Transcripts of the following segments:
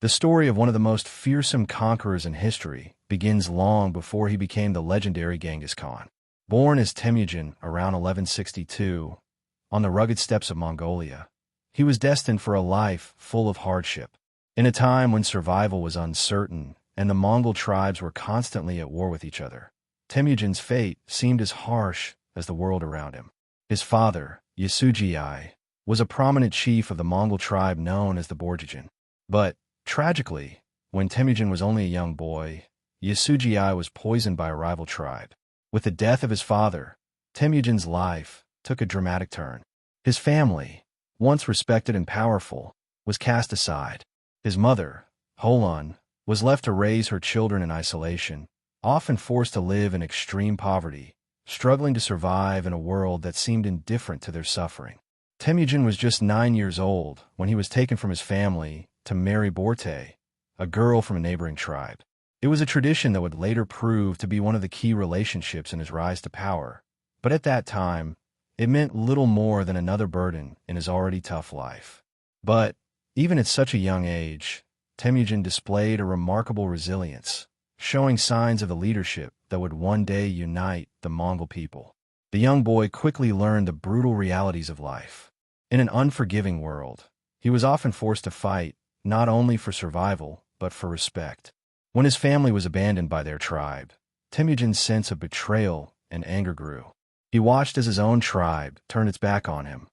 The story of one of the most fearsome conquerors in history begins long before he became the legendary Genghis Khan. Born as Temujin around 1162, on the rugged steppes of Mongolia, he was destined for a life full of hardship. In a time when survival was uncertain and the Mongol tribes were constantly at war with each other, Temujin's fate seemed as harsh as the world around him. His father, Yasujii, was a prominent chief of the Mongol tribe known as the Borjigin. But, tragically, when Temujin was only a young boy, Yasujii was poisoned by a rival tribe. With the death of his father, Temujin's life took a dramatic turn. His family, once respected and powerful, was cast aside. His mother, Holon, was left to raise her children in isolation, often forced to live in extreme poverty, struggling to survive in a world that seemed indifferent to their suffering. Temujin was just 9 years old when he was taken from his family to marry Borte, a girl from a neighboring tribe. It was a tradition that would later prove to be one of the key relationships in his rise to power, but at that time, it meant little more than another burden in his already tough life. But, even at such a young age, Temujin displayed a remarkable resilience, showing signs of the leadership that would one day unite the Mongol people. The young boy quickly learned the brutal realities of life. In an unforgiving world, he was often forced to fight, not only for survival, but for respect. When his family was abandoned by their tribe, Temujin's sense of betrayal and anger grew. He watched as his own tribe turned its back on him,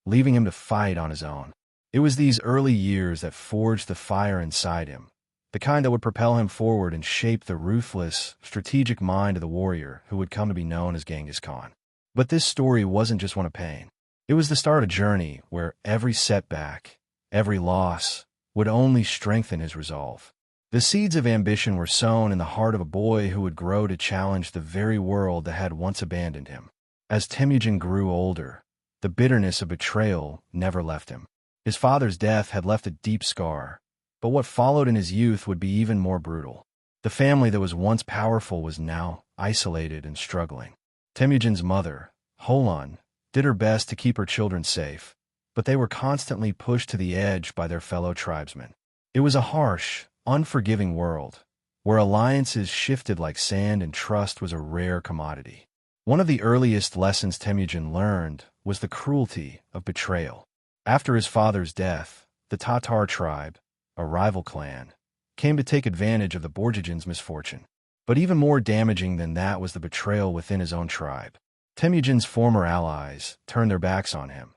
leaving him to fight on his own. It was these early years that forged the fire inside him, the kind that would propel him forward and shape the ruthless, strategic mind of the warrior who would come to be known as Genghis Khan. But this story wasn't just one of pain. It was the start of a journey where every setback, every loss, would only strengthen his resolve. The seeds of ambition were sown in the heart of a boy who would grow to challenge the very world that had once abandoned him. As Temujin grew older, the bitterness of betrayal never left him. His father's death had left a deep scar, but what followed in his youth would be even more brutal. The family that was once powerful was now isolated and struggling. Temujin's mother, Holon, did her best to keep her children safe, but they were constantly pushed to the edge by their fellow tribesmen. It was a harsh, unforgiving world, where alliances shifted like sand and trust was a rare commodity. One of the earliest lessons Temujin learned was the cruelty of betrayal. After his father's death, the Tatar tribe, a rival clan, came to take advantage of the Borjigins' misfortune. But even more damaging than that was the betrayal within his own tribe. Temujin's former allies turned their backs on him,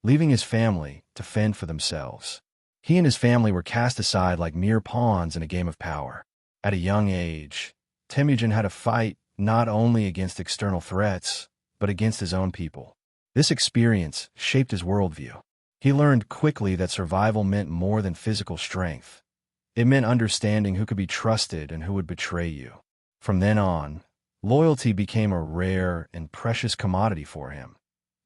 leaving his family to fend for themselves. He and his family were cast aside like mere pawns in a game of power. At a young age, Temujin had to fight not only against external threats, but against his own people. This experience shaped his worldview. He learned quickly that survival meant more than physical strength. It meant understanding who could be trusted and who would betray you. From then on, loyalty became a rare and precious commodity for him,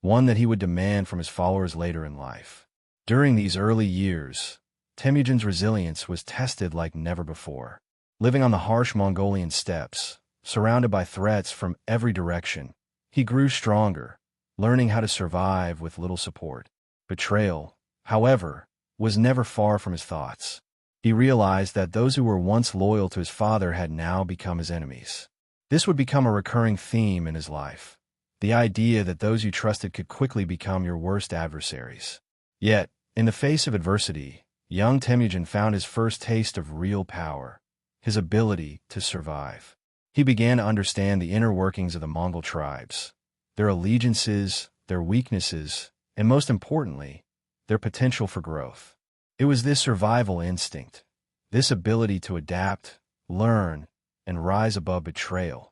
one that he would demand from his followers later in life. During these early years, Temujin's resilience was tested like never before. Living on the harsh Mongolian steppes, surrounded by threats from every direction, he grew stronger, learning how to survive with little support. Betrayal, however, was never far from his thoughts. He realized that those who were once loyal to his father had now become his enemies. This would become a recurring theme in his life, the idea that those you trusted could quickly become your worst adversaries. Yet, in the face of adversity, young Temujin found his first taste of real power, his ability to survive. He began to understand the inner workings of the Mongol tribes, their allegiances, their weaknesses, and most importantly, their potential for growth. It was this survival instinct, this ability to adapt, learn, and rise above betrayal,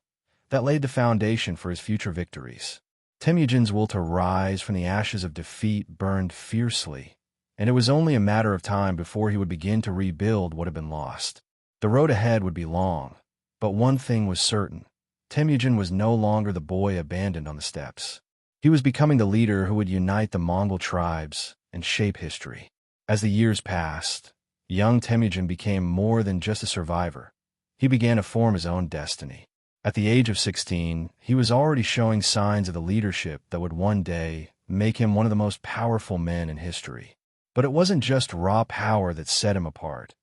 that laid the foundation for his future victories. Temujin's will to rise from the ashes of defeat burned fiercely, and it was only a matter of time before he would begin to rebuild what had been lost. The road ahead would be long, but one thing was certain. Temujin was no longer the boy abandoned on the steppes. He was becoming the leader who would unite the Mongol tribes and shape history. As the years passed, young Temujin became more than just a survivor. He began to form his own destiny. At the age of 16, he was already showing signs of the leadership that would one day make him one of the most powerful men in history. But it wasn't just raw power that set him apart.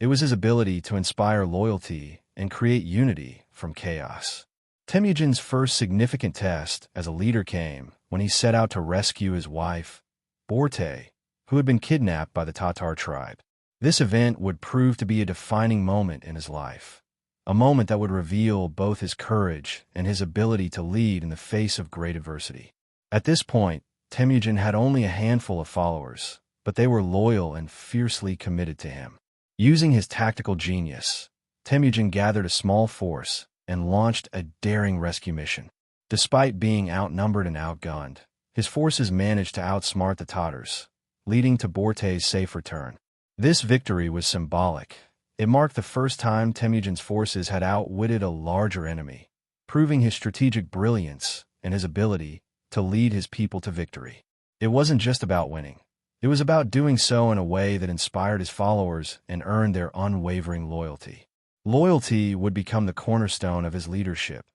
It was his ability to inspire loyalty and create unity from chaos. Temujin's first significant test as a leader came when he set out to rescue his wife, Borte, who had been kidnapped by the Tatar tribe. This event would prove to be a defining moment in his life, a moment that would reveal both his courage and his ability to lead in the face of great adversity. At this point, Temujin had only a handful of followers, but they were loyal and fiercely committed to him. Using his tactical genius, Temujin gathered a small force and launched a daring rescue mission. Despite being outnumbered and outgunned, his forces managed to outsmart the Tatars, leading to Borte's safe return. This victory was symbolic. It marked the first time Temujin's forces had outwitted a larger enemy, proving his strategic brilliance and his ability to lead his people to victory. It wasn't just about winning. It was about doing so in a way that inspired his followers and earned their unwavering loyalty. Loyalty would become the cornerstone of his leadership,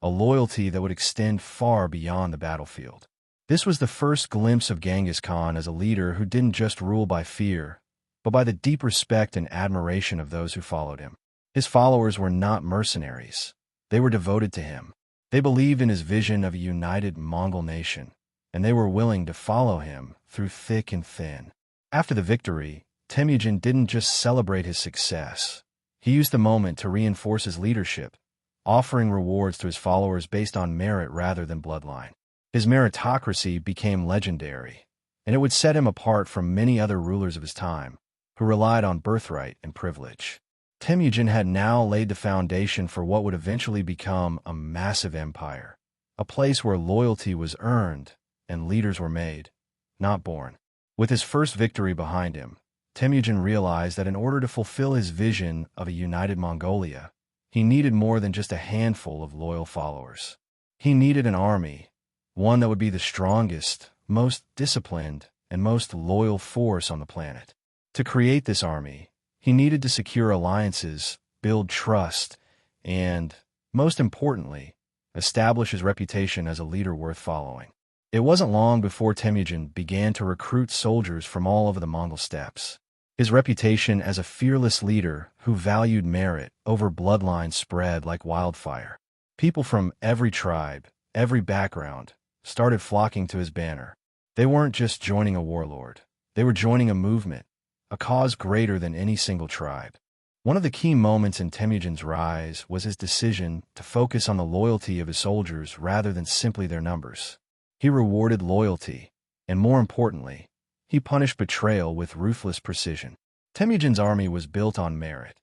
a loyalty that would extend far beyond the battlefield. This was the first glimpse of Genghis Khan as a leader who didn't just rule by fear, but by the deep respect and admiration of those who followed him. His followers were not mercenaries. They were devoted to him. They believed in his vision of a united Mongol nation, and they were willing to follow him through thick and thin. After the victory, Temujin didn't just celebrate his success. He used the moment to reinforce his leadership, offering rewards to his followers based on merit rather than bloodline. His meritocracy became legendary, and it would set him apart from many other rulers of his time, who relied on birthright and privilege. Temujin had now laid the foundation for what would eventually become a massive empire, a place where loyalty was earned and leaders were made, not born. With his first victory behind him, Temujin realized that in order to fulfill his vision of a united Mongolia, he needed more than just a handful of loyal followers. He needed an army, one that would be the strongest, most disciplined, and most loyal force on the planet. To create this army, he needed to secure alliances, build trust, and, most importantly, establish his reputation as a leader worth following. It wasn't long before Temujin began to recruit soldiers from all over the Mongol steppes. His reputation as a fearless leader who valued merit over bloodline spread like wildfire. People from every tribe, every background, started flocking to his banner. They weren't just joining a warlord. They were joining a movement, a cause greater than any single tribe. One of the key moments in Temujin's rise was his decision to focus on the loyalty of his soldiers rather than simply their numbers. He rewarded loyalty, and more importantly, he punished betrayal with ruthless precision. Temujin's army was built on merit.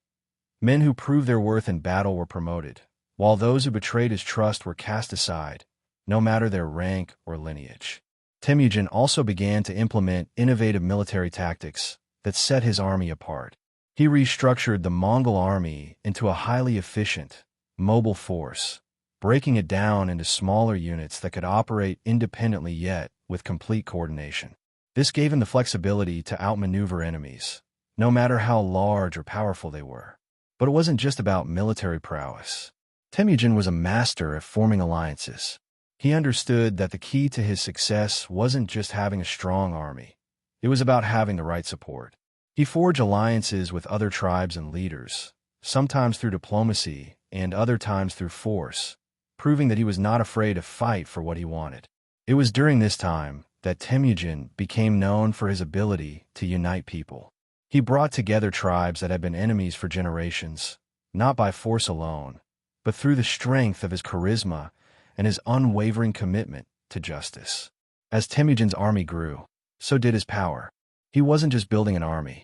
Men who proved their worth in battle were promoted, while those who betrayed his trust were cast aside, no matter their rank or lineage. Temujin also began to implement innovative military tactics that set his army apart. He restructured the Mongol army into a highly efficient, mobile force, breaking it down into smaller units that could operate independently yet with complete coordination. This gave him the flexibility to outmaneuver enemies, no matter how large or powerful they were. But it wasn't just about military prowess. Temujin was a master at forming alliances. He understood that the key to his success wasn't just having a strong army. It was about having the right support. He forged alliances with other tribes and leaders, sometimes through diplomacy and other times through force, proving that he was not afraid to fight for what he wanted. It was during this time that Temujin became known for his ability to unite people. He brought together tribes that had been enemies for generations, not by force alone, but through the strength of his charisma and his unwavering commitment to justice. As Temujin's army grew, so did his power. He wasn't just building an army.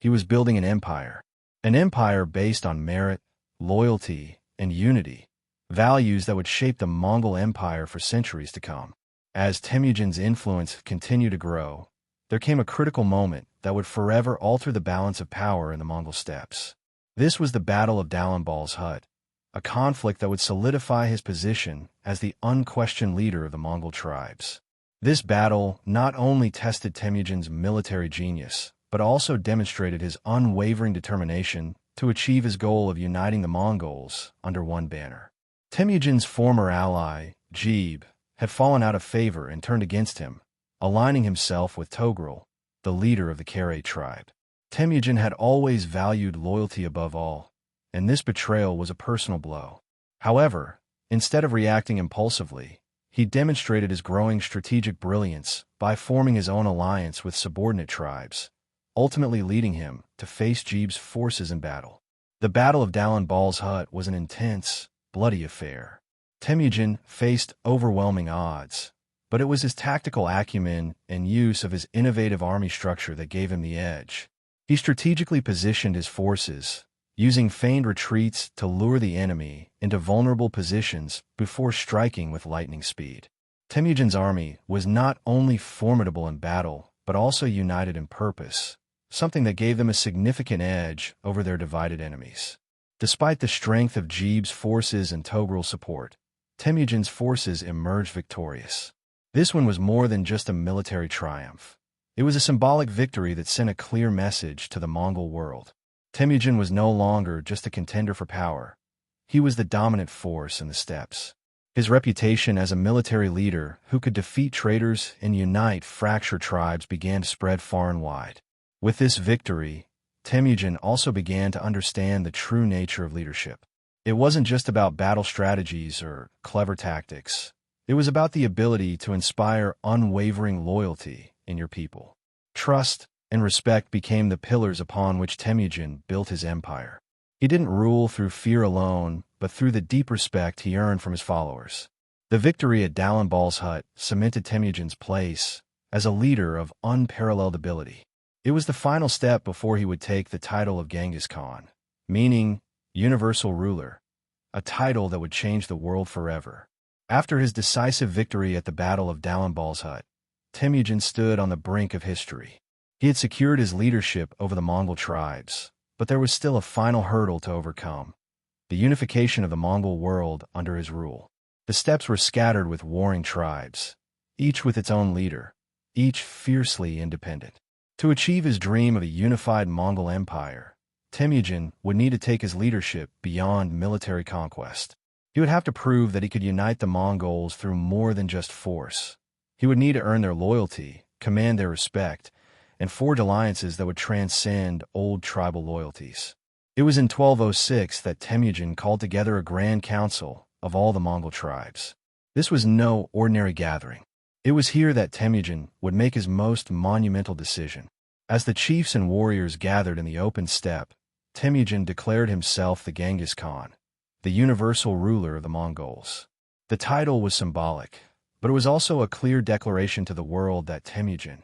He was building an empire based on merit, loyalty, and unity, values that would shape the Mongol Empire for centuries to come. As Temujin's influence continued to grow, there came a critical moment that would forever alter the balance of power in the Mongol steppes. This was the Battle of Dalanbal's Hut, a conflict that would solidify his position as the unquestioned leader of the Mongol tribes. This battle not only tested Temujin's military genius, but also demonstrated his unwavering determination to achieve his goal of uniting the Mongols under one banner. Temujin's former ally, Jebe, had fallen out of favor and turned against him, aligning himself with Togrul, the leader of the Kare tribe. Temujin had always valued loyalty above all, and this betrayal was a personal blow. However, instead of reacting impulsively, he demonstrated his growing strategic brilliance by forming his own alliance with subordinate tribes, ultimately leading him to face Jeeb's forces in battle. The Battle of Dallin Bal's Hut was an intense, bloody affair. Temujin faced overwhelming odds, but it was his tactical acumen and use of his innovative army structure that gave him the edge. He strategically positioned his forces, using feigned retreats to lure the enemy into vulnerable positions before striking with lightning speed. Temujin's army was not only formidable in battle, but also united in purpose, something that gave them a significant edge over their divided enemies. Despite the strength of Jeeb's forces and Togrul's support, Temujin's forces emerged victorious. This one was more than just a military triumph. It was a symbolic victory that sent a clear message to the Mongol world. Temujin was no longer just a contender for power. He was the dominant force in the steppes. His reputation as a military leader who could defeat traitors and unite fractured tribes began to spread far and wide. With this victory, Temujin also began to understand the true nature of leadership. It wasn't just about battle strategies or clever tactics. It was about the ability to inspire unwavering loyalty in your people. Trust and respect became the pillars upon which Temujin built his empire. He didn't rule through fear alone, but through the deep respect he earned from his followers. The victory at Dallin Bal's Hut cemented Temujin's place as a leader of unparalleled ability. It was the final step before he would take the title of Genghis Khan, meaning universal ruler, a title that would change the world forever. After his decisive victory at the Battle of Dallin Bal's Hut, Temujin stood on the brink of history. He had secured his leadership over the Mongol tribes, but there was still a final hurdle to overcome: the unification of the Mongol world under his rule. The steppes were scattered with warring tribes, each with its own leader, each fiercely independent. To achieve his dream of a unified Mongol empire, Temujin would need to take his leadership beyond military conquest. He would have to prove that he could unite the Mongols through more than just force. He would need to earn their loyalty, command their respect, and forge alliances that would transcend old tribal loyalties. It was in 1206 that Temujin called together a grand council of all the Mongol tribes. This was no ordinary gathering. It was here that Temujin would make his most monumental decision. As the chiefs and warriors gathered in the open steppe, Temujin declared himself the Genghis Khan, the universal ruler of the Mongols. The title was symbolic, but it was also a clear declaration to the world that Temujin,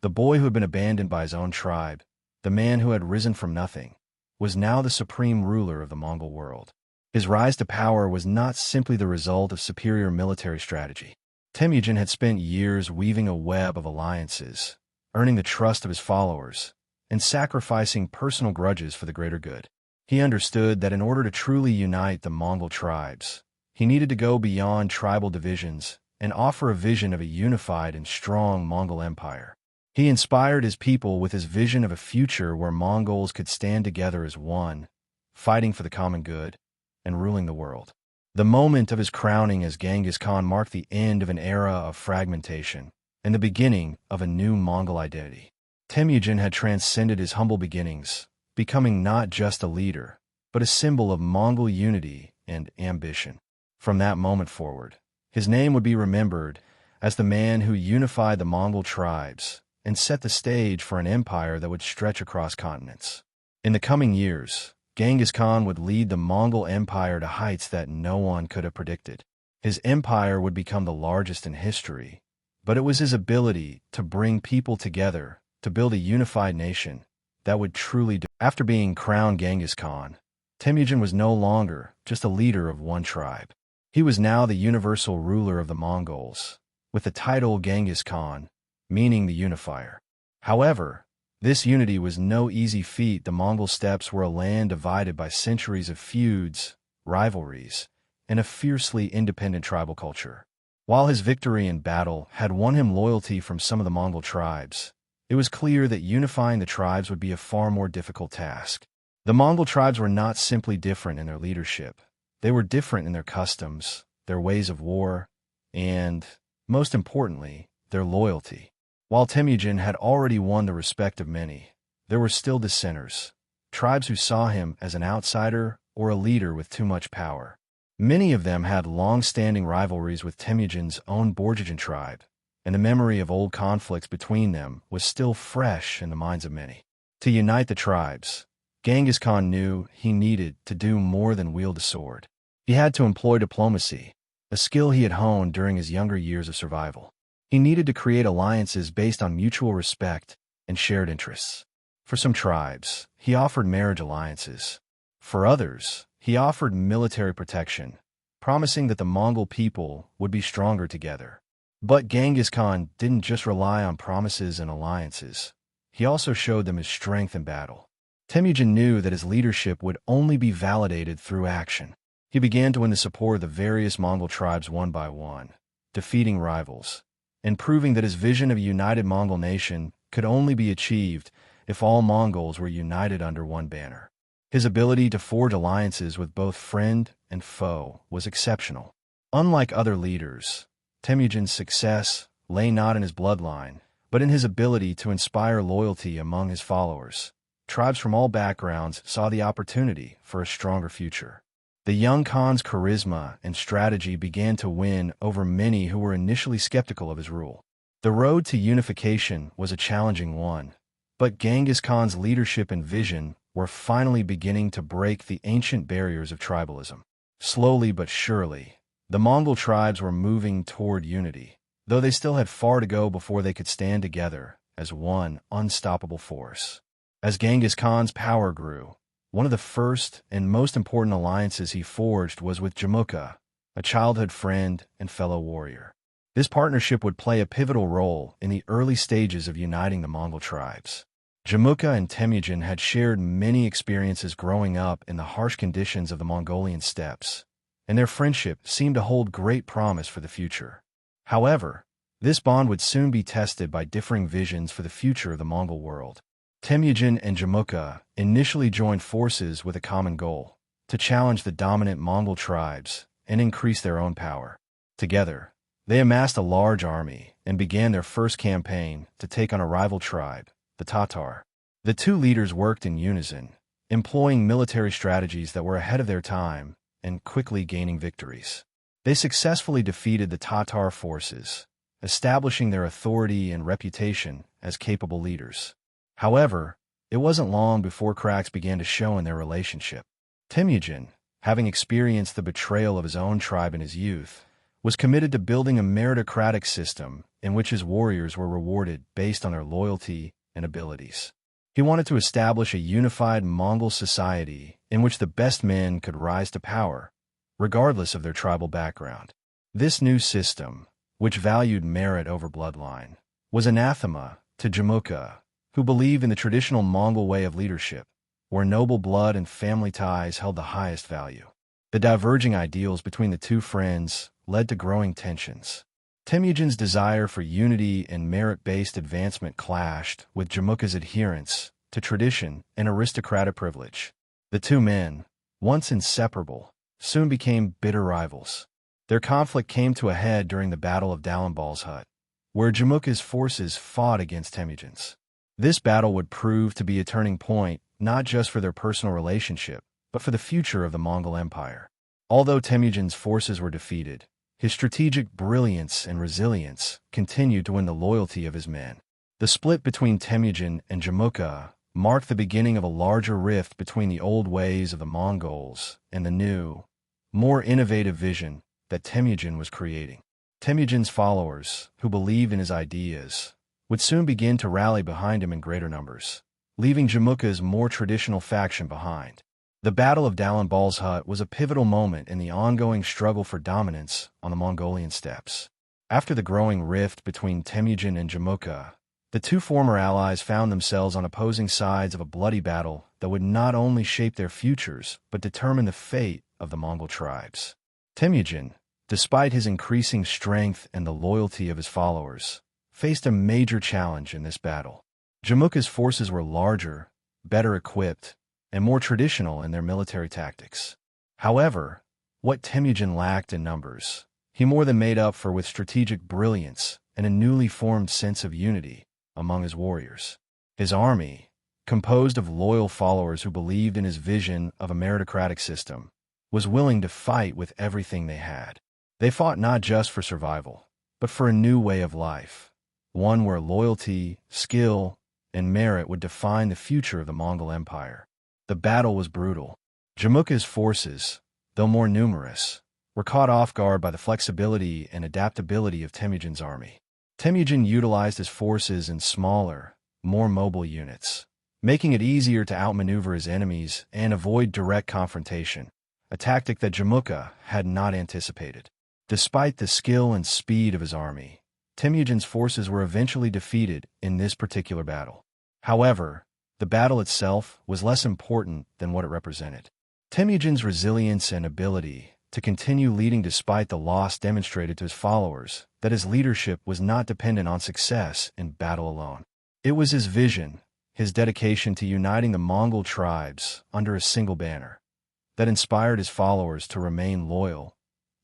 the boy who had been abandoned by his own tribe, the man who had risen from nothing, was now the supreme ruler of the Mongol world. His rise to power was not simply the result of superior military strategy. Temujin had spent years weaving a web of alliances, earning the trust of his followers, and sacrificing personal grudges for the greater good. He understood that in order to truly unite the Mongol tribes, he needed to go beyond tribal divisions and offer a vision of a unified and strong Mongol empire. He inspired his people with his vision of a future where Mongols could stand together as one, fighting for the common good and ruling the world. The moment of his crowning as Genghis Khan marked the end of an era of fragmentation and the beginning of a new Mongol identity. Temujin had transcended his humble beginnings, becoming not just a leader, but a symbol of Mongol unity and ambition. From that moment forward, his name would be remembered as the man who unified the Mongol tribes and set the stage for an empire that would stretch across continents. In the coming years, Genghis Khan would lead the Mongol Empire to heights that no one could have predicted. His empire would become the largest in history, but it was his ability to bring people together to build a unified nation that would truly do. After being crowned Genghis Khan, Temujin was no longer just a leader of one tribe. He was now the universal ruler of the Mongols, with the title Genghis Khan, meaning the unifier. However, this unity was no easy feat. The Mongol steppes were a land divided by centuries of feuds, rivalries, and a fiercely independent tribal culture. While his victory in battle had won him loyalty from some of the Mongol tribes, it was clear that unifying the tribes would be a far more difficult task. The Mongol tribes were not simply different in their leadership. They were different in their customs, their ways of war, and, most importantly, their loyalty. While Temujin had already won the respect of many, there were still dissenters, tribes who saw him as an outsider or a leader with too much power. Many of them had long-standing rivalries with Temujin's own Borjigin tribe, and the memory of old conflicts between them was still fresh in the minds of many. To unite the tribes, Genghis Khan knew he needed to do more than wield a sword. He had to employ diplomacy, a skill he had honed during his younger years of survival. He needed to create alliances based on mutual respect and shared interests. For some tribes, he offered marriage alliances. For others, he offered military protection, promising that the Mongol people would be stronger together. But Genghis Khan didn't just rely on promises and alliances. He also showed them his strength in battle. Temujin knew that his leadership would only be validated through action. He began to win the support of the various Mongol tribes one by one, defeating rivals, and proving that his vision of a united Mongol nation could only be achieved if all Mongols were united under one banner. His ability to forge alliances with both friend and foe was exceptional. Unlike other leaders, Temujin's success lay not in his bloodline, but in his ability to inspire loyalty among his followers. Tribes from all backgrounds saw the opportunity for a stronger future. The young Khan's charisma and strategy began to win over many who were initially skeptical of his rule. The road to unification was a challenging one, but Genghis Khan's leadership and vision were finally beginning to break the ancient barriers of tribalism. Slowly but surely, the Mongol tribes were moving toward unity, though they still had far to go before they could stand together as one unstoppable force. As Genghis Khan's power grew, one of the first and most important alliances he forged was with Jamukha, a childhood friend and fellow warrior. This partnership would play a pivotal role in the early stages of uniting the Mongol tribes. Jamukha and Temujin had shared many experiences growing up in the harsh conditions of the Mongolian steppes, and their friendship seemed to hold great promise for the future. However, this bond would soon be tested by differing visions for the future of the Mongol world. Temujin and Jamukha initially joined forces with a common goal: to challenge the dominant Mongol tribes and increase their own power. Together, they amassed a large army and began their first campaign to take on a rival tribe, the Tatar. The two leaders worked in unison, employing military strategies that were ahead of their time and quickly gaining victories. They successfully defeated the Tatar forces, establishing their authority and reputation as capable leaders. However, it wasn't long before cracks began to show in their relationship. Temujin, having experienced the betrayal of his own tribe in his youth, was committed to building a meritocratic system in which his warriors were rewarded based on their loyalty and abilities. He wanted to establish a unified Mongol society in which the best men could rise to power, regardless of their tribal background. This new system, which valued merit over bloodline, was anathema to Jamukha, who believed in the traditional Mongol way of leadership, where noble blood and family ties held the highest value. The diverging ideals between the two friends led to growing tensions. Temujin's desire for unity and merit-based advancement clashed with Jamukha's adherence to tradition and aristocratic privilege. The two men, once inseparable, soon became bitter rivals. Their conflict came to a head during the Battle of Dalambal's Hut, where Jamukha's forces fought against Temujin's. This battle would prove to be a turning point not just for their personal relationship, but for the future of the Mongol Empire. Although Temujin's forces were defeated, his strategic brilliance and resilience continued to win the loyalty of his men. The split between Temujin and Jamukha marked the beginning of a larger rift between the old ways of the Mongols and the new, more innovative vision that Temujin was creating. Temujin's followers, who believed in his ideas, would soon begin to rally behind him in greater numbers, leaving Jamukha's more traditional faction behind. The Battle of Dalambal's Hut was a pivotal moment in the ongoing struggle for dominance on the Mongolian steppes. After the growing rift between Temujin and Jamukha, the two former allies found themselves on opposing sides of a bloody battle that would not only shape their futures, but determine the fate of the Mongol tribes. Temujin, despite his increasing strength and the loyalty of his followers, faced a major challenge in this battle. Jamukha's forces were larger, better equipped, and more traditional in their military tactics. However, what Temujin lacked in numbers, he more than made up for with strategic brilliance and a newly formed sense of unity among his warriors. His army, composed of loyal followers who believed in his vision of a meritocratic system, was willing to fight with everything they had. They fought not just for survival, but for a new way of life, one where loyalty, skill, and merit would define the future of the Mongol Empire. The battle was brutal. Jamukha's forces, though more numerous, were caught off guard by the flexibility and adaptability of Temujin's army. Temujin utilized his forces in smaller, more mobile units, making it easier to outmaneuver his enemies and avoid direct confrontation, a tactic that Jamukha had not anticipated. Despite the skill and speed of his army, Temujin's forces were eventually defeated in this particular battle. However, the battle itself was less important than what it represented. Temujin's resilience and ability to continue leading despite the loss demonstrated to his followers that his leadership was not dependent on success in battle alone. It was his vision, his dedication to uniting the Mongol tribes under a single banner, that inspired his followers to remain loyal,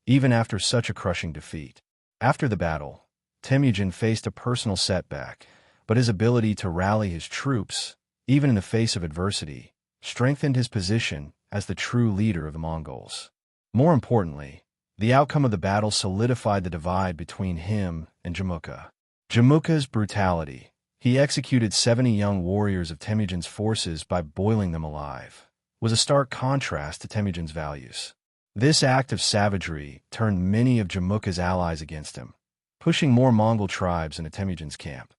even after such a crushing defeat. After the battle, Temujin faced a personal setback, but his ability to rally his troops, even in the face of adversity, strengthened his position as the true leader of the Mongols. More importantly, the outcome of the battle solidified the divide between him and Jamukha. Jamukha's brutality. He executed 70 young warriors of Temujin's forces by boiling them alive, was a stark contrast to Temujin's values. This act of savagery turned many of Jamukha's allies against him, pushing more Mongol tribes into Temujin's camp.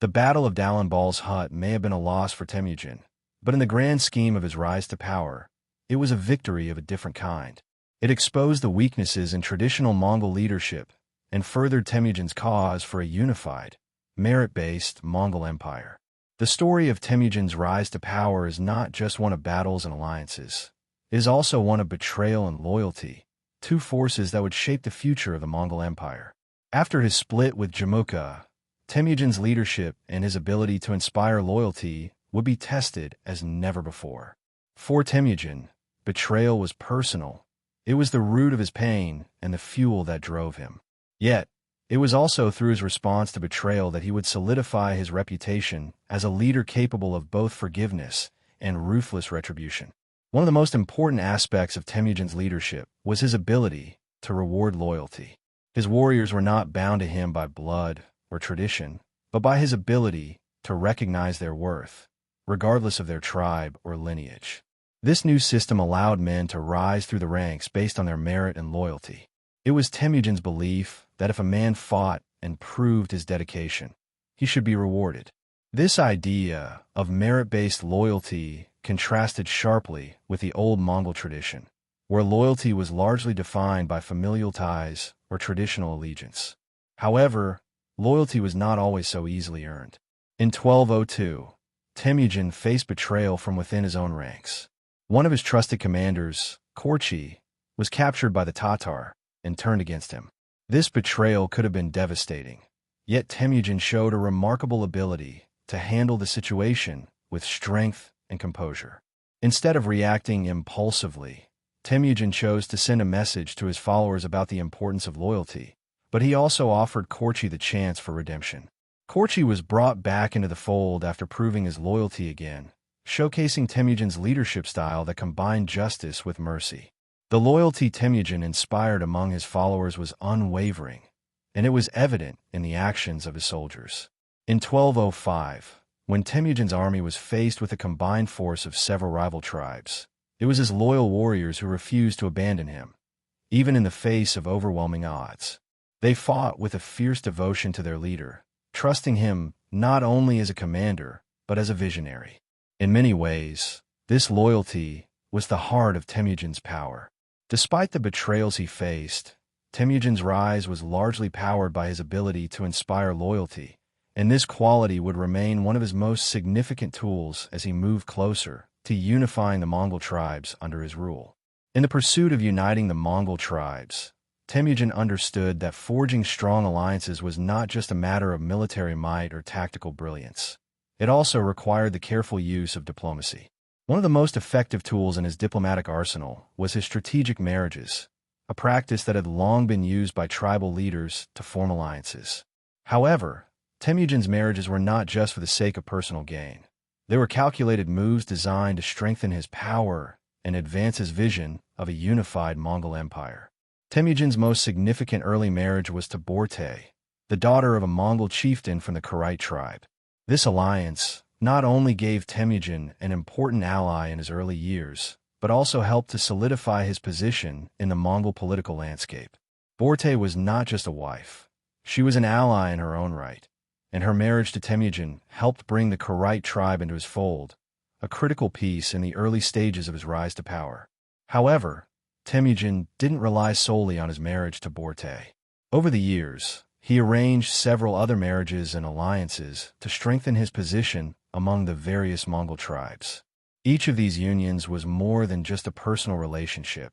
The Battle of Dalanbal's Hut may have been a loss for Temujin, but in the grand scheme of his rise to power, it was a victory of a different kind. It exposed the weaknesses in traditional Mongol leadership and furthered Temujin's cause for a unified, merit-based Mongol empire. The story of Temujin's rise to power is not just one of battles and alliances. It is also one of betrayal and loyalty, two forces that would shape the future of the Mongol Empire. After his split with Jamukha, Temujin's leadership and his ability to inspire loyalty would be tested as never before. For Temujin, betrayal was personal. It was the root of his pain and the fuel that drove him. Yet, it was also through his response to betrayal that he would solidify his reputation as a leader capable of both forgiveness and ruthless retribution. One of the most important aspects of Temujin's leadership was his ability to reward loyalty. His warriors were not bound to him by blood or tradition, but by his ability to recognize their worth, regardless of their tribe or lineage. This new system allowed men to rise through the ranks based on their merit and loyalty. It was Temujin's belief that if a man fought and proved his dedication, he should be rewarded. This idea of merit-based loyalty contrasted sharply with the old Mongol tradition, where loyalty was largely defined by familial ties or traditional allegiance. However, loyalty was not always so easily earned. In 1202, Temujin faced betrayal from within his own ranks. One of his trusted commanders, Korchi, was captured by the Tatar and turned against him. This betrayal could have been devastating, yet Temujin showed a remarkable ability to handle the situation with strength and composure. Instead of reacting impulsively, Temujin chose to send a message to his followers about the importance of loyalty, but he also offered Korchi the chance for redemption. Korchi was brought back into the fold after proving his loyalty again, showcasing Temujin's leadership style that combined justice with mercy. The loyalty Temujin inspired among his followers was unwavering, and it was evident in the actions of his soldiers. In 1205, when Temujin's army was faced with a combined force of several rival tribes, it was his loyal warriors who refused to abandon him, even in the face of overwhelming odds. They fought with a fierce devotion to their leader, trusting him not only as a commander, but as a visionary. In many ways, this loyalty was the heart of Temujin's power. Despite the betrayals he faced, Temujin's rise was largely powered by his ability to inspire loyalty, and this quality would remain one of his most significant tools as he moved closer to unifying the Mongol tribes under his rule. In the pursuit of uniting the Mongol tribes, Temujin understood that forging strong alliances was not just a matter of military might or tactical brilliance. It also required the careful use of diplomacy. One of the most effective tools in his diplomatic arsenal was his strategic marriages, a practice that had long been used by tribal leaders to form alliances. However, Temujin's marriages were not just for the sake of personal gain. They were calculated moves designed to strengthen his power and advance his vision of a unified Mongol empire. Temujin's most significant early marriage was to Borte, the daughter of a Mongol chieftain from the Kurait tribe. This alliance not only gave Temujin an important ally in his early years, but also helped to solidify his position in the Mongol political landscape. Borte was not just a wife. She was an ally in her own right, and her marriage to Temujin helped bring the Kurait tribe into his fold, a critical piece in the early stages of his rise to power. However, Temujin didn't rely solely on his marriage to Borte. Over the years, he arranged several other marriages and alliances to strengthen his position among the various Mongol tribes. Each of these unions was more than just a personal relationship.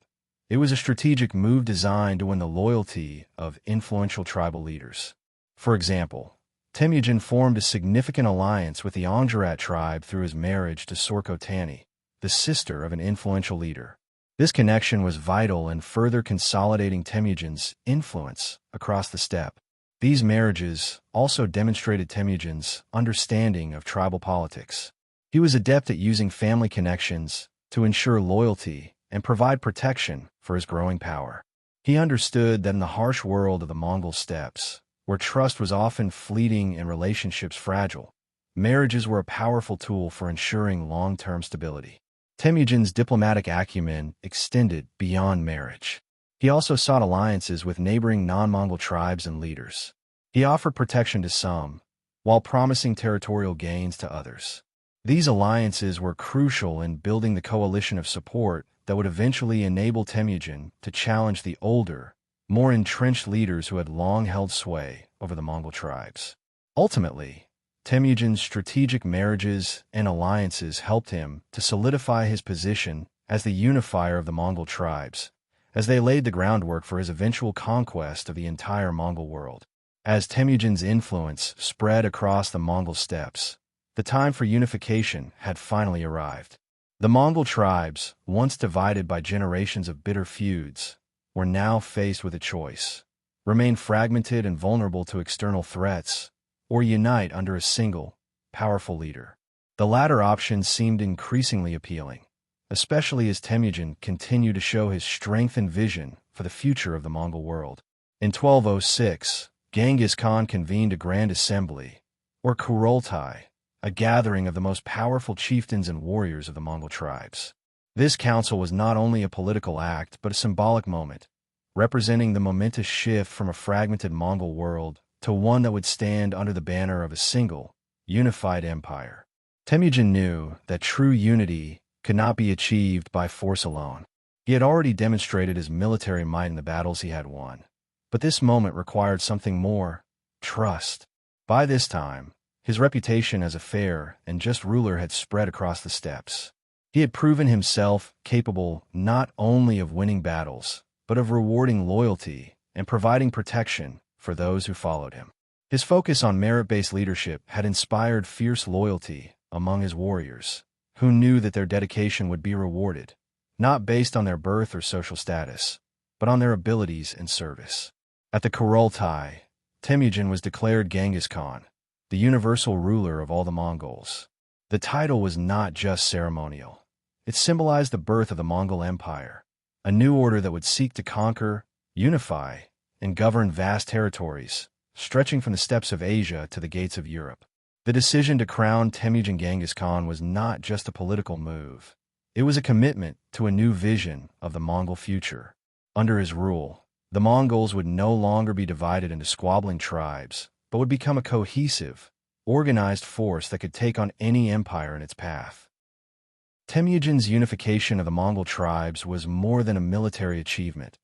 It was a strategic move designed to win the loyalty of influential tribal leaders. For example, Temujin formed a significant alliance with the Ongrat tribe through his marriage to Sorko Tani, the sister of an influential leader. This connection was vital in further consolidating Temujin's influence across the steppe. These marriages also demonstrated Temujin's understanding of tribal politics. He was adept at using family connections to ensure loyalty and provide protection for his growing power. He understood that in the harsh world of the Mongol steppes, where trust was often fleeting and relationships fragile, marriages were a powerful tool for ensuring long-term stability. Temujin's diplomatic acumen extended beyond marriage. He also sought alliances with neighboring non-Mongol tribes and leaders. He offered protection to some, while promising territorial gains to others. These alliances were crucial in building the coalition of support that would eventually enable Temujin to challenge the older, more entrenched leaders who had long held sway over the Mongol tribes. Ultimately, Temujin's strategic marriages and alliances helped him to solidify his position as the unifier of the Mongol tribes, as they laid the groundwork for his eventual conquest of the entire Mongol world. As Temujin's influence spread across the Mongol steppes, the time for unification had finally arrived. The Mongol tribes, once divided by generations of bitter feuds, were now faced with a choice: remain fragmented and vulnerable to external threats, or unite under a single, powerful leader. The latter option seemed increasingly appealing, especially as Temujin continued to show his strength and vision for the future of the Mongol world. In 1206, Genghis Khan convened a grand assembly, or Kurultai, a gathering of the most powerful chieftains and warriors of the Mongol tribes. This council was not only a political act but a symbolic moment, representing the momentous shift from a fragmented Mongol world to one that would stand under the banner of a single, unified empire. Temujin knew that true unity could not be achieved by force alone. He had already demonstrated his military might in the battles he had won, but this moment required something more: trust. By this time, his reputation as a fair and just ruler had spread across the steppes. He had proven himself capable not only of winning battles, but of rewarding loyalty and providing protection for those who followed him. His focus on merit-based leadership had inspired fierce loyalty among his warriors, who knew that their dedication would be rewarded, not based on their birth or social status, but on their abilities and service. At the Kurultai, Temujin was declared Genghis Khan, the universal ruler of all the Mongols. The title was not just ceremonial. It symbolized the birth of the Mongol Empire, a new order that would seek to conquer, unify, and govern vast territories, stretching from the steppes of Asia to the gates of Europe. The decision to crown Temujin Genghis Khan was not just a political move. It was a commitment to a new vision of the Mongol future. Under his rule, the Mongols would no longer be divided into squabbling tribes, but would become a cohesive, organized force that could take on any empire in its path. Temujin's unification of the Mongol tribes was more than a military achievement.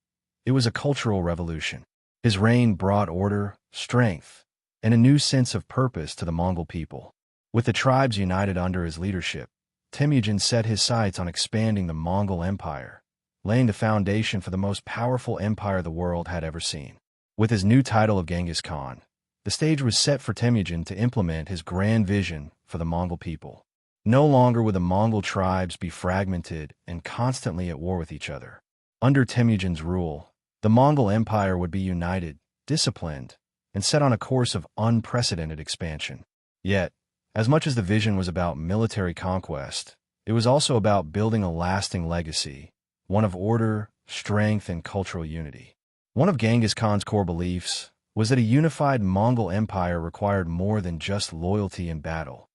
It was a cultural revolution. His reign brought order, strength, and a new sense of purpose to the Mongol people. With the tribes united under his leadership, Temujin set his sights on expanding the Mongol Empire, laying the foundation for the most powerful empire the world had ever seen. With his new title of Genghis Khan, the stage was set for Temujin to implement his grand vision for the Mongol people. No longer would the Mongol tribes be fragmented and constantly at war with each other. Under Temujin's rule, the Mongol Empire would be united, disciplined, and set on a course of unprecedented expansion. Yet, As much as the vision was about military conquest, it was also about building a lasting legacy, one of order, strength, and cultural unity. One of Genghis Khan's core beliefs was that a unified Mongol empire required more than just loyalty in battle.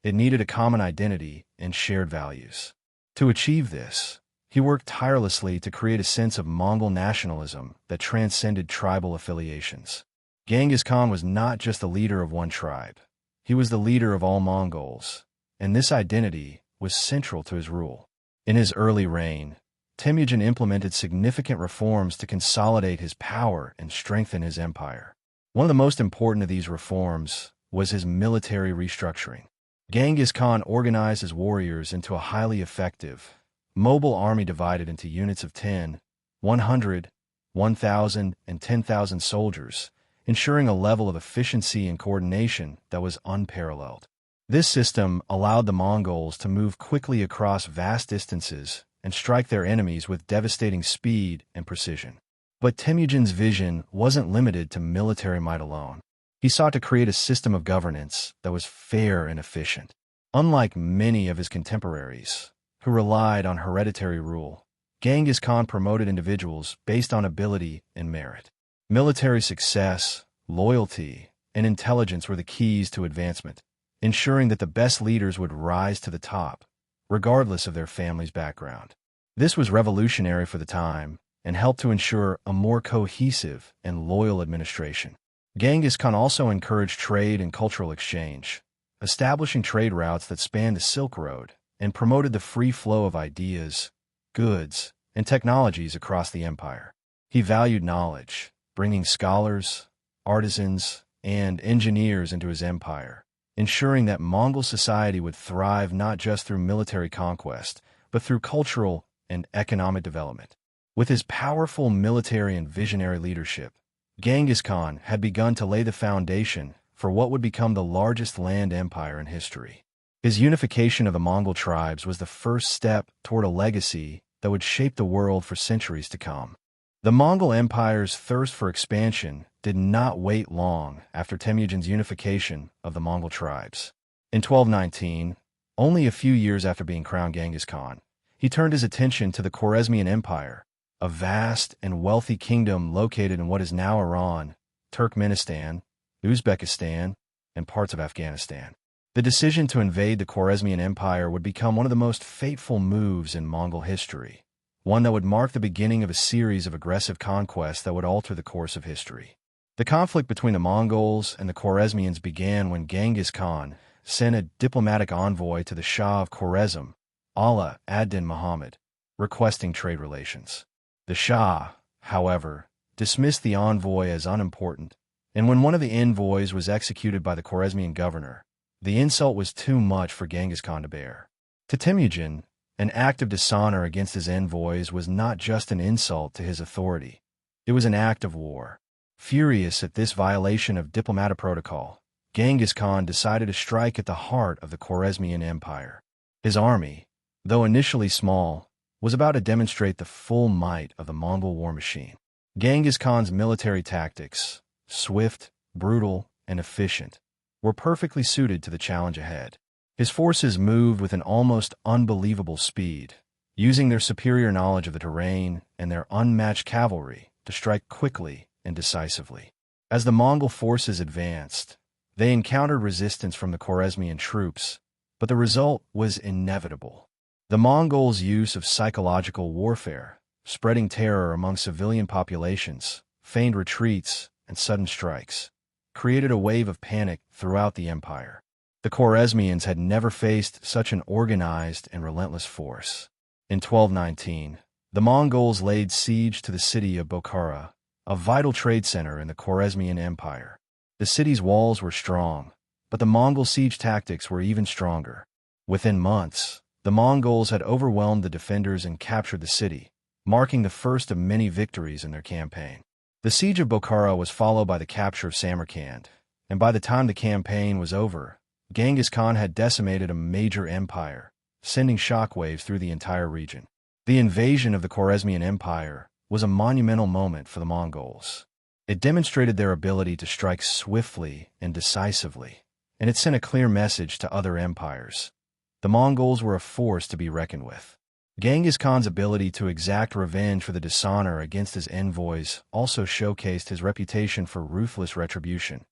It needed a common identity and shared values. To achieve this, he worked tirelessly to create a sense of Mongol nationalism that transcended tribal affiliations. Genghis Khan was not just the leader of one tribe. He was the leader of all Mongols, and this identity was central to his rule. In his early reign, Temujin implemented significant reforms to consolidate his power and strengthen his empire. One of the most important of these reforms was his military restructuring. Genghis Khan organized his warriors into a highly effective, mobile army divided into units of 10, 100, 1,000, and 10,000 soldiers, ensuring a level of efficiency and coordination that was unparalleled. This system allowed the Mongols to move quickly across vast distances and strike their enemies with devastating speed and precision. But Temujin's vision wasn't limited to military might alone. He sought to create a system of governance that was fair and efficient. Unlike many of his contemporaries, who relied on hereditary rule, Genghis Khan promoted individuals based on ability and merit. Military success, loyalty, and intelligence were the keys to advancement, ensuring that the best leaders would rise to the top, regardless of their family's background. This was revolutionary for the time and helped to ensure a more cohesive and loyal administration. Genghis Khan also encouraged trade and cultural exchange, establishing trade routes that spanned the Silk Road and promoted the free flow of ideas, goods, and technologies across the empire. He valued knowledge, bringing scholars, artisans, and engineers into his empire, ensuring that Mongol society would thrive not just through military conquest, but through cultural and economic development. With his powerful military and visionary leadership, Genghis Khan had begun to lay the foundation for what would become the largest land empire in history. His unification of the Mongol tribes was the first step toward a legacy that would shape the world for centuries to come. The Mongol Empire's thirst for expansion did not wait long after Temujin's unification of the Mongol tribes. In 1219, only a few years after being crowned Genghis Khan, he turned his attention to the Khwarezmian Empire, a vast and wealthy kingdom located in what is now Iran, Turkmenistan, Uzbekistan, and parts of Afghanistan. The decision to invade the Khwarezmian Empire would become one of the most fateful moves in Mongol history, one that would mark the beginning of a series of aggressive conquests that would alter the course of history. The conflict between the Mongols and the Khwarezmians began when Genghis Khan sent a diplomatic envoy to the Shah of Khwarezm, Ala ad-Din Muhammad, requesting trade relations. The Shah, however, dismissed the envoy as unimportant, and when one of the envoys was executed by the Khwarezmian governor, the insult was too much for Genghis Khan to bear. To Temujin, an act of dishonor against his envoys was not just an insult to his authority. It was an act of war. Furious at this violation of diplomatic protocol, Genghis Khan decided to strike at the heart of the Khwarezmian Empire. His army, though initially small, was about to demonstrate the full might of the Mongol war machine. Genghis Khan's military tactics, swift, brutal, and efficient, were perfectly suited to the challenge ahead. His forces moved with an almost unbelievable speed, using their superior knowledge of the terrain and their unmatched cavalry to strike quickly and decisively. As the Mongol forces advanced, they encountered resistance from the Khwarezmian troops, but the result was inevitable. The Mongols' use of psychological warfare, spreading terror among civilian populations, feigned retreats, and sudden strikes, created a wave of panic throughout the empire. The Khwarezmians had never faced such an organized and relentless force. In 1219, the Mongols laid siege to the city of Bokhara, a vital trade center in the Khwarezmian Empire. The city's walls were strong, but the Mongol siege tactics were even stronger. Within months, the Mongols had overwhelmed the defenders and captured the city, marking the first of many victories in their campaign. The siege of Bokhara was followed by the capture of Samarkand, and by the time the campaign was over, Genghis Khan had decimated a major empire, sending shockwaves through the entire region. The invasion of the Khwarezmian Empire was a monumental moment for the Mongols. It demonstrated their ability to strike swiftly and decisively, and it sent a clear message to other empires. The Mongols were a force to be reckoned with. Genghis Khan's ability to exact revenge for the dishonor against his envoys also showcased his reputation for ruthless retribution,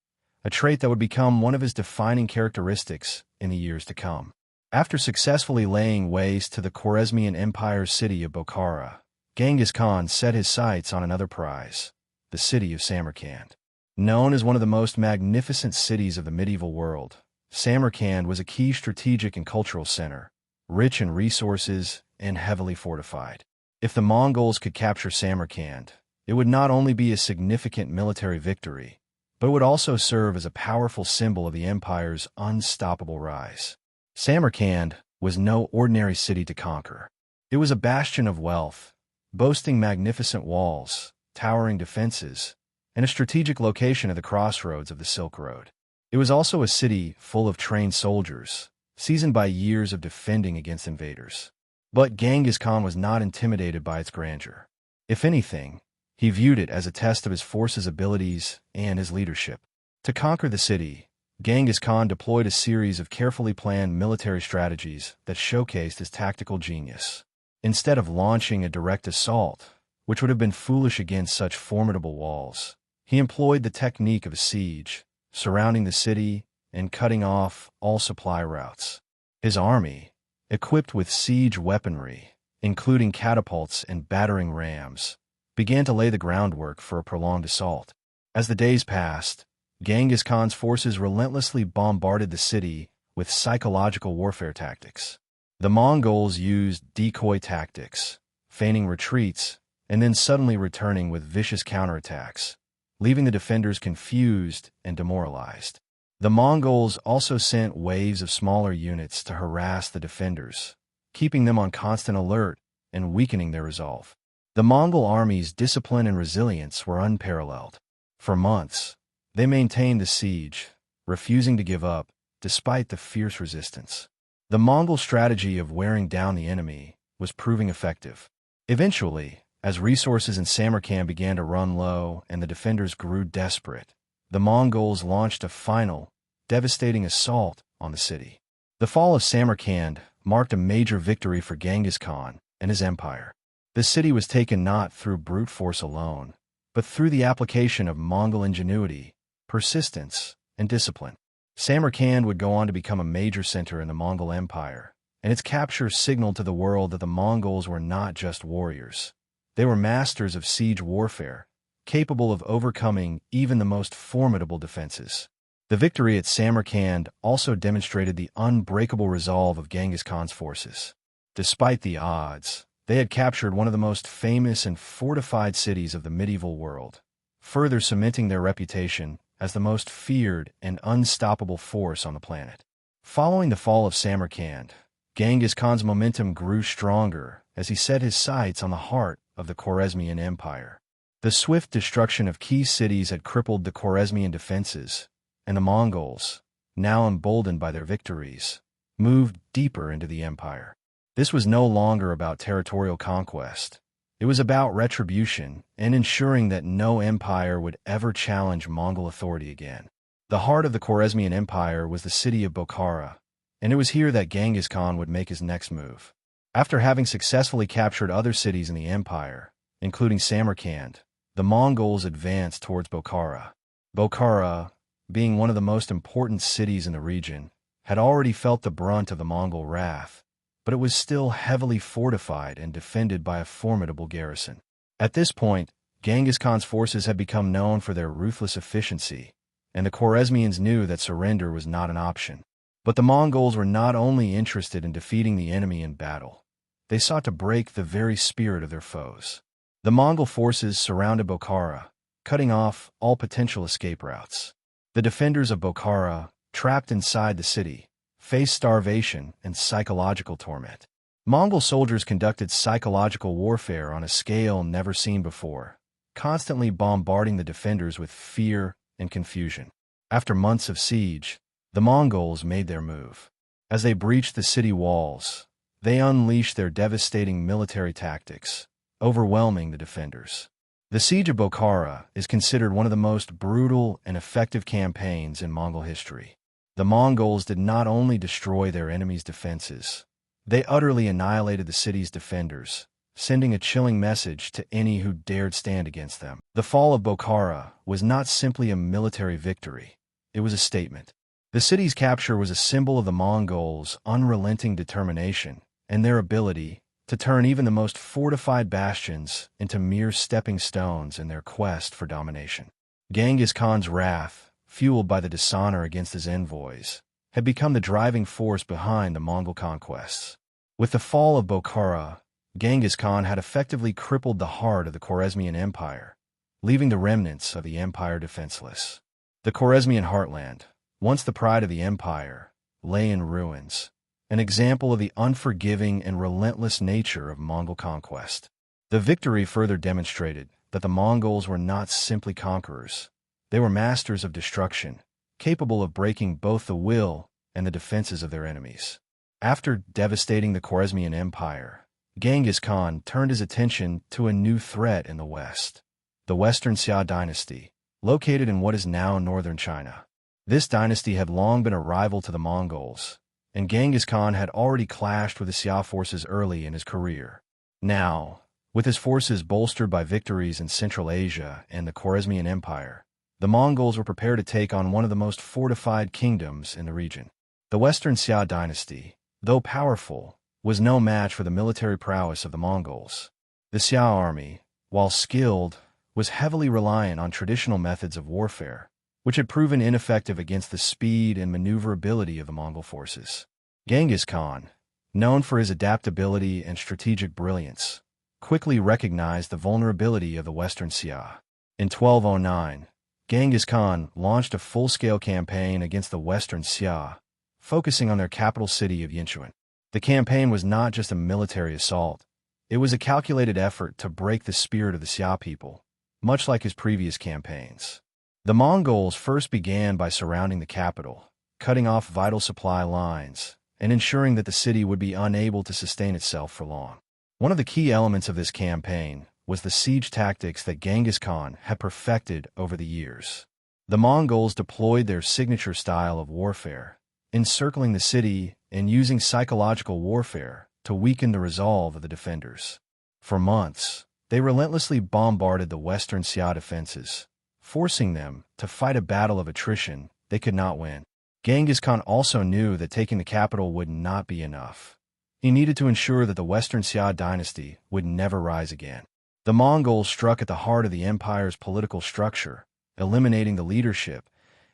a trait that would become one of his defining characteristics in the years to come. After successfully laying waste to the Khwarezmian Empire's city of Bokhara, Genghis Khan set his sights on another prize, the city of Samarkand. Known as one of the most magnificent cities of the medieval world, Samarkand was a key strategic and cultural center, rich in resources and heavily fortified. If the Mongols could capture Samarkand, it would not only be a significant military victory, but it would also serve as a powerful symbol of the empire's unstoppable rise. Samarkand was no ordinary city to conquer. It was a bastion of wealth, boasting magnificent walls, towering defenses, and a strategic location at the crossroads of the Silk Road. It was also a city full of trained soldiers, seasoned by years of defending against invaders. But Genghis Khan was not intimidated by its grandeur. If anything, he viewed it as a test of his force's abilities and his leadership. To conquer the city, Genghis Khan deployed a series of carefully planned military strategies that showcased his tactical genius. Instead of launching a direct assault, which would have been foolish against such formidable walls, he employed the technique of a siege, surrounding the city and cutting off all supply routes. His army, equipped with siege weaponry, including catapults and battering rams, began to lay the groundwork for a prolonged assault. As the days passed, Genghis Khan's forces relentlessly bombarded the city with psychological warfare tactics. The Mongols used decoy tactics, feigning retreats, and then suddenly returning with vicious counterattacks, leaving the defenders confused and demoralized. The Mongols also sent waves of smaller units to harass the defenders, keeping them on constant alert and weakening their resolve. The Mongol army's discipline and resilience were unparalleled. For months, they maintained the siege, refusing to give up despite the fierce resistance. The Mongol strategy of wearing down the enemy was proving effective. Eventually, as resources in Samarkand began to run low and the defenders grew desperate, the Mongols launched a final, devastating assault on the city. The fall of Samarkand marked a major victory for Genghis Khan and his empire. The city was taken not through brute force alone, but through the application of Mongol ingenuity, persistence, and discipline. Samarkand would go on to become a major center in the Mongol Empire, and its capture signaled to the world that the Mongols were not just warriors. They were masters of siege warfare, capable of overcoming even the most formidable defenses. The victory at Samarkand also demonstrated the unbreakable resolve of Genghis Khan's forces. Despite the odds, they had captured one of the most famous and fortified cities of the medieval world, further cementing their reputation as the most feared and unstoppable force on the planet. Following the fall of Samarkand, Genghis Khan's momentum grew stronger as he set his sights on the heart of the Khwarezmian Empire. The swift destruction of key cities had crippled the Khwarezmian defenses, and the Mongols, now emboldened by their victories, moved deeper into the empire. This was no longer about territorial conquest. It was about retribution and ensuring that no empire would ever challenge Mongol authority again. The heart of the Khwarezmian Empire was the city of Bokhara, and it was here that Genghis Khan would make his next move. After having successfully captured other cities in the empire, including Samarkand, the Mongols advanced towards Bokhara. Bokhara, being one of the most important cities in the region, had already felt the brunt of the Mongol wrath, but it was still heavily fortified and defended by a formidable garrison. At this point, Genghis Khan's forces had become known for their ruthless efficiency, and the Khwarezmians knew that surrender was not an option. But the Mongols were not only interested in defeating the enemy in battle, they sought to break the very spirit of their foes. The Mongol forces surrounded Bokhara, cutting off all potential escape routes. The defenders of Bokhara, trapped inside the city, faced starvation and psychological torment. Mongol soldiers conducted psychological warfare on a scale never seen before, constantly bombarding the defenders with fear and confusion. After months of siege, the Mongols made their move. As they breached the city walls, they unleashed their devastating military tactics, overwhelming the defenders. The Siege of Bokhara is considered one of the most brutal and effective campaigns in Mongol history. The Mongols did not only destroy their enemies' defenses, they utterly annihilated the city's defenders, sending a chilling message to any who dared stand against them. The fall of Bokhara was not simply a military victory, it was a statement. The city's capture was a symbol of the Mongols' unrelenting determination and their ability to turn even the most fortified bastions into mere stepping stones in their quest for domination. Genghis Khan's wrath, fueled by the dishonor against his envoys, had become the driving force behind the Mongol conquests. With the fall of Bokhara, Genghis Khan had effectively crippled the heart of the Khwarezmian Empire, leaving the remnants of the empire defenseless. The Khwarezmian heartland, once the pride of the empire, lay in ruins, an example of the unforgiving and relentless nature of Mongol conquest. The victory further demonstrated that the Mongols were not simply conquerors. They were masters of destruction, capable of breaking both the will and the defenses of their enemies. After devastating the Khwarezmian Empire, Genghis Khan turned his attention to a new threat in the west, the Western Xia dynasty, located in what is now northern China. This dynasty had long been a rival to the Mongols, and Genghis Khan had already clashed with the Xia forces early in his career. Now, with his forces bolstered by victories in Central Asia and the Khwarezmian Empire, the Mongols were prepared to take on one of the most fortified kingdoms in the region. The Western Xia dynasty, though powerful, was no match for the military prowess of the Mongols. The Xia army, while skilled, was heavily reliant on traditional methods of warfare, which had proven ineffective against the speed and maneuverability of the Mongol forces. Genghis Khan, known for his adaptability and strategic brilliance, quickly recognized the vulnerability of the Western Xia. In 1209, Genghis Khan launched a full-scale campaign against the Western Xia, focusing on their capital city of Yinchuan. The campaign was not just a military assault, it was a calculated effort to break the spirit of the Xia people, much like his previous campaigns. The Mongols first began by surrounding the capital, cutting off vital supply lines, and ensuring that the city would be unable to sustain itself for long. One of the key elements of this campaign was the siege tactics that Genghis Khan had perfected over the years. The Mongols deployed their signature style of warfare, encircling the city and using psychological warfare to weaken the resolve of the defenders. For months, they relentlessly bombarded the Western Xia defenses, forcing them to fight a battle of attrition they could not win. Genghis Khan also knew that taking the capital would not be enough. He needed to ensure that the Western Xia dynasty would never rise again. The Mongols struck at the heart of the empire's political structure, eliminating the leadership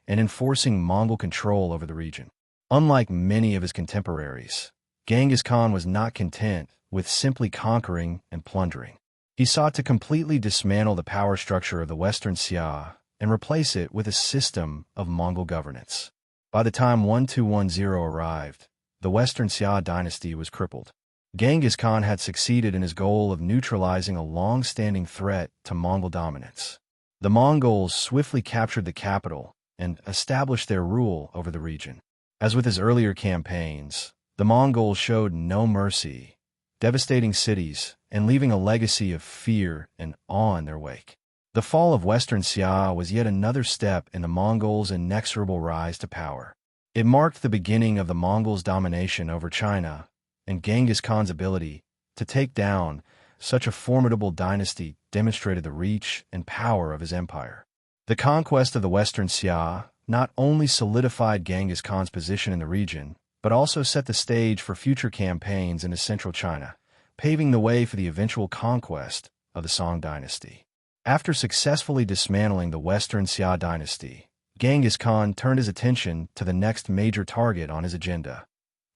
and enforcing Mongol control over the region. Unlike many of his contemporaries, Genghis Khan was not content with simply conquering and plundering. He sought to completely dismantle the power structure of the Western Xia and replace it with a system of Mongol governance. By the time 1210 arrived, the Western Xia dynasty was crippled. Genghis Khan had succeeded in his goal of neutralizing a long-standing threat to Mongol dominance. The Mongols swiftly captured the capital and established their rule over the region. As with his earlier campaigns, the Mongols showed no mercy, devastating cities and leaving a legacy of fear and awe in their wake. The fall of Western Xia was yet another step in the Mongols' inexorable rise to power. It marked the beginning of the Mongols' domination over China, and Genghis Khan's ability to take down such a formidable dynasty demonstrated the reach and power of his empire. The conquest of the Western Xia not only solidified Genghis Khan's position in the region, but also set the stage for future campaigns into central China, paving the way for the eventual conquest of the Song dynasty. After successfully dismantling the Western Xia dynasty, Genghis Khan turned his attention to the next major target on his agenda,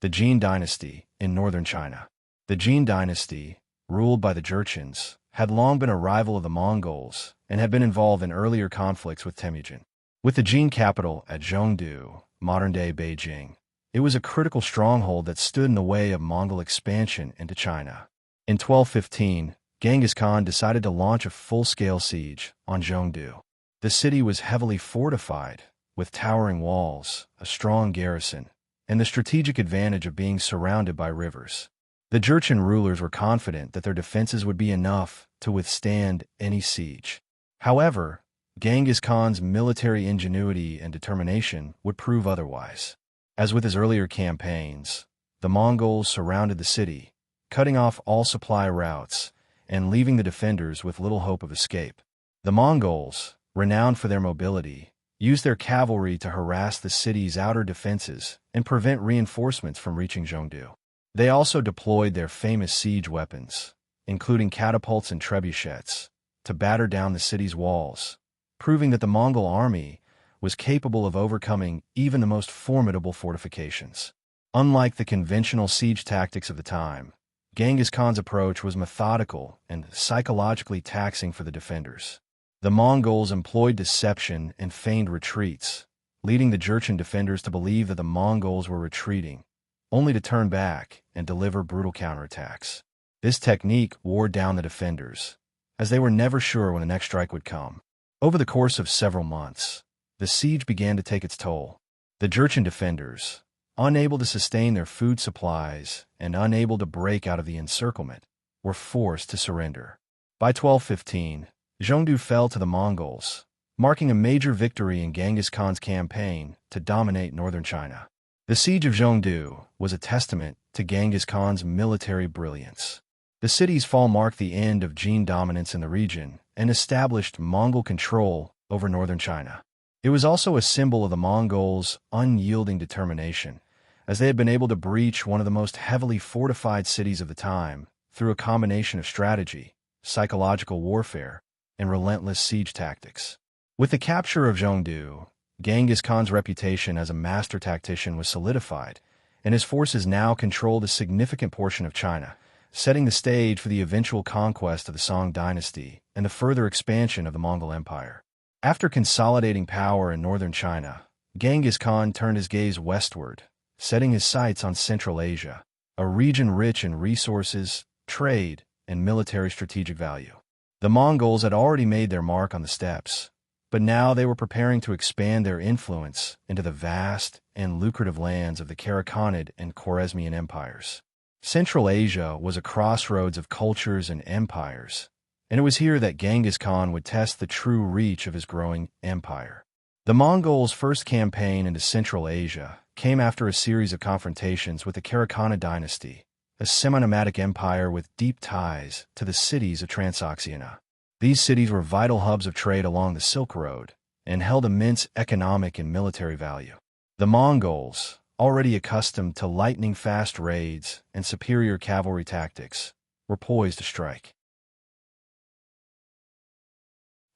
the Jin dynasty in northern China. The Jin dynasty, ruled by the Jurchens, had long been a rival of the Mongols and had been involved in earlier conflicts with Temujin. With the Jin capital at Zhengdu, modern-day Beijing, it was a critical stronghold that stood in the way of Mongol expansion into China. In 1215, Genghis Khan decided to launch a full-scale siege on Zhengdu. The city was heavily fortified, with towering walls, a strong garrison, and the strategic advantage of being surrounded by rivers. The Jurchen rulers were confident that their defenses would be enough to withstand any siege. However, Genghis Khan's military ingenuity and determination would prove otherwise. As with his earlier campaigns, the Mongols surrounded the city, cutting off all supply routes and leaving the defenders with little hope of escape. The Mongols, renowned for their mobility, used their cavalry to harass the city's outer defenses and prevent reinforcements from reaching Zhongdu. They also deployed their famous siege weapons, including catapults and trebuchets, to batter down the city's walls, proving that the Mongol army was capable of overcoming even the most formidable fortifications. Unlike the conventional siege tactics of the time, Genghis Khan's approach was methodical and psychologically taxing for the defenders. The Mongols employed deception and feigned retreats, leading the Jurchen defenders to believe that the Mongols were retreating, only to turn back and deliver brutal counterattacks. This technique wore down the defenders, as they were never sure when the next strike would come. Over the course of several months, the siege began to take its toll. The Jurchen defenders, unable to sustain their food supplies and unable to break out of the encirclement, were forced to surrender. By 1215, Zhongdu fell to the Mongols, marking a major victory in Genghis Khan's campaign to dominate northern China. The siege of Zhongdu was a testament to Genghis Khan's military brilliance. The city's fall marked the end of Jin dominance in the region and established Mongol control over northern China. It was also a symbol of the Mongols' unyielding determination, as they had been able to breach one of the most heavily fortified cities of the time through a combination of strategy, psychological warfare, and relentless siege tactics. With the capture of Zhongdu, Genghis Khan's reputation as a master tactician was solidified, and his forces now controlled a significant portion of China, setting the stage for the eventual conquest of the Song dynasty and the further expansion of the Mongol Empire. After consolidating power in northern China, Genghis Khan turned his gaze westward, setting his sights on Central Asia, a region rich in resources, trade, and military strategic value. The Mongols had already made their mark on the steppes, but now they were preparing to expand their influence into the vast and lucrative lands of the Karakhanid and Khwarezmian empires. Central Asia was a crossroads of cultures and empires, and it was here that Genghis Khan would test the true reach of his growing empire. The Mongols' first campaign into Central Asia came after a series of confrontations with the Karakhanid dynasty, a semi-nomadic empire with deep ties to the cities of Transoxiana. These cities were vital hubs of trade along the Silk Road and held immense economic and military value. The Mongols, already accustomed to lightning-fast raids and superior cavalry tactics, were poised to strike.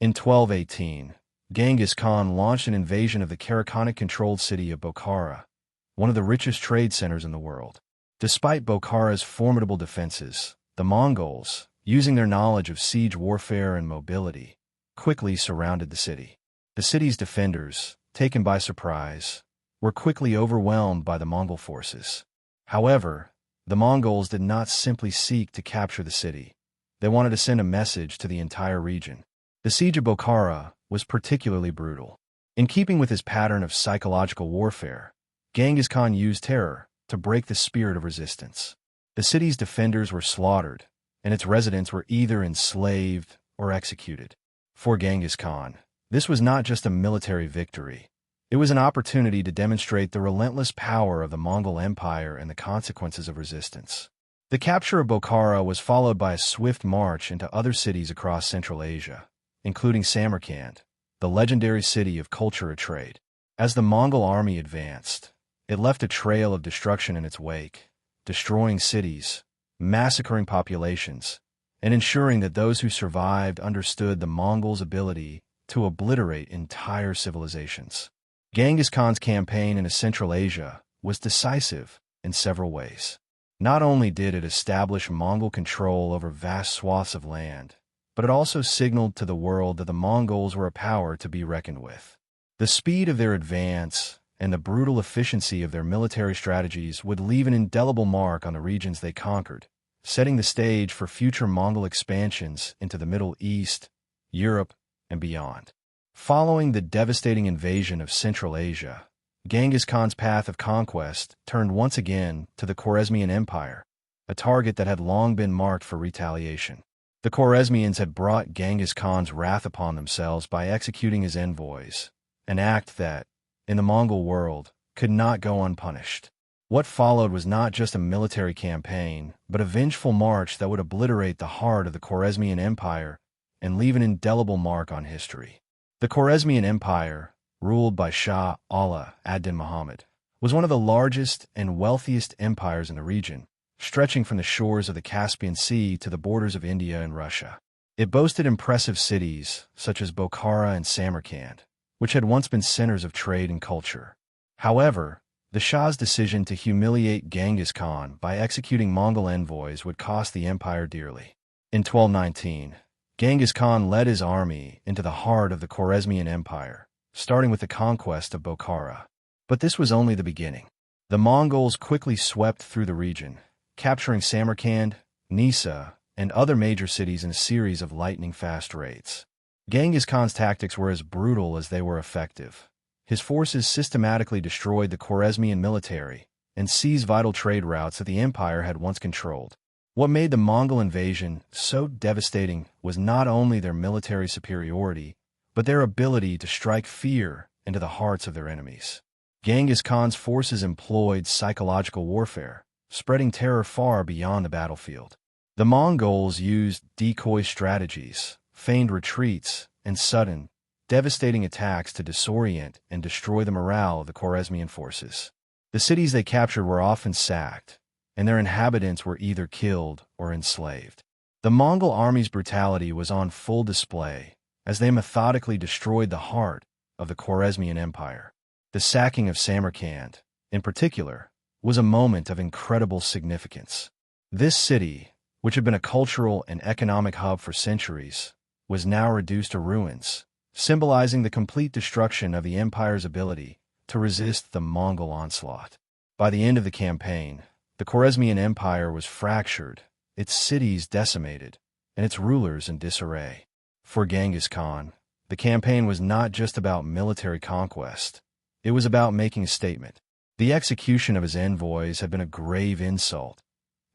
In 1218, Genghis Khan launched an invasion of the Karakhanid-controlled city of Bokhara, one of the richest trade centers in the world. Despite Bokhara's formidable defenses, the Mongols, using their knowledge of siege warfare and mobility, quickly surrounded the city. The city's defenders, taken by surprise, were quickly overwhelmed by the Mongol forces. However, the Mongols did not simply seek to capture the city. They wanted to send a message to the entire region. The siege of Bokhara was particularly brutal. In keeping with his pattern of psychological warfare, Genghis Khan used terror to break the spirit of resistance. The city's defenders were slaughtered, and its residents were either enslaved or executed. For Genghis Khan, this was not just a military victory. It was an opportunity to demonstrate the relentless power of the Mongol Empire and the consequences of resistance. The capture of Bokhara was followed by a swift march into other cities across Central Asia, including Samarkand, the legendary city of culture and trade. As the Mongol army advanced, it left a trail of destruction in its wake, destroying cities, massacring populations, and ensuring that those who survived understood the Mongols' ability to obliterate entire civilizations. Genghis Khan's campaign into Central Asia was decisive in several ways. Not only did it establish Mongol control over vast swaths of land, but it also signaled to the world that the Mongols were a power to be reckoned with. The speed of their advance and the brutal efficiency of their military strategies would leave an indelible mark on the regions they conquered, setting the stage for future Mongol expansions into the Middle East, Europe, and beyond. Following the devastating invasion of Central Asia, Genghis Khan's path of conquest turned once again to the Khwarezmian Empire, a target that had long been marked for retaliation. The Khwarezmians had brought Genghis Khan's wrath upon themselves by executing his envoys, an act that, in the Mongol world, could not go unpunished. What followed was not just a military campaign, but a vengeful march that would obliterate the heart of the Khwarezmian Empire and leave an indelible mark on history. The Khwarezmian Empire, ruled by Shah Allah ad-Din Muhammad, was one of the largest and wealthiest empires in the region, stretching from the shores of the Caspian Sea to the borders of India and Russia. It boasted impressive cities, such as Bokhara and Samarkand, which had once been centers of trade and culture. However, the Shah's decision to humiliate Genghis Khan by executing Mongol envoys would cost the empire dearly. In 1219, Genghis Khan led his army into the heart of the Khwarezmian Empire, starting with the conquest of Bokhara. But this was only the beginning. The Mongols quickly swept through the region, capturing Samarkand, Nisa, and other major cities in a series of lightning-fast raids. Genghis Khan's tactics were as brutal as they were effective. His forces systematically destroyed the Khwarezmian military and seized vital trade routes that the empire had once controlled. What made the Mongol invasion so devastating was not only their military superiority, but their ability to strike fear into the hearts of their enemies. Genghis Khan's forces employed psychological warfare, spreading terror far beyond the battlefield. The Mongols used decoy strategies, feigned retreats, and sudden, devastating attacks to disorient and destroy the morale of the Khwarezmian forces. The cities they captured were often sacked, and their inhabitants were either killed or enslaved. The Mongol army's brutality was on full display as they methodically destroyed the heart of the Khwarezmian Empire. The sacking of Samarkand, in particular, was a moment of incredible significance. This city, which had been a cultural and economic hub for centuries, was now reduced to ruins, symbolizing the complete destruction of the empire's ability to resist the Mongol onslaught. By the end of the campaign, the Khwarezmian Empire was fractured, its cities decimated, and its rulers in disarray. For Genghis Khan, the campaign was not just about military conquest. It was about making a statement. The execution of his envoys had been a grave insult,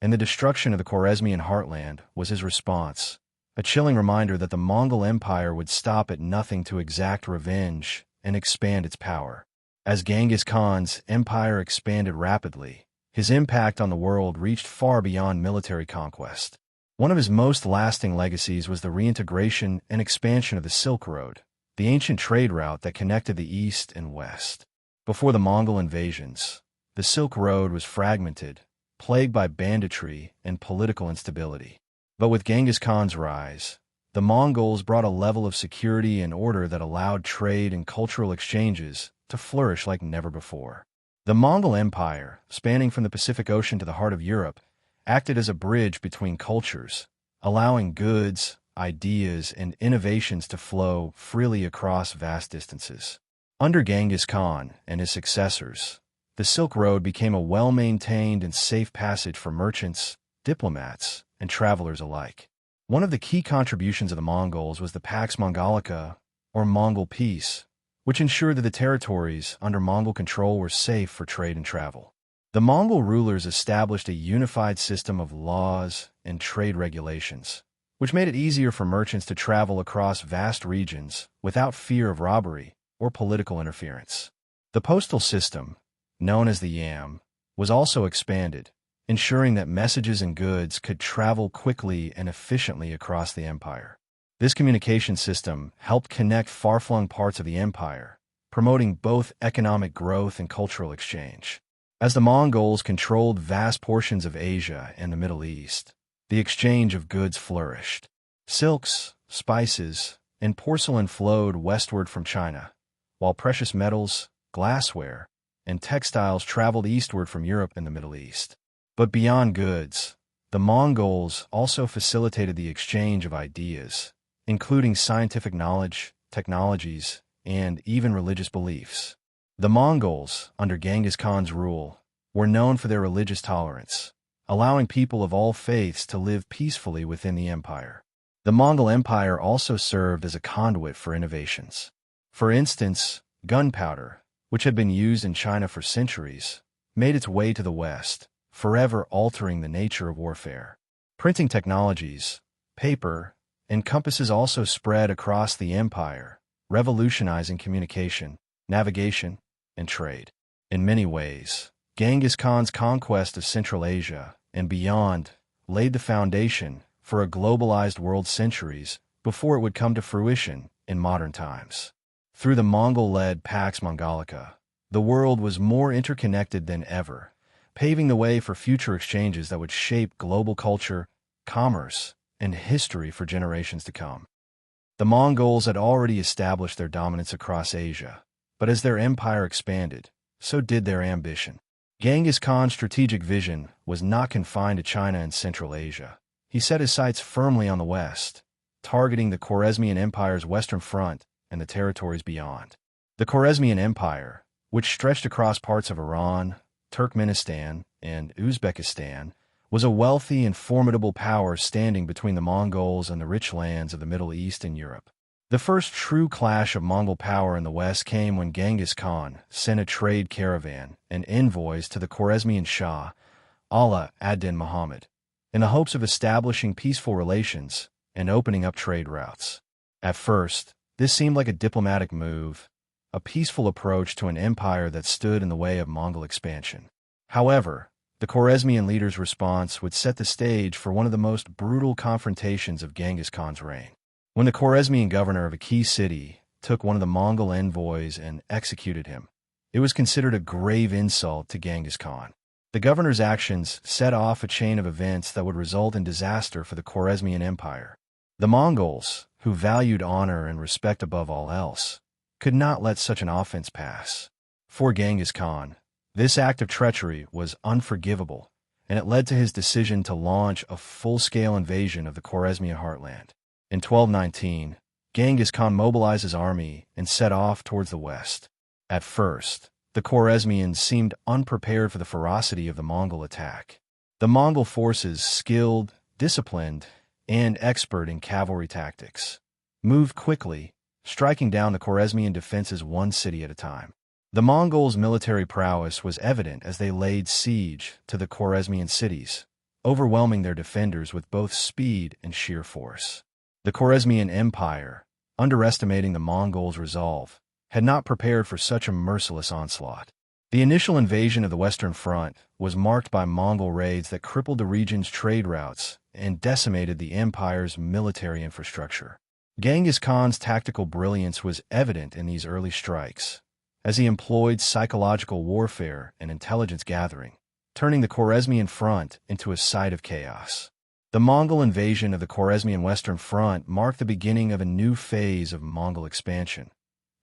and the destruction of the Khwarezmian heartland was his response, a chilling reminder that the Mongol Empire would stop at nothing to exact revenge and expand its power. As Genghis Khan's empire expanded rapidly, his impact on the world reached far beyond military conquest. One of his most lasting legacies was the reintegration and expansion of the Silk Road, the ancient trade route that connected the East and West. Before the Mongol invasions, the Silk Road was fragmented, plagued by banditry and political instability. But with Genghis Khan's rise, the Mongols brought a level of security and order that allowed trade and cultural exchanges to flourish like never before. The Mongol Empire, spanning from the Pacific Ocean to the heart of Europe, acted as a bridge between cultures, allowing goods, ideas, and innovations to flow freely across vast distances. Under Genghis Khan and his successors, the Silk Road became a well-maintained and safe passage for merchants, diplomats, and travelers alike. One of the key contributions of the Mongols was the Pax Mongolica, or Mongol Peace, which ensured that the territories under Mongol control were safe for trade and travel. The Mongol rulers established a unified system of laws and trade regulations, which made it easier for merchants to travel across vast regions without fear of robbery or political interference. The postal system, known as the Yam, was also expanded, ensuring that messages and goods could travel quickly and efficiently across the empire. This communication system helped connect far-flung parts of the empire, promoting both economic growth and cultural exchange. As the Mongols controlled vast portions of Asia and the Middle East, the exchange of goods flourished. Silks, spices, and porcelain flowed westward from China, while precious metals, glassware, and textiles traveled eastward from Europe and the Middle East. But beyond goods, the Mongols also facilitated the exchange of ideas, including scientific knowledge, technologies, and even religious beliefs. The Mongols, under Genghis Khan's rule, were known for their religious tolerance, allowing people of all faiths to live peacefully within the empire. The Mongol Empire also served as a conduit for innovations. For instance, gunpowder, which had been used in China for centuries, made its way to the West, forever altering the nature of warfare. Printing technologies, paper, and compasses also spread across the empire, revolutionizing communication, navigation, and trade. In many ways, Genghis Khan's conquest of Central Asia and beyond laid the foundation for a globalized world centuries before it would come to fruition in modern times. Through the Mongol-led Pax Mongolica, the world was more interconnected than ever, paving the way for future exchanges that would shape global culture, commerce, and history for generations to come. The Mongols had already established their dominance across Asia, but as their empire expanded, so did their ambition. Genghis Khan's strategic vision was not confined to China and Central Asia. He set his sights firmly on the west, targeting the Khwarezmian Empire's western front and the territories beyond. The Khwarezmian Empire, which stretched across parts of Iran, Turkmenistan, and Uzbekistan, was a wealthy and formidable power standing between the Mongols and the rich lands of the Middle East and Europe. The first true clash of Mongol power in the west came when Genghis Khan sent a trade caravan and envoys to the Khwarezmian Shah, Ala ad-Din Muhammad, in the hopes of establishing peaceful relations and opening up trade routes. At first, this seemed like a diplomatic move, a peaceful approach to an empire that stood in the way of Mongol expansion. However, the Khwarezmian leader's response would set the stage for one of the most brutal confrontations of Genghis Khan's reign. When the Khwarezmian governor of a key city took one of the Mongol envoys and executed him, it was considered a grave insult to Genghis Khan. The governor's actions set off a chain of events that would result in disaster for the Khwarezmian Empire. The Mongols, who valued honor and respect above all else, could not let such an offense pass. For Genghis Khan, this act of treachery was unforgivable, and it led to his decision to launch a full-scale invasion of the Khwarezmian heartland. In 1219, Genghis Khan mobilized his army and set off towards the west. At first, the Khwarezmians seemed unprepared for the ferocity of the Mongol attack. The Mongol forces, skilled, disciplined, and expert in cavalry tactics, moved quickly, striking down the Khwarezmian defenses one city at a time. The Mongols' military prowess was evident as they laid siege to the Khwarezmian cities, overwhelming their defenders with both speed and sheer force. The Khwarezmian Empire, underestimating the Mongols' resolve, had not prepared for such a merciless onslaught. The initial invasion of the Western Front was marked by Mongol raids that crippled the region's trade routes and decimated the empire's military infrastructure. Genghis Khan's tactical brilliance was evident in these early strikes, as he employed psychological warfare and intelligence gathering, turning the Khwarezmian front into a site of chaos. The Mongol invasion of the Khwarezmian Western Front marked the beginning of a new phase of Mongol expansion,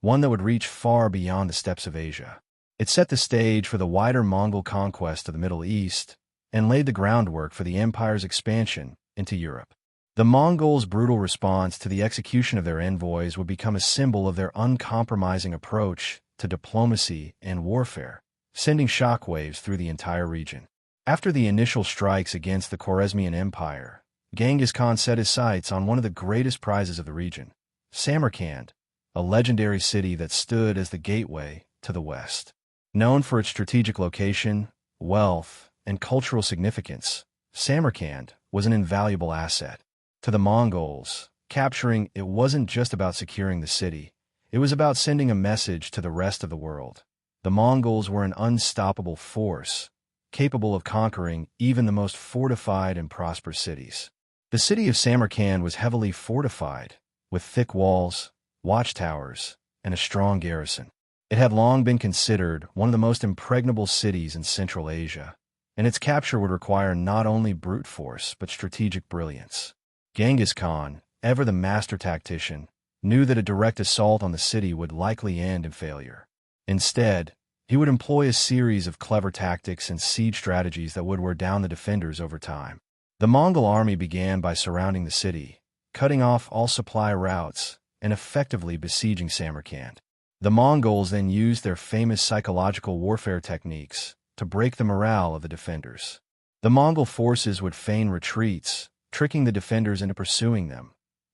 one that would reach far beyond the steppes of Asia. It set the stage for the wider Mongol conquest of the Middle East and laid the groundwork for the empire's expansion into Europe. The Mongols' brutal response to the execution of their envoys would become a symbol of their uncompromising approach to diplomacy and warfare, sending shockwaves through the entire region. After the initial strikes against the Khwarezmian Empire, Genghis Khan set his sights on one of the greatest prizes of the region, Samarkand, a legendary city that stood as the gateway to the west. Known for its strategic location, wealth, and cultural significance, Samarkand was an invaluable asset. To the Mongols, capturing it wasn't just about securing the city, it was about sending a message to the rest of the world. The Mongols were an unstoppable force, capable of conquering even the most fortified and prosperous cities. The city of Samarkand was heavily fortified, with thick walls, watchtowers, and a strong garrison. It had long been considered one of the most impregnable cities in Central Asia, and its capture would require not only brute force but strategic brilliance. Genghis Khan, ever the master tactician, knew that a direct assault on the city would likely end in failure. Instead, he would employ a series of clever tactics and siege strategies that would wear down the defenders over time. The Mongol army began by surrounding the city, cutting off all supply routes, and effectively besieging Samarkand. The Mongols then used their famous psychological warfare techniques to break the morale of the defenders. The Mongol forces would feign retreats, tricking the defenders into pursuing them,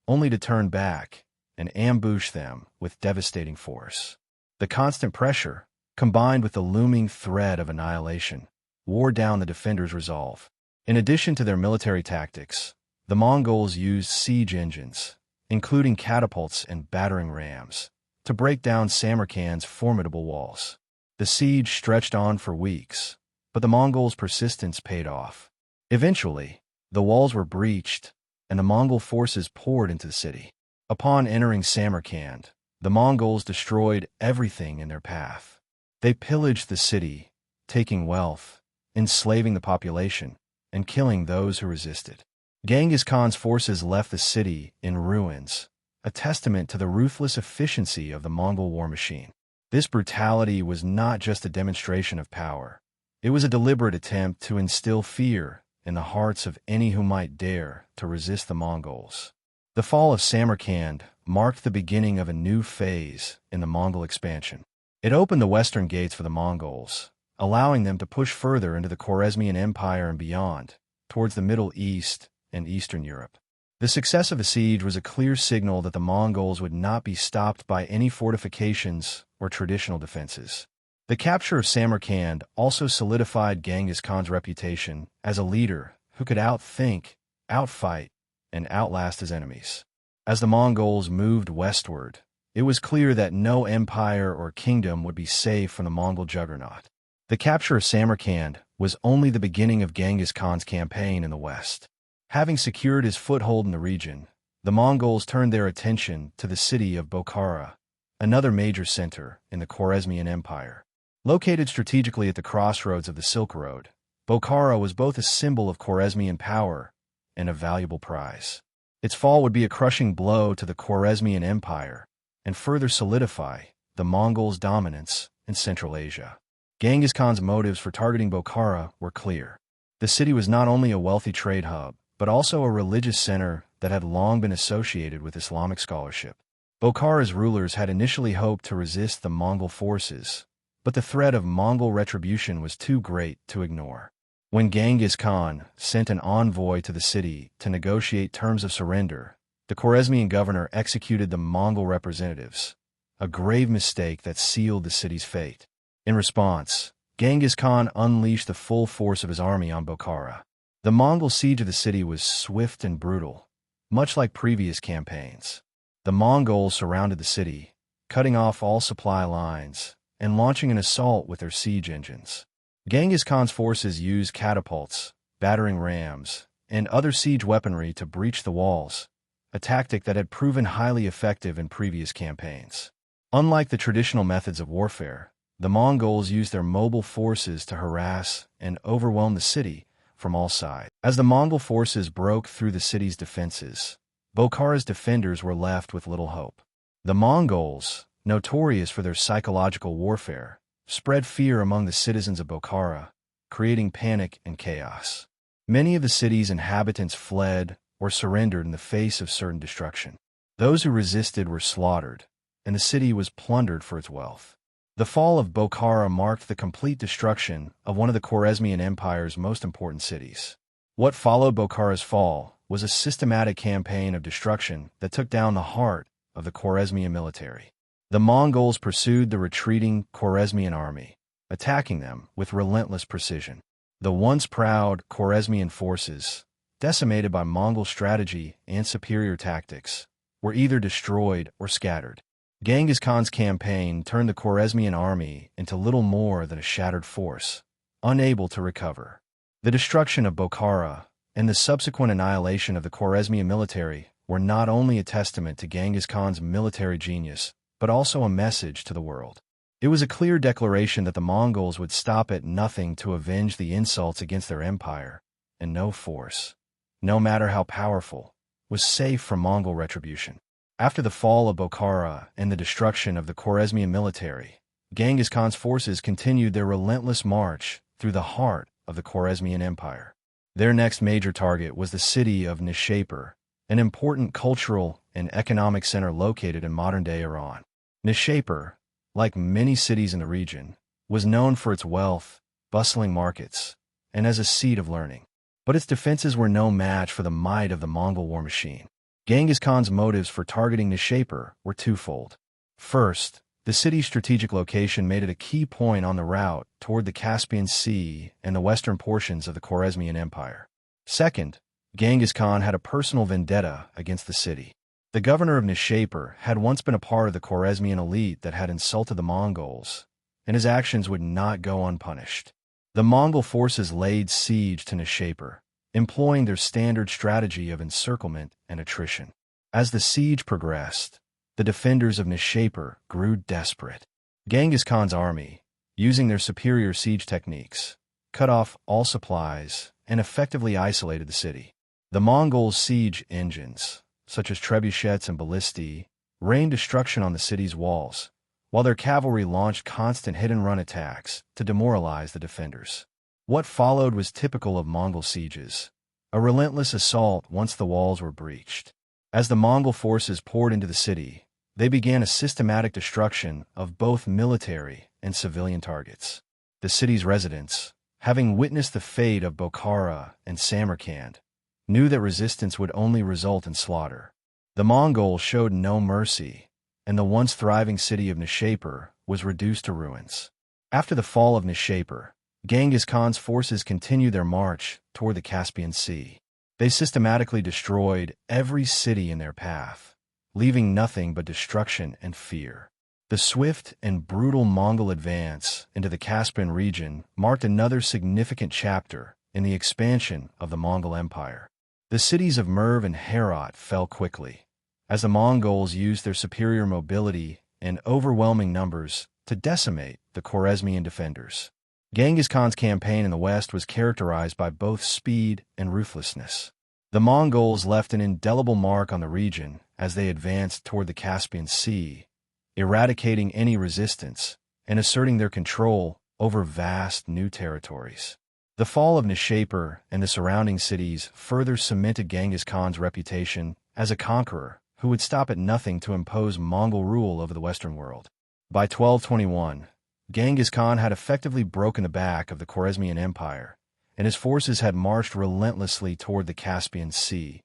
only to turn back and ambush them with devastating force. The constant pressure, combined with the looming threat of annihilation, wore down the defenders' resolve. In addition to their military tactics, the Mongols used siege engines, including catapults and battering rams, to break down Samarkand's formidable walls. The siege stretched on for weeks, but the Mongols' persistence paid off. Eventually, the walls were breached, and the Mongol forces poured into the city. Upon entering Samarkand, the Mongols destroyed everything in their path. They pillaged the city, taking wealth, enslaving the population, and killing those who resisted. Genghis Khan's forces left the city in ruins, a testament to the ruthless efficiency of the Mongol war machine. This brutality was not just a demonstration of power. It was a deliberate attempt to instill fear in the hearts of any who might dare to resist the Mongols. The fall of Samarkand marked the beginning of a new phase in the Mongol expansion. It opened the western gates for the Mongols, allowing them to push further into the Khwarezmian Empire and beyond, towards the Middle East and Eastern Europe. The success of the siege was a clear signal that the Mongols would not be stopped by any fortifications or traditional defenses. The capture of Samarkand also solidified Genghis Khan's reputation as a leader who could outthink, outfight, and outlast his enemies. As the Mongols moved westward, it was clear that no empire or kingdom would be safe from the Mongol juggernaut. The capture of Samarkand was only the beginning of Genghis Khan's campaign in the west. Having secured his foothold in the region, the Mongols turned their attention to the city of Bokhara, another major center in the Khwarezmian Empire. Located strategically at the crossroads of the Silk Road, Bokhara was both a symbol of Khwarezmian power and a valuable prize. Its fall would be a crushing blow to the Khwarezmian Empire and further solidify the Mongols' dominance in Central Asia. Genghis Khan's motives for targeting Bokhara were clear. The city was not only a wealthy trade hub, but also a religious center that had long been associated with Islamic scholarship. Bokhara's rulers had initially hoped to resist the Mongol forces, but the threat of Mongol retribution was too great to ignore. When Genghis Khan sent an envoy to the city to negotiate terms of surrender, the Khwarezmian governor executed the Mongol representatives, a grave mistake that sealed the city's fate. In response, Genghis Khan unleashed the full force of his army on Bokhara. The Mongol siege of the city was swift and brutal, much like previous campaigns. The Mongols surrounded the city, cutting off all supply lines and launching an assault with their siege engines. Genghis Khan's forces used catapults, battering rams, and other siege weaponry to breach the walls, a tactic that had proven highly effective in previous campaigns. Unlike the traditional methods of warfare, the Mongols used their mobile forces to harass and overwhelm the city from all sides. As the Mongol forces broke through the city's defenses, Bokhara's defenders were left with little hope. The Mongols, notorious for their psychological warfare, spread fear among the citizens of Bokhara, creating panic and chaos. Many of the city's inhabitants fled or surrendered in the face of certain destruction. Those who resisted were slaughtered, and the city was plundered for its wealth. The fall of Bokhara marked the complete destruction of one of the Khwarezmian Empire's most important cities. What followed Bokhara's fall was a systematic campaign of destruction that took down the heart of the Khwarezmian military. The Mongols pursued the retreating Khwarezmian army, attacking them with relentless precision. The once proud Khwarezmian forces, decimated by Mongol strategy and superior tactics, were either destroyed or scattered. Genghis Khan's campaign turned the Khwarezmian army into little more than a shattered force, unable to recover. The destruction of Bokhara and the subsequent annihilation of the Khwarezmian military were not only a testament to Genghis Khan's military genius, but also a message to the world. It was a clear declaration that the Mongols would stop at nothing to avenge the insults against their empire, and no force, no matter how powerful, was safe from Mongol retribution. After the fall of Bokhara and the destruction of the Khwarezmian military, Genghis Khan's forces continued their relentless march through the heart of the Khwarezmian Empire. Their next major target was the city of Nishapur, an important cultural and economic center located in modern-day Iran. Nishapur, like many cities in the region, was known for its wealth, bustling markets, and as a seat of learning. But its defenses were no match for the might of the Mongol war machine. Genghis Khan's motives for targeting Nishapur were twofold. First, the city's strategic location made it a key point on the route toward the Caspian Sea and the western portions of the Khwarezmian Empire. Second, Genghis Khan had a personal vendetta against the city. The governor of Nishapur had once been a part of the Khwarezmian elite that had insulted the Mongols, and his actions would not go unpunished. The Mongol forces laid siege to Nishapur, employing their standard strategy of encirclement and attrition. As the siege progressed, the defenders of Nishapur grew desperate. Genghis Khan's army, using their superior siege techniques, cut off all supplies and effectively isolated the city. The Mongols' siege engines, such as trebuchets and ballistae, rained destruction on the city's walls, while their cavalry launched constant hit-and-run attacks to demoralize the defenders. What followed was typical of Mongol sieges, a relentless assault once the walls were breached. As the Mongol forces poured into the city, they began a systematic destruction of both military and civilian targets. The city's residents, having witnessed the fate of Bokhara and Samarkand, knew that resistance would only result in slaughter. The Mongols showed no mercy, and the once thriving city of Nishapur was reduced to ruins. After the fall of Nishapur, Genghis Khan's forces continued their march toward the Caspian Sea. They systematically destroyed every city in their path, leaving nothing but destruction and fear. The swift and brutal Mongol advance into the Caspian region marked another significant chapter in the expansion of the Mongol Empire. The cities of Merv and Herat fell quickly, as the Mongols used their superior mobility and overwhelming numbers to decimate the Khwarezmian defenders. Genghis Khan's campaign in the west was characterized by both speed and ruthlessness. The Mongols left an indelible mark on the region as they advanced toward the Caspian Sea, eradicating any resistance and asserting their control over vast new territories. The fall of Nishapur and the surrounding cities further cemented Genghis Khan's reputation as a conqueror who would stop at nothing to impose Mongol rule over the Western world. By 1221, Genghis Khan had effectively broken the back of the Khwarezmian Empire, and his forces had marched relentlessly toward the Caspian Sea,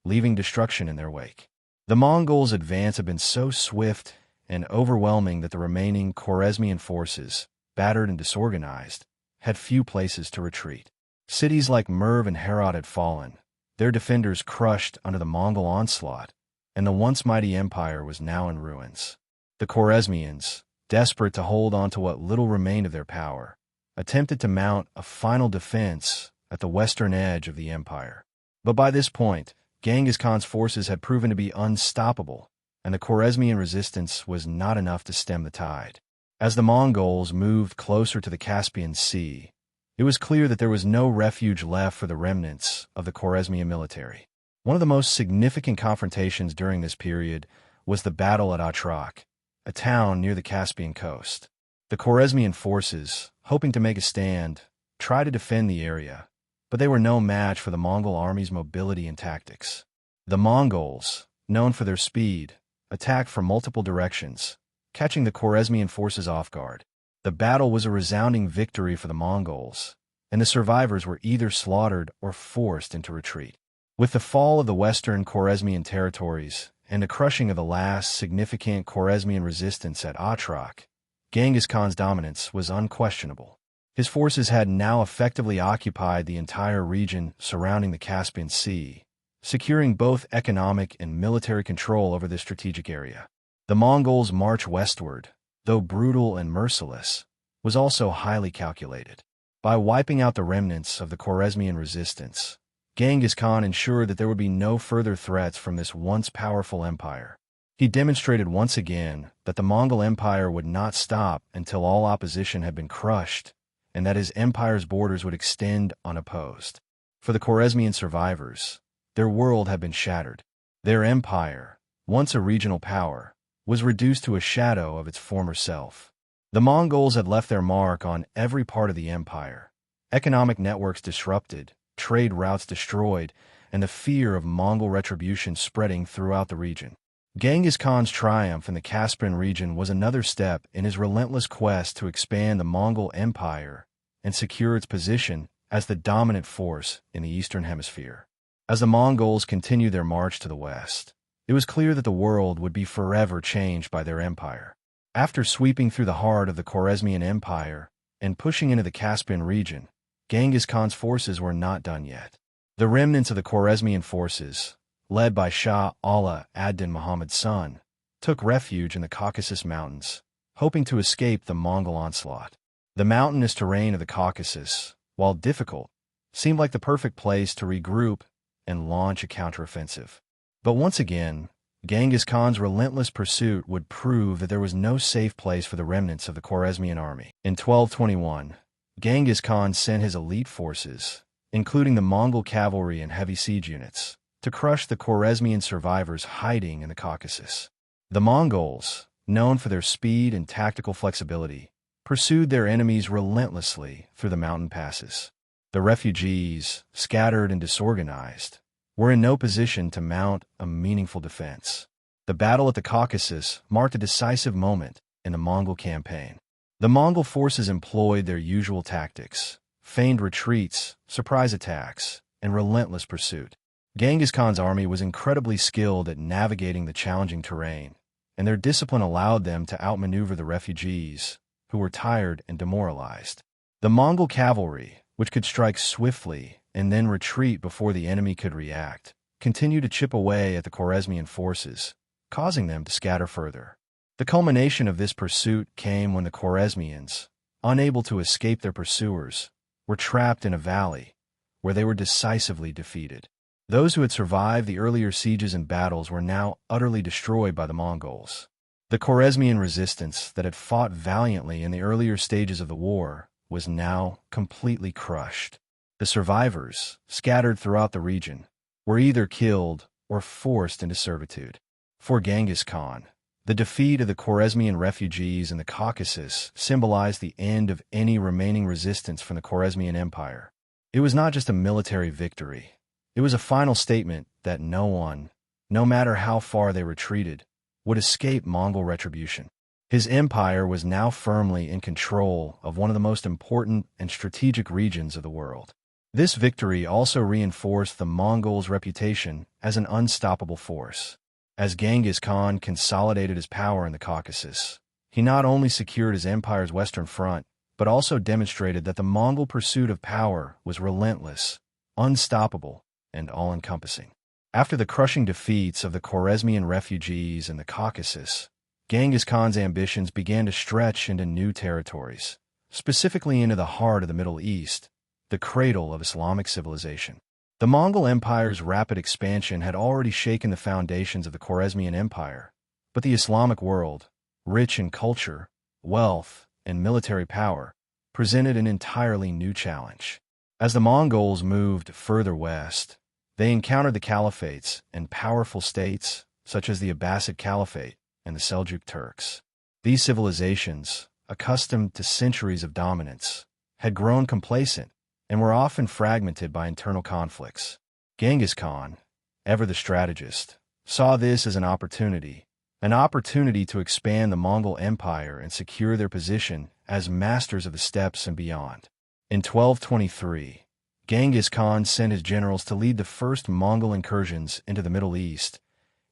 leaving destruction in their wake. The Mongols' advance had been so swift and overwhelming that the remaining Khwarezmian forces, battered and disorganized, had few places to retreat. Cities like Merv and Herat had fallen, their defenders crushed under the Mongol onslaught, and the once mighty empire was now in ruins. The Khwarezmians, desperate to hold on to what little remained of their power, attempted to mount a final defense at the western edge of the empire. But by this point, Genghis Khan's forces had proven to be unstoppable, and the Khwarezmian resistance was not enough to stem the tide. As the Mongols moved closer to the Caspian Sea, it was clear that there was no refuge left for the remnants of the Khwarezmian military. One of the most significant confrontations during this period was the battle at Atrak, a town near the Caspian coast. The Khwarezmian forces, hoping to make a stand, tried to defend the area, but they were no match for the Mongol army's mobility and tactics. The Mongols, known for their speed, attacked from multiple directions, catching the Khwarezmian forces off guard. The battle was a resounding victory for the Mongols, and the survivors were either slaughtered or forced into retreat. With the fall of the western Khwarezmian territories and the crushing of the last significant Khwarezmian resistance at Atrak, Genghis Khan's dominance was unquestionable. His forces had now effectively occupied the entire region surrounding the Caspian Sea, securing both economic and military control over this strategic area. The Mongols' march westward, though brutal and merciless, was also highly calculated. By wiping out the remnants of the Khwarezmian resistance, Genghis Khan ensured that there would be no further threats from this once powerful empire. He demonstrated once again that the Mongol Empire would not stop until all opposition had been crushed, and that his empire's borders would extend unopposed. For the Khwarezmian survivors, their world had been shattered. Their empire, once a regional power, was reduced to a shadow of its former self. The Mongols had left their mark on every part of the empire. Economic networks disrupted, trade routes destroyed, and the fear of Mongol retribution spreading throughout the region. Genghis Khan's triumph in the Caspian region was another step in his relentless quest to expand the Mongol Empire and secure its position as the dominant force in the Eastern Hemisphere. As the Mongols continued their march to the west, it was clear that the world would be forever changed by their empire. After sweeping through the heart of the Khwarezmian Empire and pushing into the Caspian region, Genghis Khan's forces were not done yet. The remnants of the Khwarezmian forces, led by Shah Allah ad-Din Muhammad's son, took refuge in the Caucasus Mountains, hoping to escape the Mongol onslaught. The mountainous terrain of the Caucasus, while difficult, seemed like the perfect place to regroup and launch a counteroffensive. But once again, Genghis Khan's relentless pursuit would prove that there was no safe place for the remnants of the Khwarezmian army. In 1221, Genghis Khan sent his elite forces, including the Mongol cavalry and heavy siege units, to crush the Khwarezmian survivors hiding in the Caucasus. The Mongols, known for their speed and tactical flexibility, pursued their enemies relentlessly through the mountain passes. The refugees, scattered and disorganized, were in no position to mount a meaningful defense. The battle at the Caucasus marked a decisive moment in the Mongol campaign. The Mongol forces employed their usual tactics: feigned retreats, surprise attacks, and relentless pursuit. Genghis Khan's army was incredibly skilled at navigating the challenging terrain, and their discipline allowed them to outmaneuver the refugees, who were tired and demoralized. The Mongol cavalry, which could strike swiftly and then retreat before the enemy could react, continued to chip away at the Khwarezmian forces, causing them to scatter further. The culmination of this pursuit came when the Khwarezmians, unable to escape their pursuers, were trapped in a valley, where they were decisively defeated. Those who had survived the earlier sieges and battles were now utterly destroyed by the Mongols. The Khwarezmian resistance that had fought valiantly in the earlier stages of the war was now completely crushed. The survivors, scattered throughout the region, were either killed or forced into servitude. For Genghis Khan, the defeat of the Khwarezmian refugees in the Caucasus symbolized the end of any remaining resistance from the Khwarezmian Empire. It was not just a military victory. It was a final statement that no one, no matter how far they retreated, would escape Mongol retribution. His empire was now firmly in control of one of the most important and strategic regions of the world. This victory also reinforced the Mongols' reputation as an unstoppable force. As Genghis Khan consolidated his power in the Caucasus, he not only secured his empire's western front, but also demonstrated that the Mongol pursuit of power was relentless, unstoppable, and all-encompassing. After the crushing defeats of the Khwarezmian refugees in the Caucasus, Genghis Khan's ambitions began to stretch into new territories, specifically into the heart of the Middle East, the cradle of Islamic civilization. The Mongol Empire's rapid expansion had already shaken the foundations of the Khwarezmian Empire, but the Islamic world, rich in culture, wealth, and military power, presented an entirely new challenge. As the Mongols moved further west, they encountered the caliphates and powerful states such as the Abbasid Caliphate and the Seljuk Turks. These civilizations, accustomed to centuries of dominance, had grown complacent and were often fragmented by internal conflicts. Genghis Khan, ever the strategist, saw this as an opportunity to expand the Mongol Empire and secure their position as masters of the steppes and beyond. In 1223, Genghis Khan sent his generals to lead the first Mongol incursions into the Middle East,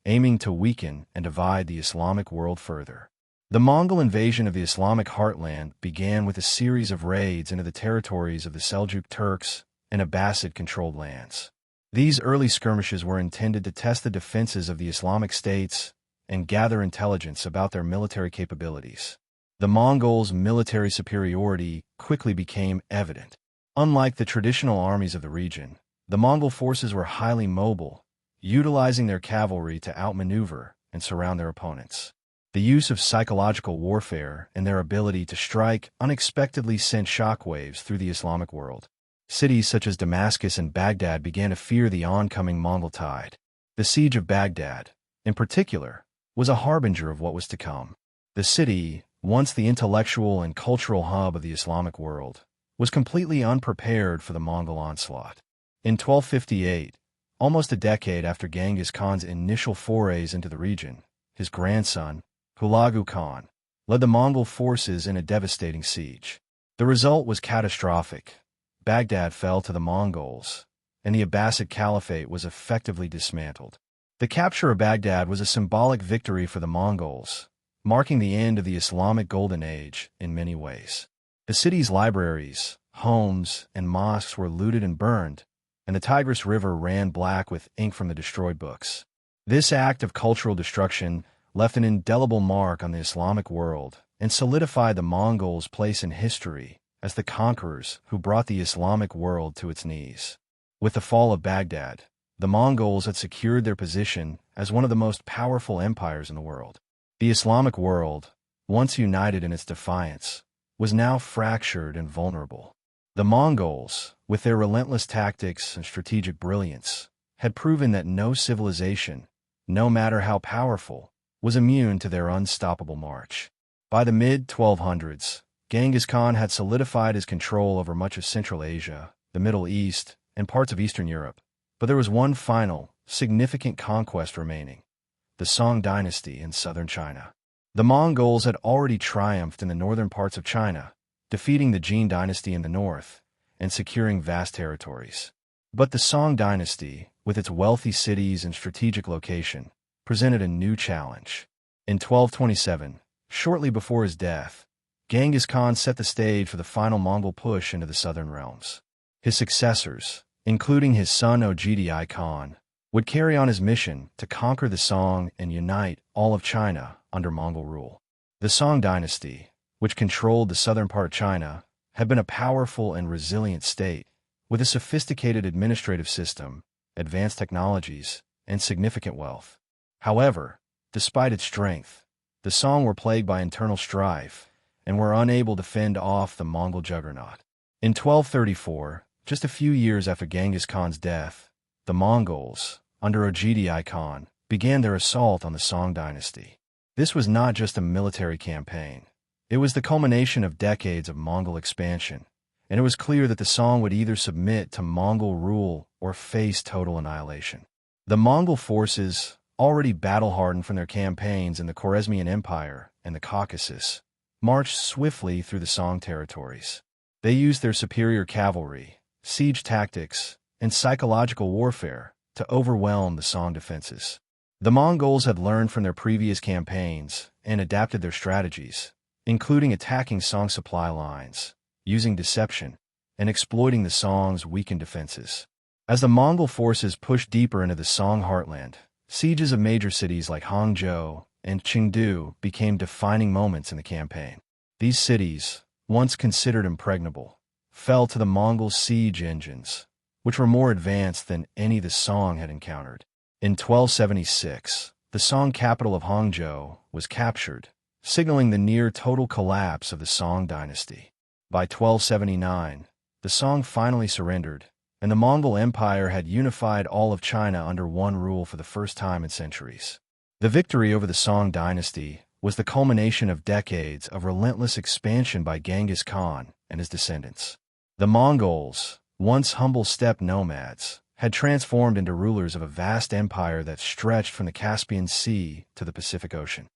aiming to weaken and divide the Islamic world further. The Mongol invasion of the Islamic heartland began with a series of raids into the territories of the Seljuk Turks and Abbasid-controlled lands. These early skirmishes were intended to test the defenses of the Islamic states and gather intelligence about their military capabilities. The Mongols' military superiority quickly became evident. Unlike the traditional armies of the region, the Mongol forces were highly mobile, utilizing their cavalry to outmaneuver and surround their opponents. The use of psychological warfare and their ability to strike unexpectedly sent shockwaves through the Islamic world. Cities such as Damascus and Baghdad began to fear the oncoming Mongol tide. The siege of Baghdad, in particular, was a harbinger of what was to come. The city, once the intellectual and cultural hub of the Islamic world, was completely unprepared for the Mongol onslaught. In 1258, almost a decade after Genghis Khan's initial forays into the region, his grandson, Hulagu Khan, led the Mongol forces in a devastating siege. The result was catastrophic. Baghdad fell to the Mongols, and the Abbasid Caliphate was effectively dismantled. The capture of Baghdad was a symbolic victory for the Mongols, marking the end of the Islamic Golden Age in many ways. The city's libraries, homes, and mosques were looted and burned, and the Tigris River ran black with ink from the destroyed books. This act of cultural destruction left an indelible mark on the Islamic world and solidified the Mongols' place in history as the conquerors who brought the Islamic world to its knees. With the fall of Baghdad, the Mongols had secured their position as one of the most powerful empires in the world. The Islamic world, once united in its defiance, was now fractured and vulnerable. The Mongols, with their relentless tactics and strategic brilliance, had proven that no civilization, no matter how powerful, was immune to their unstoppable march. By the mid-1200s, Genghis Khan had solidified his control over much of Central Asia, the Middle East, and parts of Eastern Europe. But there was one final, significant conquest remaining: the Song dynasty in southern China. The Mongols had already triumphed in the northern parts of China, defeating the Jin dynasty in the north and securing vast territories. But the Song dynasty, with its wealthy cities and strategic location, presented a new challenge. In 1227, shortly before his death, Genghis Khan set the stage for the final Mongol push into the southern realms. His successors, including his son Ogdi Khan, would carry on his mission to conquer the Song and unite all of China under Mongol rule. The Song dynasty, which controlled the southern part of China, had been a powerful and resilient state, with a sophisticated administrative system, advanced technologies, and significant wealth. However, despite its strength, the Song were plagued by internal strife and were unable to fend off the Mongol juggernaut. In 1234, just a few years after Genghis Khan's death, the Mongols, under Ogdi Khan, began their assault on the Song dynasty. This was not just a military campaign. It was the culmination of decades of Mongol expansion, and it was clear that the Song would either submit to Mongol rule or face total annihilation. The Mongol forces, already battle-hardened from their campaigns in the Khwarezmian Empire and the Caucasus, marched swiftly through the Song territories. They used their superior cavalry, siege tactics, and psychological warfare to overwhelm the Song defenses. The Mongols had learned from their previous campaigns and adapted their strategies, including attacking Song supply lines, using deception, and exploiting the Song's weakened defenses. As the Mongol forces pushed deeper into the Song heartland, sieges of major cities like Hangzhou and Chengdu became defining moments in the campaign. These cities, once considered impregnable, fell to the Mongol siege engines, which were more advanced than any the Song had encountered. In 1276, the Song capital of Hangzhou was captured, signaling the near-total collapse of the Song dynasty. By 1279, the Song finally surrendered, and the Mongol Empire had unified all of China under one rule for the first time in centuries. The victory over the Song dynasty was the culmination of decades of relentless expansion by Genghis Khan and his descendants. The Mongols, once humble steppe nomads, had transformed into rulers of a vast empire that stretched from the Caspian Sea to the Pacific Ocean.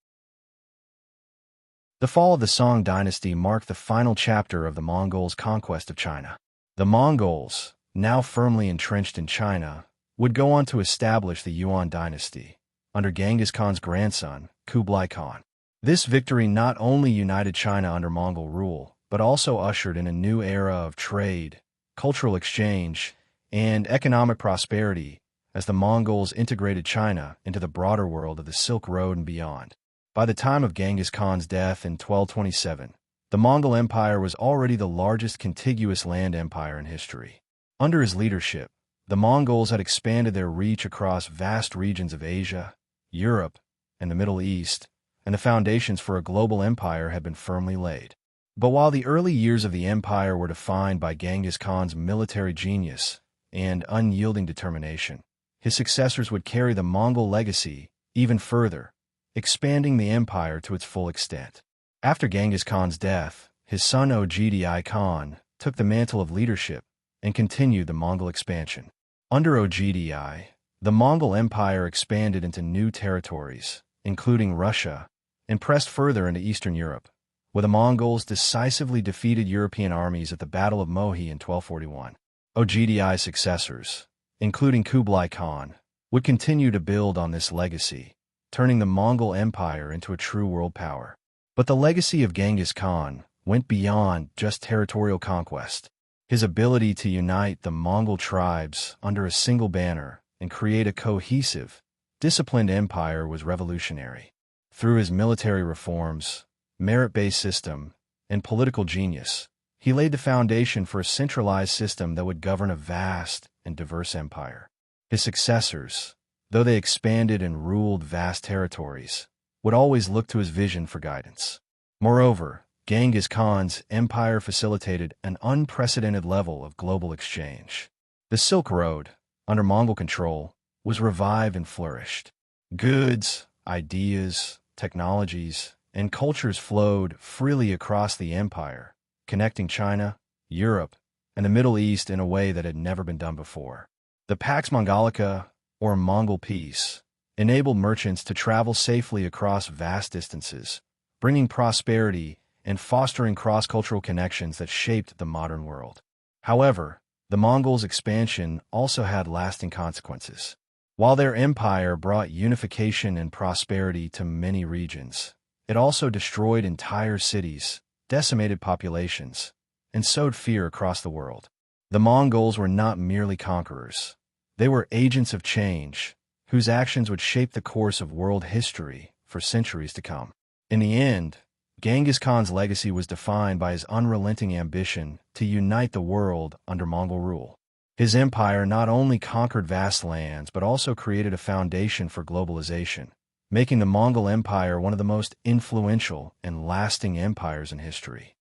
The fall of the Song dynasty marked the final chapter of the Mongols' conquest of China. The Mongols, now firmly entrenched in China, would go on to establish the Yuan dynasty, under Genghis Khan's grandson, Kublai Khan. This victory not only united China under Mongol rule, but also ushered in a new era of trade, cultural exchange, and economic prosperity as the Mongols integrated China into the broader world of the Silk Road and beyond. By the time of Genghis Khan's death in 1227, the Mongol Empire was already the largest contiguous land empire in history. Under his leadership, the Mongols had expanded their reach across vast regions of Asia, Europe, and the Middle East, and the foundations for a global empire had been firmly laid. But while the early years of the empire were defined by Genghis Khan's military genius and unyielding determination, his successors would carry the Mongol legacy even further, expanding the empire to its full extent. After Genghis Khan's death, his son Ogdi Khan took the mantle of leadership and continued the Mongol expansion. Under Ogdi, the Mongol Empire expanded into new territories, including Russia, and pressed further into Eastern Europe, where the Mongols decisively defeated European armies at the Battle of Mohi in 1241. Ogdi's successors, including Kublai Khan, would continue to build on this legacy, turning the Mongol Empire into a true world power. But the legacy of Genghis Khan went beyond just territorial conquest. His ability to unite the Mongol tribes under a single banner and create a cohesive, disciplined empire was revolutionary. Through his military reforms, merit-based system, and political genius, he laid the foundation for a centralized system that would govern a vast and diverse empire. His successors, though they expanded and ruled vast territories, would always look to his vision for guidance. Moreover, Genghis Khan's empire facilitated an unprecedented level of global exchange. The Silk Road, under Mongol control, was revived and flourished. Goods, ideas, technologies, and cultures flowed freely across the empire, connecting China, Europe, and the Middle East in a way that had never been done before. The Pax Mongolica, or Mongol Peace, enabled merchants to travel safely across vast distances, bringing prosperity and fostering cross-cultural connections that shaped the modern world. However, the Mongols' expansion also had lasting consequences. While their empire brought unification and prosperity to many regions, it also destroyed entire cities, decimated populations, and sowed fear across the world. The Mongols were not merely conquerors. They were agents of change, whose actions would shape the course of world history for centuries to come. In the end, Genghis Khan's legacy was defined by his unrelenting ambition to unite the world under Mongol rule. His empire not only conquered vast lands but also created a foundation for globalization, making the Mongol Empire one of the most influential and lasting empires in history.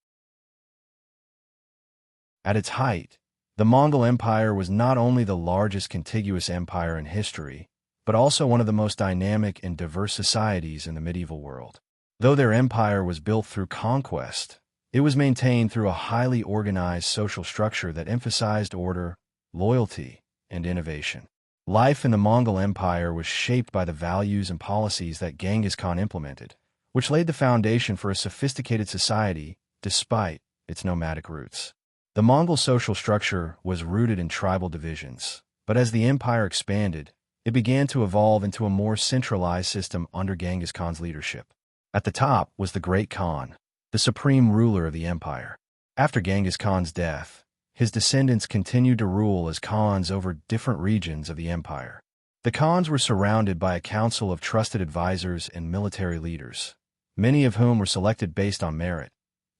At its height, the Mongol Empire was not only the largest contiguous empire in history, but also one of the most dynamic and diverse societies in the medieval world. Though their empire was built through conquest, it was maintained through a highly organized social structure that emphasized order, loyalty, and innovation. Life in the Mongol Empire was shaped by the values and policies that Genghis Khan implemented, which laid the foundation for a sophisticated society despite its nomadic roots. The Mongol social structure was rooted in tribal divisions, but as the empire expanded, it began to evolve into a more centralized system under Genghis Khan's leadership. At the top was the Great Khan, the supreme ruler of the empire. After Genghis Khan's death, his descendants continued to rule as Khans over different regions of the empire. The Khans were surrounded by a council of trusted advisors and military leaders, many of whom were selected based on merit,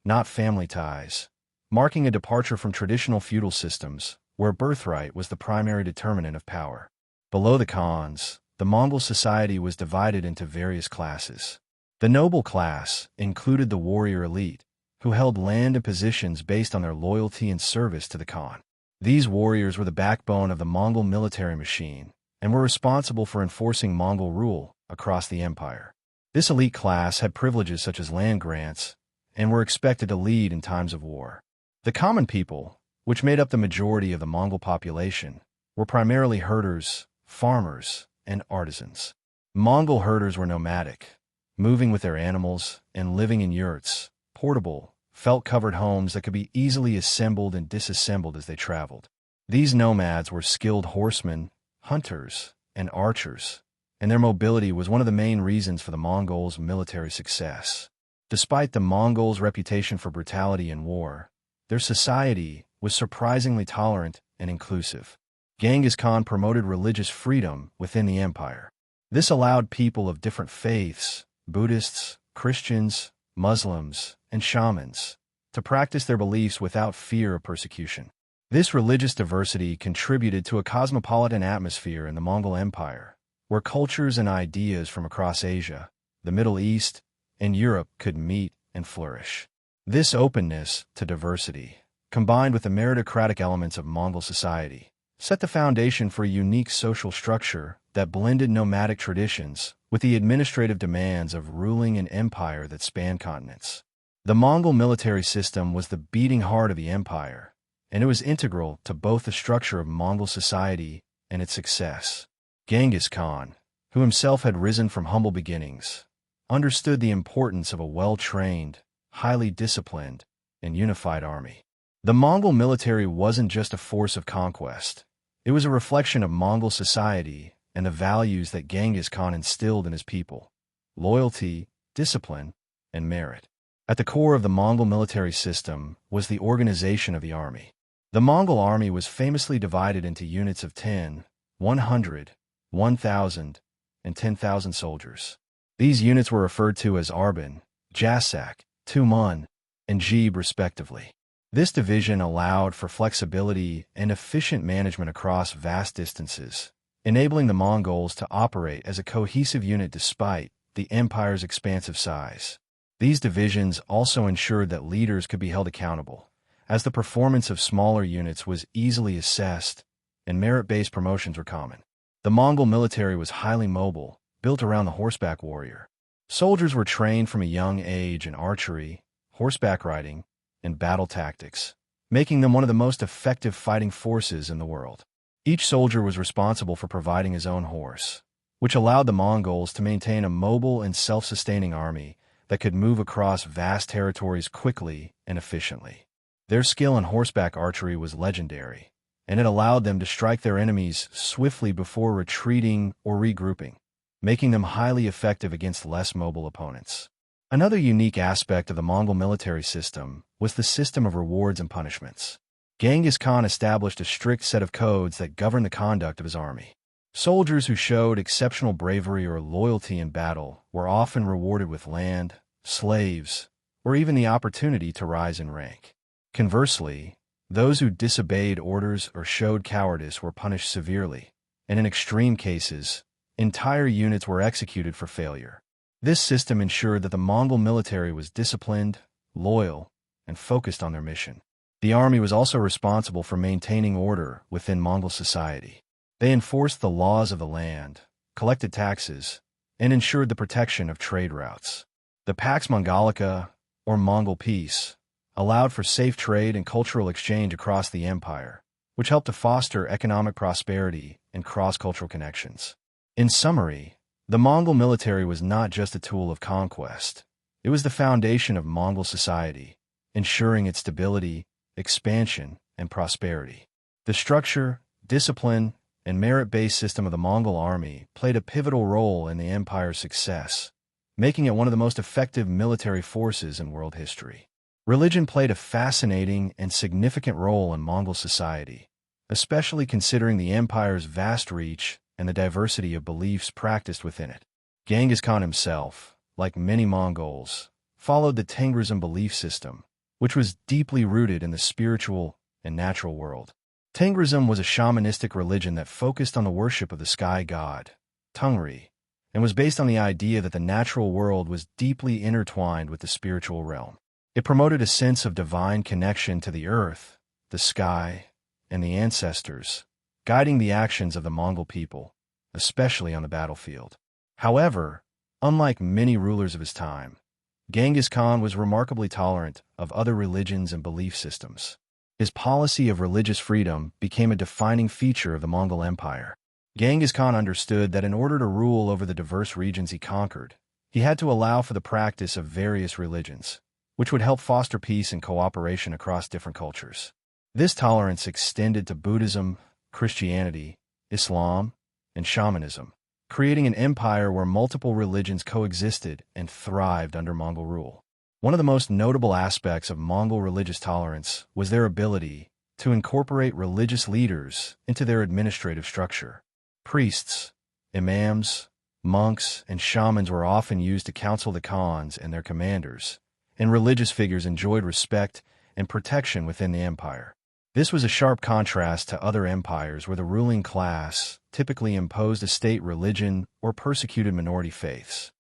not family ties, marking a departure from traditional feudal systems where birthright was the primary determinant of power. Below the Khans, the Mongol society was divided into various classes. The noble class included the warrior elite, who held land and positions based on their loyalty and service to the Khan. These warriors were the backbone of the Mongol military machine and were responsible for enforcing Mongol rule across the empire. This elite class had privileges such as land grants and were expected to lead in times of war. The common people, which made up the majority of the Mongol population, were primarily herders, farmers, and artisans. Mongol herders were nomadic, moving with their animals and living in yurts, portable, felt-covered homes that could be easily assembled and disassembled as they traveled. These nomads were skilled horsemen, hunters, and archers, and their mobility was one of the main reasons for the Mongols' military success. Despite the Mongols' reputation for brutality and war, their society was surprisingly tolerant and inclusive. Genghis Khan promoted religious freedom within the empire. This allowed people of different faiths, Buddhists, Christians, Muslims, and shamans, to practice their beliefs without fear of persecution. This religious diversity contributed to a cosmopolitan atmosphere in the Mongol Empire, where cultures and ideas from across Asia, the Middle East, and Europe could meet and flourish. This openness to diversity, combined with the meritocratic elements of Mongol society, set the foundation for a unique social structure that blended nomadic traditions with the administrative demands of ruling an empire that spanned continents. The Mongol military system was the beating heart of the empire, and it was integral to both the structure of Mongol society and its success. Genghis Khan, who himself had risen from humble beginnings, understood the importance of a well-trained, highly disciplined, and unified army. The Mongol military wasn't just a force of conquest. It was a reflection of Mongol society and the values that Genghis Khan instilled in his people: loyalty, discipline, and merit. At the core of the Mongol military system was the organization of the army. The Mongol army was famously divided into units of 10, 100, 1,000, and 10,000 soldiers. These units were referred to as Arban, Jasak, Tumun, and Jib respectively. This division allowed for flexibility and efficient management across vast distances, enabling the Mongols to operate as a cohesive unit despite the empire's expansive size. These divisions also ensured that leaders could be held accountable, as the performance of smaller units was easily assessed and merit-based promotions were common. The Mongol military was highly mobile, built around the horseback warrior. Soldiers were trained from a young age in archery, horseback riding, and battle tactics, making them one of the most effective fighting forces in the world. Each soldier was responsible for providing his own horse, which allowed the Mongols to maintain a mobile and self-sustaining army that could move across vast territories quickly and efficiently. Their skill in horseback archery was legendary, and it allowed them to strike their enemies swiftly before retreating or regrouping, making them highly effective against less mobile opponents. Another unique aspect of the Mongol military system was the system of rewards and punishments. Genghis Khan established a strict set of codes that governed the conduct of his army. Soldiers who showed exceptional bravery or loyalty in battle were often rewarded with land, slaves, or even the opportunity to rise in rank. Conversely, those who disobeyed orders or showed cowardice were punished severely, and in extreme cases, entire units were executed for failure. This system ensured that the Mongol military was disciplined, loyal, and focused on their mission. The army was also responsible for maintaining order within Mongol society. They enforced the laws of the land, collected taxes, and ensured the protection of trade routes. The Pax Mongolica, or Mongol peace, allowed for safe trade and cultural exchange across the empire, which helped to foster economic prosperity and cross-cultural connections. In summary, the Mongol military was not just a tool of conquest. It was the foundation of Mongol society, ensuring its stability, expansion, and prosperity. The structure, discipline, and merit-based system of the Mongol army played a pivotal role in the empire's success, making it one of the most effective military forces in world history. Religion played a fascinating and significant role in Mongol society, especially considering the empire's vast reach and the diversity of beliefs practiced within it. Genghis Khan himself, like many Mongols, followed the Tengrism belief system, which was deeply rooted in the spiritual and natural world. Tengrism was a shamanistic religion that focused on the worship of the sky god, Tungri, and was based on the idea that the natural world was deeply intertwined with the spiritual realm. It promoted a sense of divine connection to the earth, the sky, and the ancestors, guiding the actions of the Mongol people, especially on the battlefield. However, unlike many rulers of his time, Genghis Khan was remarkably tolerant of other religions and belief systems. His policy of religious freedom became a defining feature of the Mongol Empire. Genghis Khan understood that in order to rule over the diverse regions he conquered, he had to allow for the practice of various religions, which would help foster peace and cooperation across different cultures. This tolerance extended to Buddhism, Christianity, Islam, and shamanism, creating an empire where multiple religions coexisted and thrived under Mongol rule. One of the most notable aspects of Mongol religious tolerance was their ability to incorporate religious leaders into their administrative structure. Priests, imams, monks, and shamans were often used to counsel the khans and their commanders, and religious figures enjoyed respect and protection within the empire. This was a sharp contrast to other empires where the ruling class typically imposed a state religion or persecuted minority faiths.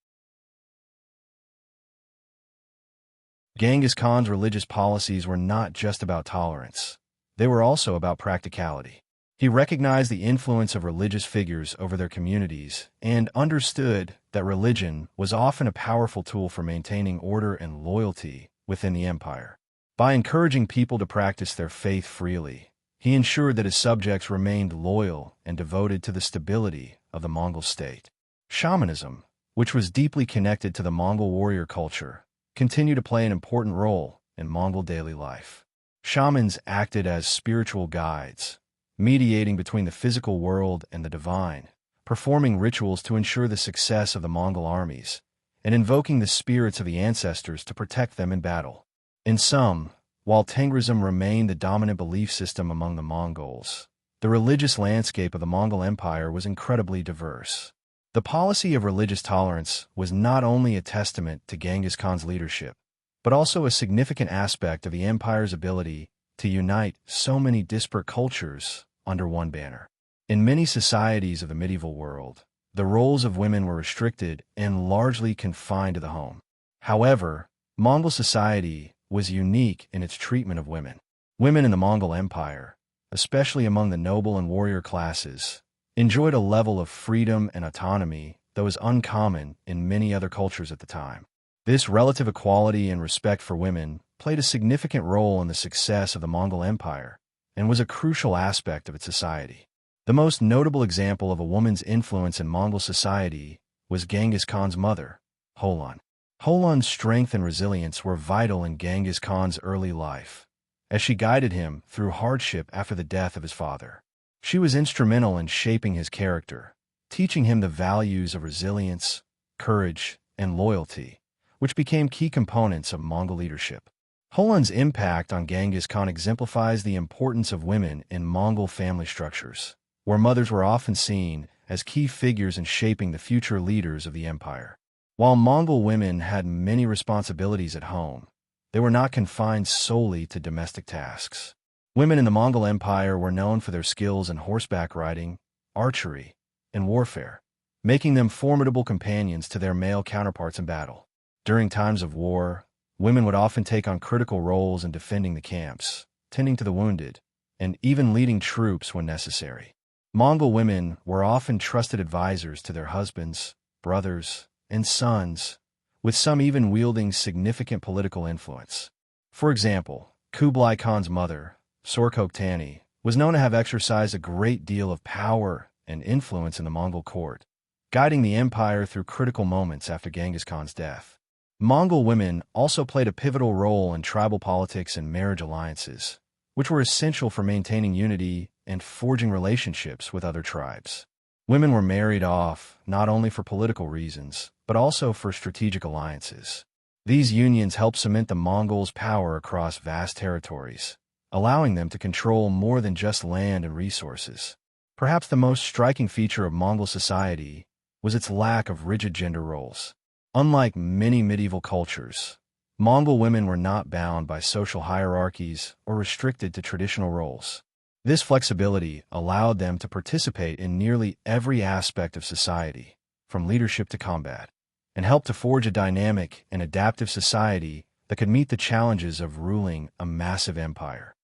Genghis Khan's religious policies were not just about tolerance. They were also about practicality. He recognized the influence of religious figures over their communities and understood that religion was often a powerful tool for maintaining order and loyalty within the empire. By encouraging people to practice their faith freely, he ensured that his subjects remained loyal and devoted to the stability of the Mongol state. Shamanism, which was deeply connected to the Mongol warrior culture, continued to play an important role in Mongol daily life. Shamans acted as spiritual guides, mediating between the physical world and the divine, performing rituals to ensure the success of the Mongol armies, and invoking the spirits of the ancestors to protect them in battle. In sum, While Tengrism remained the dominant belief system among the Mongols, the religious landscape of the Mongol Empire was incredibly diverse. The policy of religious tolerance was not only a testament to Genghis Khan's leadership, but also a significant aspect of the empire's ability to unite so many disparate cultures under one banner. In many societies of the medieval world, the roles of women were restricted and largely confined to the home. However, Mongol society was unique in its treatment of women. Women in the Mongol Empire, especially among the noble and warrior classes, enjoyed a level of freedom and autonomy that was uncommon in many other cultures at the time. This relative equality and respect for women played a significant role in the success of the Mongol Empire and was a crucial aspect of its society. The most notable example of a woman's influence in Mongol society was Genghis Khan's mother, Holan. Holan's strength and resilience were vital in Genghis Khan's early life, as she guided him through hardship after the death of his father. She was instrumental in shaping his character, teaching him the values of resilience, courage, and loyalty, which became key components of Mongol leadership. Holan's impact on Genghis Khan exemplifies the importance of women in Mongol family structures, where mothers were often seen as key figures in shaping the future leaders of the empire. While Mongol women had many responsibilities at home, they were not confined solely to domestic tasks. Women in the Mongol Empire were known for their skills in horseback riding, archery, and warfare, making them formidable companions to their male counterparts in battle. During times of war, women would often take on critical roles in defending the camps, tending to the wounded, and even leading troops when necessary. Mongol women were often trusted advisors to their husbands, brothers, and sons, with some even wielding significant political influence. For example, Kublai Khan's mother, Sorkhoktani, was known to have exercised a great deal of power and influence in the Mongol court, guiding the empire through critical moments after Genghis Khan's death. Mongol women also played a pivotal role in tribal politics and marriage alliances, which were essential for maintaining unity and forging relationships with other tribes. Women were married off not only for political reasons, but also for strategic alliances. These unions helped cement the Mongols' power across vast territories, allowing them to control more than just land and resources. Perhaps the most striking feature of Mongol society was its lack of rigid gender roles. Unlike many medieval cultures, Mongol women were not bound by social hierarchies or restricted to traditional roles. This flexibility allowed them to participate in nearly every aspect of society, from leadership to combat, and helped to forge a dynamic and adaptive society that could meet the challenges of ruling a massive empire.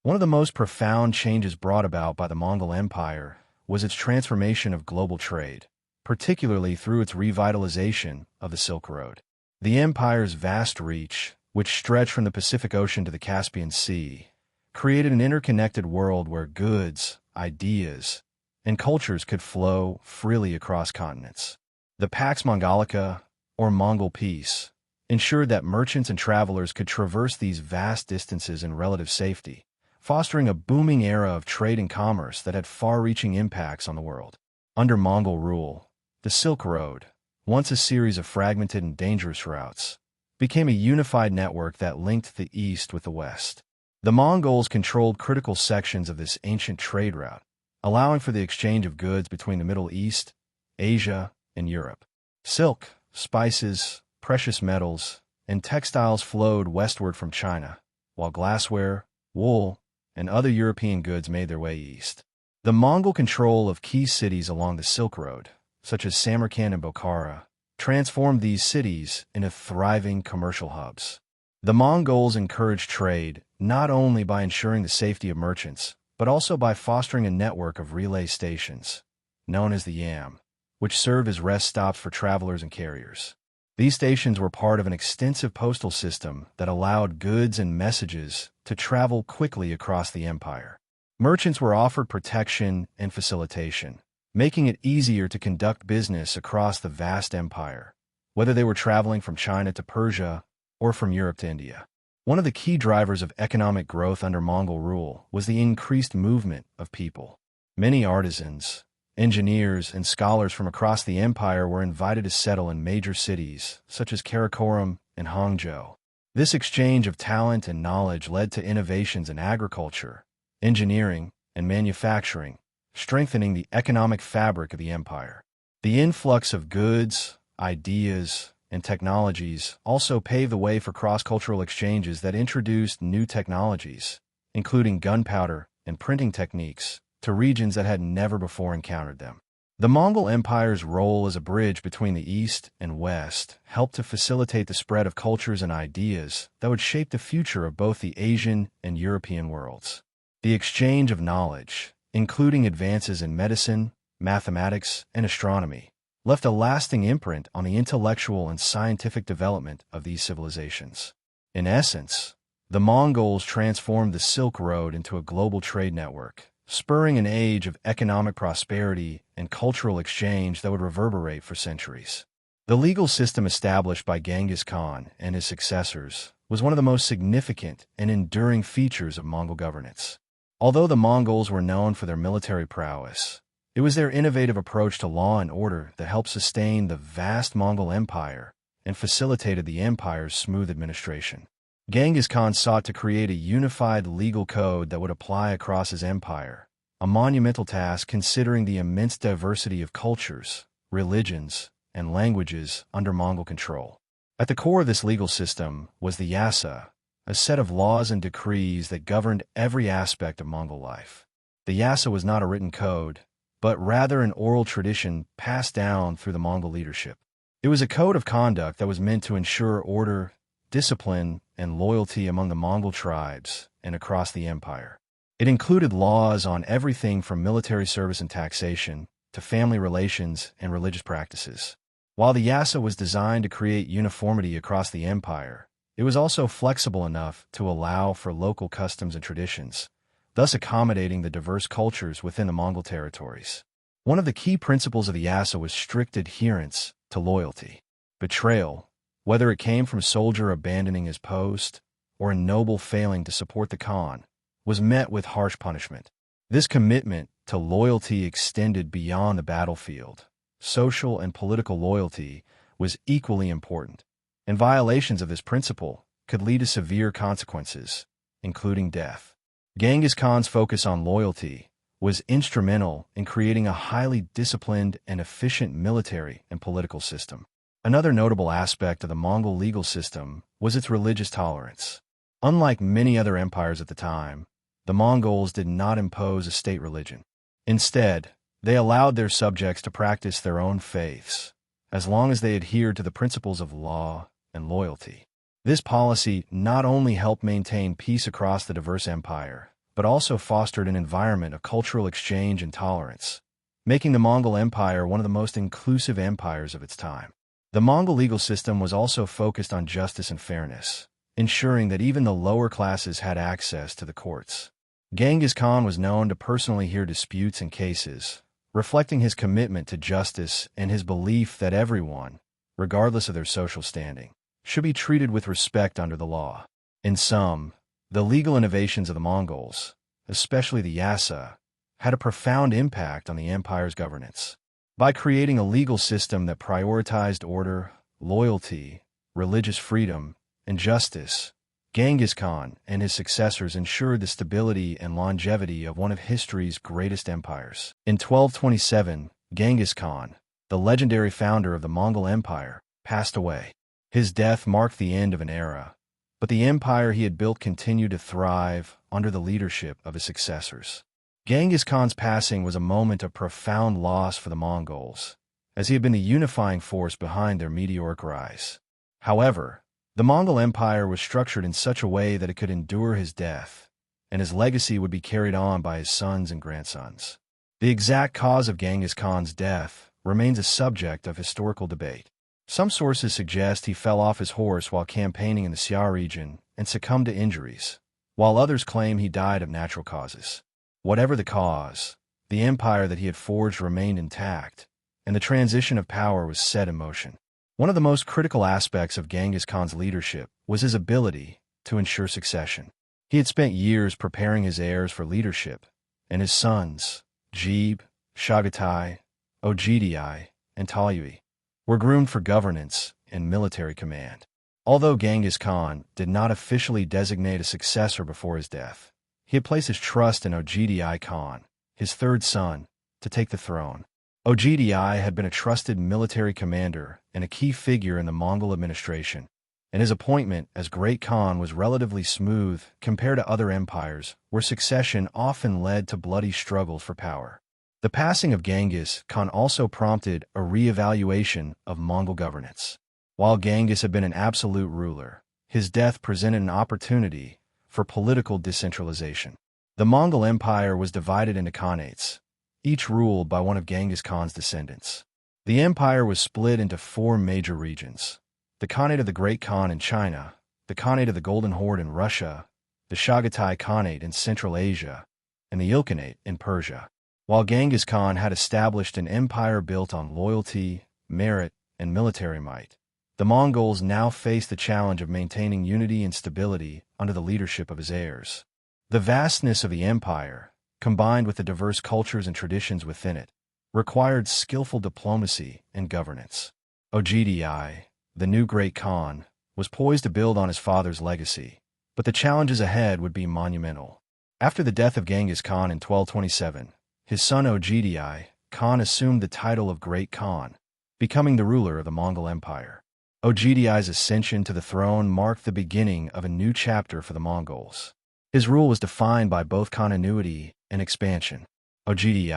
One of the most profound changes brought about by the Mongol Empire was its transformation of global trade, particularly through its revitalization of the Silk Road. The empire's vast reach, which stretched from the Pacific Ocean to the Caspian Sea, created an interconnected world where goods, ideas, and cultures could flow freely across continents. The Pax Mongolica, or Mongol Peace, ensured that merchants and travelers could traverse these vast distances in relative safety, fostering a booming era of trade and commerce that had far-reaching impacts on the world. Under Mongol rule, the Silk Road, once a series of fragmented and dangerous routes, became a unified network that linked the East with the West. The Mongols controlled critical sections of this ancient trade route, allowing for the exchange of goods between the Middle East, Asia, and Europe. Silk, spices, precious metals, and textiles flowed westward from China, while glassware, wool, and other European goods made their way east. The Mongol control of key cities along the Silk Road, such as Samarkand and Bokhara, transformed these cities into thriving commercial hubs. The Mongols encouraged trade not only by ensuring the safety of merchants, but also by fostering a network of relay stations, known as the Yam, which served as rest stops for travelers and carriers. These stations were part of an extensive postal system that allowed goods and messages to travel quickly across the empire. Merchants were offered protection and facilitation, making it easier to conduct business across the vast empire, whether they were traveling from China to Persia or from Europe to India. One of the key drivers of economic growth under Mongol rule was the increased movement of people. Many artisans, engineers, and scholars from across the empire were invited to settle in major cities such as Karakoram and Hangzhou. This exchange of talent and knowledge led to innovations in agriculture, engineering, and manufacturing, strengthening the economic fabric of the empire. The influx of goods, ideas, and technologies also paved the way for cross-cultural exchanges that introduced new technologies, including gunpowder and printing techniques, to regions that had never before encountered them. The Mongol Empire's role as a bridge between the East and West helped to facilitate the spread of cultures and ideas that would shape the future of both the Asian and European worlds. The exchange of knowledge, including advances in medicine, mathematics, and astronomy, left a lasting imprint on the intellectual and scientific development of these civilizations. In essence, the Mongols transformed the Silk Road into a global trade network, spurring an age of economic prosperity and cultural exchange that would reverberate for centuries. The legal system established by Genghis Khan and his successors was one of the most significant and enduring features of Mongol governance. Although the Mongols were known for their military prowess, it was their innovative approach to law and order that helped sustain the vast Mongol Empire and facilitated the empire's smooth administration. Genghis Khan sought to create a unified legal code that would apply across his empire, a monumental task considering the immense diversity of cultures, religions, and languages under Mongol control. At the core of this legal system was the Yasa, a set of laws and decrees that governed every aspect of Mongol life. The Yasa was not a written code, but rather an oral tradition passed down through the Mongol leadership. It was a code of conduct that was meant to ensure order, discipline, and loyalty among the Mongol tribes and across the empire. It included laws on everything from military service and taxation to family relations and religious practices. While the Yasa was designed to create uniformity across the empire, it was also flexible enough to allow for local customs and traditions, thus accommodating the diverse cultures within the Mongol territories. One of the key principles of the Yasa was strict adherence to loyalty. Betrayal, whether it came from a soldier abandoning his post or a noble failing to support the Khan, was met with harsh punishment. This commitment to loyalty extended beyond the battlefield. Social and political loyalty was equally important, and violations of this principle could lead to severe consequences, including death. Genghis Khan's focus on loyalty was instrumental in creating a highly disciplined and efficient military and political system. Another notable aspect of the Mongol legal system was its religious tolerance. Unlike many other empires at the time, the Mongols did not impose a state religion. Instead, they allowed their subjects to practice their own faiths, as long as they adhered to the principles of law and loyalty. This policy not only helped maintain peace across the diverse empire, but also fostered an environment of cultural exchange and tolerance, making the Mongol Empire one of the most inclusive empires of its time. The Mongol legal system was also focused on justice and fairness, ensuring that even the lower classes had access to the courts. Genghis Khan was known to personally hear disputes and cases, reflecting his commitment to justice and his belief that everyone, regardless of their social standing, should be treated with respect under the law. In sum, the legal innovations of the Mongols, especially the Yasa, had a profound impact on the empire's governance. By creating a legal system that prioritized order, loyalty, religious freedom, and justice, Genghis Khan and his successors ensured the stability and longevity of one of history's greatest empires. In 1227, Genghis Khan, the legendary founder of the Mongol Empire, passed away. His death marked the end of an era, but the empire he had built continued to thrive under the leadership of his successors. Genghis Khan's passing was a moment of profound loss for the Mongols, as he had been the unifying force behind their meteoric rise. However, the Mongol Empire was structured in such a way that it could endure his death, and his legacy would be carried on by his sons and grandsons. The exact cause of Genghis Khan's death remains a subject of historical debate. Some sources suggest he fell off his horse while campaigning in the Xia region and succumbed to injuries, while others claim he died of natural causes. Whatever the cause, the empire that he had forged remained intact, and the transition of power was set in motion. One of the most critical aspects of Genghis Khan's leadership was his ability to ensure succession. He had spent years preparing his heirs for leadership, and his sons, Jebe, Chagatai, Ogedai, and Talyui, were groomed for governance and military command. Although Genghis Khan did not officially designate a successor before his death, he had placed his trust in Ogedi Khan, his third son, to take the throne. Ogedi had been a trusted military commander and a key figure in the Mongol administration, and his appointment as Great Khan was relatively smooth compared to other empires where succession often led to bloody struggles for power. The passing of Genghis Khan also prompted a re-evaluation of Mongol governance. While Genghis had been an absolute ruler, his death presented an opportunity for political decentralization. The Mongol Empire was divided into khanates, each ruled by one of Genghis Khan's descendants. The empire was split into four major regions: the Khanate of the Great Khan in China, the Khanate of the Golden Horde in Russia, the Chagatai Khanate in Central Asia, and the Ilkhanate in Persia. While Genghis Khan had established an empire built on loyalty, merit, and military might, the Mongols now faced the challenge of maintaining unity and stability under the leadership of his heirs. The vastness of the empire, combined with the diverse cultures and traditions within it, required skillful diplomacy and governance. Ogedi, the new Great Khan, was poised to build on his father's legacy, but the challenges ahead would be monumental. After the death of Genghis Khan in 1227, his son Ogedi Khan assumed the title of Great Khan, becoming the ruler of the Mongol Empire. Ogedi's ascension to the throne marked the beginning of a new chapter for the Mongols. His rule was defined by both continuity and expansion. Ogedi,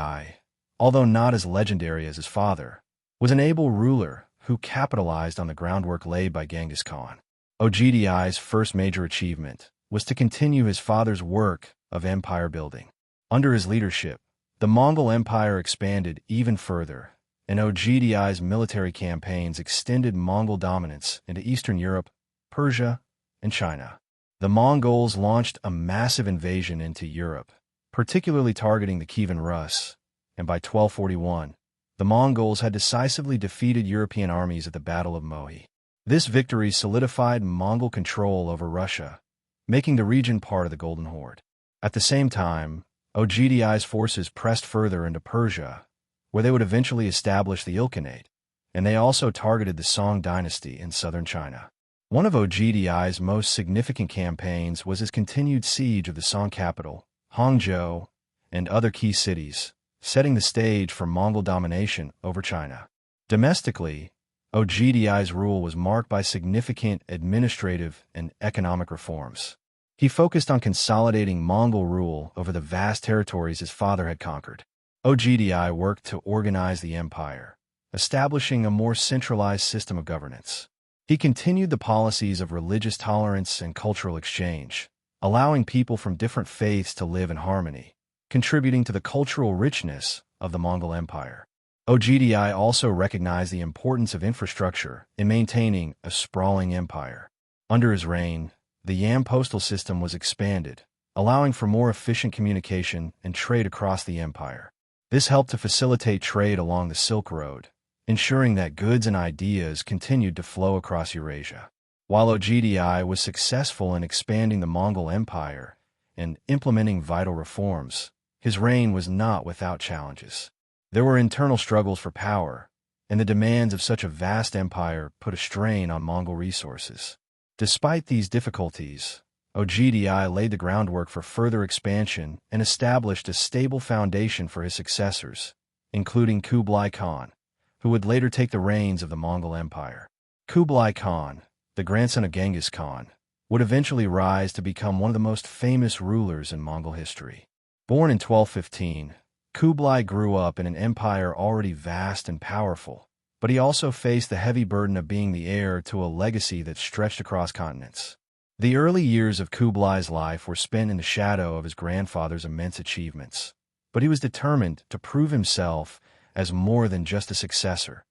although not as legendary as his father, was an able ruler who capitalized on the groundwork laid by Genghis Khan. Ogedi's first major achievement was to continue his father's work of empire building. Under his leadership, the Mongol Empire expanded even further, and Ogedi's military campaigns extended Mongol dominance into Eastern Europe, Persia, and China. The Mongols launched a massive invasion into Europe, particularly targeting the Kievan Rus, and by 1241, the Mongols had decisively defeated European armies at the Battle of Mohi. This victory solidified Mongol control over Russia, making the region part of the Golden Horde. At the same time, Ogedi's forces pressed further into Persia, where they would eventually establish the Ilkhanate, and they also targeted the Song dynasty in southern China. One of Ogedi's most significant campaigns was his continued siege of the Song capital, Hangzhou, and other key cities, setting the stage for Mongol domination over China. Domestically, Ogedi's rule was marked by significant administrative and economic reforms. He focused on consolidating Mongol rule over the vast territories his father had conquered. Ogedi worked to organize the empire, establishing a more centralized system of governance. He continued the policies of religious tolerance and cultural exchange, allowing people from different faiths to live in harmony, contributing to the cultural richness of the Mongol Empire. Ogedi also recognized the importance of infrastructure in maintaining a sprawling empire. Under his reign, the Yam postal system was expanded, allowing for more efficient communication and trade across the empire. This helped to facilitate trade along the Silk Road, ensuring that goods and ideas continued to flow across Eurasia. While Ogedi was successful in expanding the Mongol Empire and implementing vital reforms, his reign was not without challenges. There were internal struggles for power, and the demands of such a vast empire put a strain on Mongol resources. Despite these difficulties, Ogedi laid the groundwork for further expansion and established a stable foundation for his successors, including Kublai Khan, who would later take the reins of the Mongol Empire. Kublai Khan, the grandson of Genghis Khan, would eventually rise to become one of the most famous rulers in Mongol history. Born in 1215, Kublai grew up in an empire already vast and powerful, but he also faced the heavy burden of being the heir to a legacy that stretched across continents. The early years of Kublai's life were spent in the shadow of his grandfather's immense achievements, but he was determined to prove himself as more than just a successor.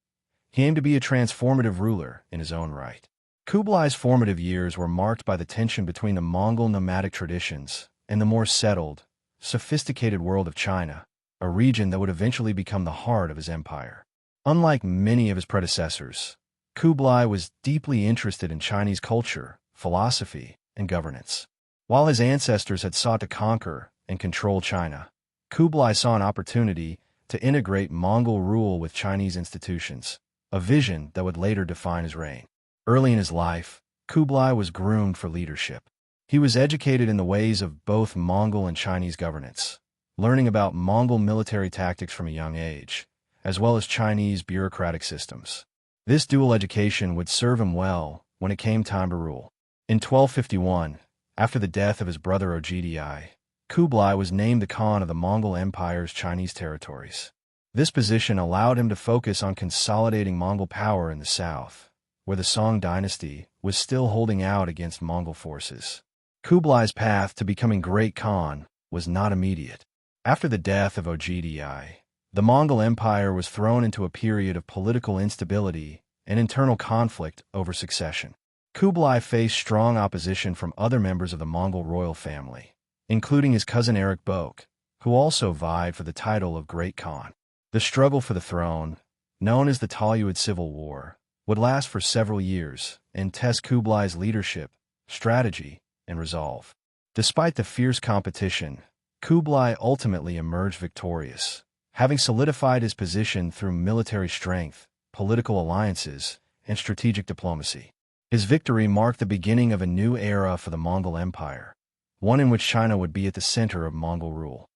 He aimed to be a transformative ruler in his own right. Kublai's formative years were marked by the tension between the Mongol nomadic traditions and the more settled, sophisticated world of China, a region that would eventually become the heart of his empire. Unlike many of his predecessors, Kublai was deeply interested in Chinese culture, philosophy, and governance. While his ancestors had sought to conquer and control China, Kublai saw an opportunity to integrate Mongol rule with Chinese institutions, a vision that would later define his reign. Early in his life, Kublai was groomed for leadership. He was educated in the ways of both Mongol and Chinese governance, learning about Mongol military tactics from a young age, as well as Chinese bureaucratic systems. This dual education would serve him well when it came time to rule. In 1251, after the death of his brother Ogdi, Kublai was named the Khan of the Mongol Empire's Chinese territories. This position allowed him to focus on consolidating Mongol power in the south, where the Song dynasty was still holding out against Mongol forces. Kublai's path to becoming Great Khan was not immediate. After the death of Ogdi, the Mongol Empire was thrown into a period of political instability and internal conflict over succession. Kublai faced strong opposition from other members of the Mongol royal family, including his cousin Erik Bok, who also vied for the title of Great Khan. The struggle for the throne, known as the Talyuid Civil War, would last for several years and test Kublai's leadership, strategy, and resolve. Despite the fierce competition, Kublai ultimately emerged victorious, having solidified his position through military strength, political alliances, and strategic diplomacy. His victory marked the beginning of a new era for the Mongol Empire, one in which China would be at the center of Mongol rule.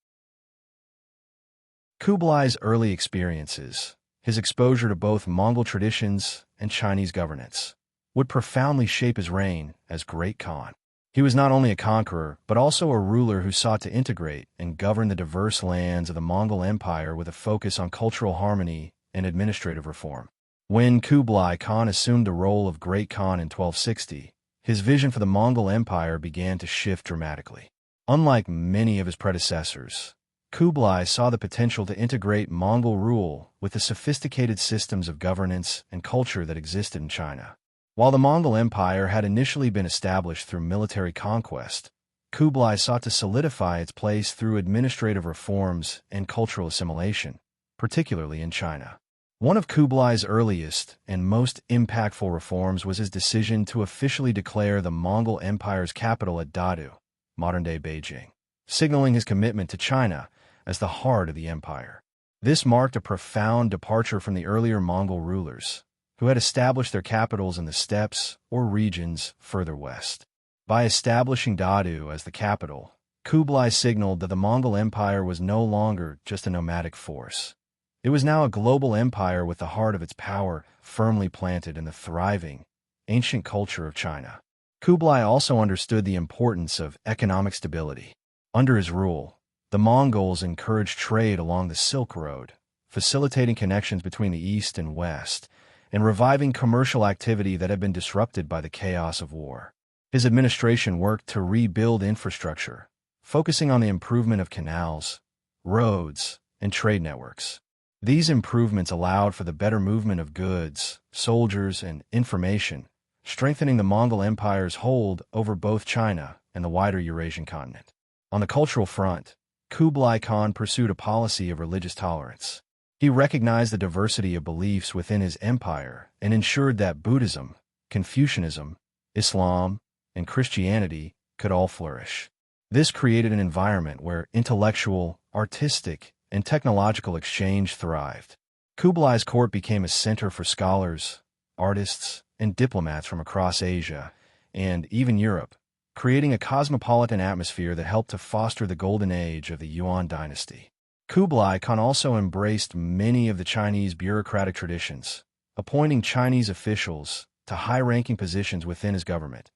Kublai's early experiences, his exposure to both Mongol traditions and Chinese governance, would profoundly shape his reign as Great Khan. He was not only a conqueror, but also a ruler who sought to integrate and govern the diverse lands of the Mongol Empire with a focus on cultural harmony and administrative reform. When Kublai Khan assumed the role of Great Khan in 1260, his vision for the Mongol Empire began to shift dramatically. Unlike many of his predecessors, Kublai saw the potential to integrate Mongol rule with the sophisticated systems of governance and culture that existed in China. While the Mongol Empire had initially been established through military conquest, Kublai sought to solidify its place through administrative reforms and cultural assimilation, particularly in China. One of Kublai's earliest and most impactful reforms was his decision to officially declare the Mongol Empire's capital at Dadu, modern-day Beijing, signaling his commitment to China as the heart of the empire. This marked a profound departure from the earlier Mongol rulers, who had established their capitals in the steppes or regions further west. By establishing Dadu as the capital, Kublai signaled that the Mongol Empire was no longer just a nomadic force. It was now a global empire with the heart of its power firmly planted in the thriving, ancient culture of China. Kublai also understood the importance of economic stability. Under his rule, the Mongols encouraged trade along the Silk Road, facilitating connections between the East and West, and reviving commercial activity that had been disrupted by the chaos of war. His administration worked to rebuild infrastructure, focusing on the improvement of canals, roads, and trade networks. These improvements allowed for the better movement of goods, soldiers, and information, strengthening the Mongol Empire's hold over both China and the wider Eurasian continent. On the cultural front, Kublai Khan pursued a policy of religious tolerance. He recognized the diversity of beliefs within his empire and ensured that Buddhism, Confucianism, Islam, and Christianity could all flourish. This created an environment where intellectual, artistic, and technological exchange thrived. Kublai's court became a center for scholars, artists, and diplomats from across Asia and even Europe, creating a cosmopolitan atmosphere that helped to foster the golden age of the Yuan dynasty. Kublai Khan also embraced many of the Chinese bureaucratic traditions, appointing Chinese officials to high-ranking positions within his government,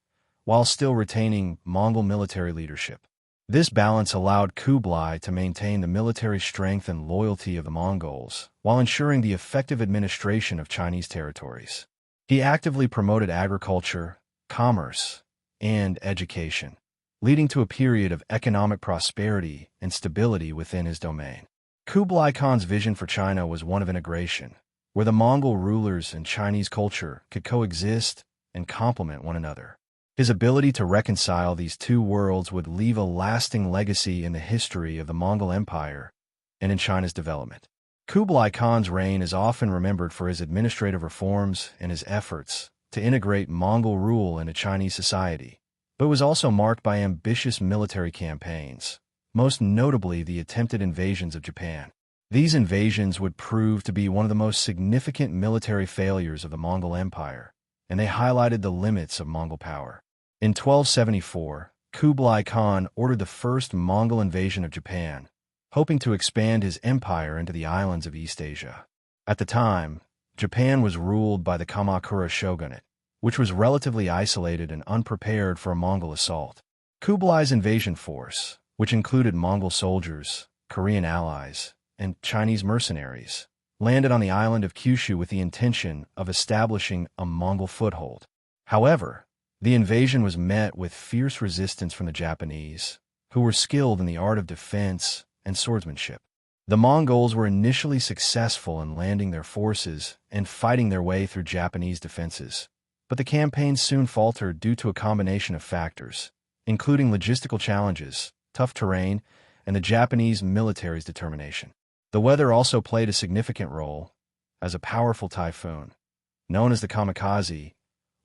while still retaining Mongol military leadership. This balance allowed Kublai to maintain the military strength and loyalty of the Mongols, while ensuring the effective administration of Chinese territories. He actively promoted agriculture, commerce, and education, leading to a period of economic prosperity and stability within his domain. Kublai Khan's vision for China was one of integration, where the Mongol rulers and Chinese culture could coexist and complement one another. His ability to reconcile these two worlds would leave a lasting legacy in the history of the Mongol Empire and in China's development. Kublai Khan's reign is often remembered for his administrative reforms and his efforts to integrate Mongol rule into Chinese society, but was also marked by ambitious military campaigns, most notably the attempted invasions of Japan. These invasions would prove to be one of the most significant military failures of the Mongol Empire, and they highlighted the limits of Mongol power. In 1274, Kublai Khan ordered the first Mongol invasion of Japan, hoping to expand his empire into the islands of East Asia. At the time, Japan was ruled by the Kamakura shogunate, which was relatively isolated and unprepared for a Mongol assault. Kublai's invasion force, which included Mongol soldiers, Korean allies, and Chinese mercenaries, landed on the island of Kyushu with the intention of establishing a Mongol foothold. However, the invasion was met with fierce resistance from the Japanese, who were skilled in the art of defense and swordsmanship. The Mongols were initially successful in landing their forces and fighting their way through Japanese defenses, but the campaign soon faltered due to a combination of factors, including logistical challenges, tough terrain, and the Japanese military's determination. The weather also played a significant role, as a powerful typhoon, known as the kamikaze,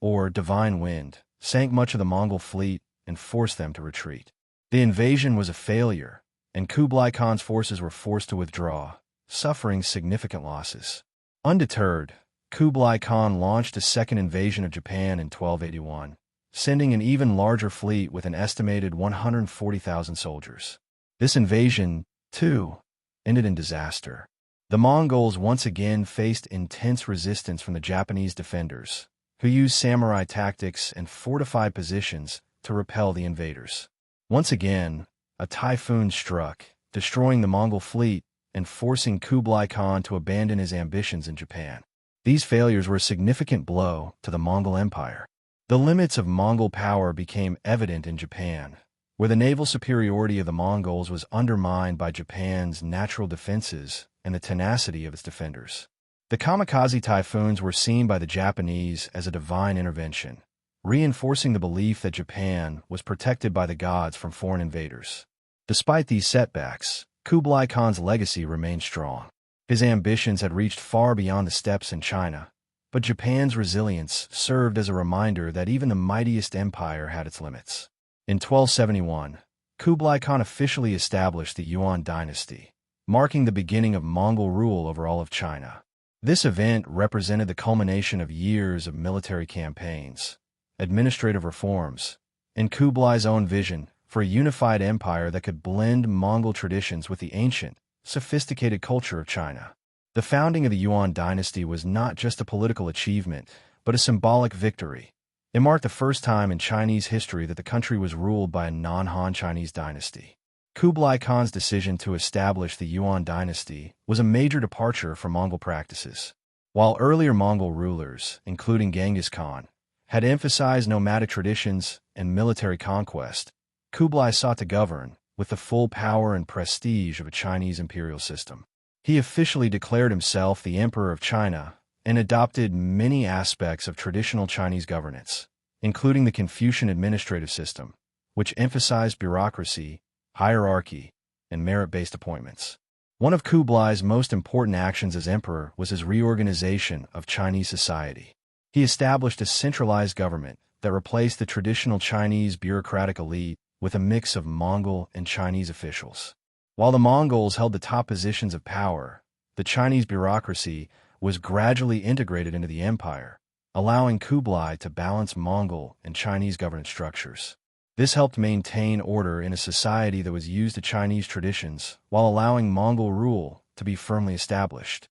or divine wind, sank much of the Mongol fleet and forced them to retreat. The invasion was a failure, and Kublai Khan's forces were forced to withdraw, suffering significant losses. Undeterred, Kublai Khan launched a second invasion of Japan in 1281, sending an even larger fleet with an estimated 140,000 soldiers. This invasion, too, ended in disaster. The Mongols once again faced intense resistance from the Japanese defenders, who used samurai tactics and fortified positions to repel the invaders. Once again, a typhoon struck, destroying the Mongol fleet and forcing Kublai Khan to abandon his ambitions in Japan. These failures were a significant blow to the Mongol Empire. The limits of Mongol power became evident in Japan, where the naval superiority of the Mongols was undermined by Japan's natural defenses and the tenacity of its defenders. The kamikaze typhoons were seen by the Japanese as a divine intervention, reinforcing the belief that Japan was protected by the gods from foreign invaders. Despite these setbacks, Kublai Khan's legacy remained strong. His ambitions had reached far beyond the steppes in China, but Japan's resilience served as a reminder that even the mightiest empire had its limits. In 1271, Kublai Khan officially established the Yuan dynasty, marking the beginning of Mongol rule over all of China. This event represented the culmination of years of military campaigns, administrative reforms, and Kublai's own vision for a unified empire that could blend Mongol traditions with the ancient, sophisticated culture of China. The founding of the Yuan dynasty was not just a political achievement, but a symbolic victory. It marked the first time in Chinese history that the country was ruled by a non-Han Chinese dynasty. Kublai Khan's decision to establish the Yuan dynasty was a major departure from Mongol practices. While earlier Mongol rulers, including Genghis Khan, had emphasized nomadic traditions and military conquest, Kublai sought to govern with the full power and prestige of a Chinese imperial system. He officially declared himself the Emperor of China and adopted many aspects of traditional Chinese governance, including the Confucian administrative system, which emphasized bureaucracy, hierarchy, and merit-based appointments. One of Kublai's most important actions as emperor was his reorganization of Chinese society. He established a centralized government that replaced the traditional Chinese bureaucratic elite with a mix of Mongol and Chinese officials. While the Mongols held the top positions of power, the Chinese bureaucracy was gradually integrated into the empire, allowing Kublai to balance Mongol and Chinese governance structures. This helped maintain order in a society that was used to Chinese traditions while allowing Mongol rule to be firmly established.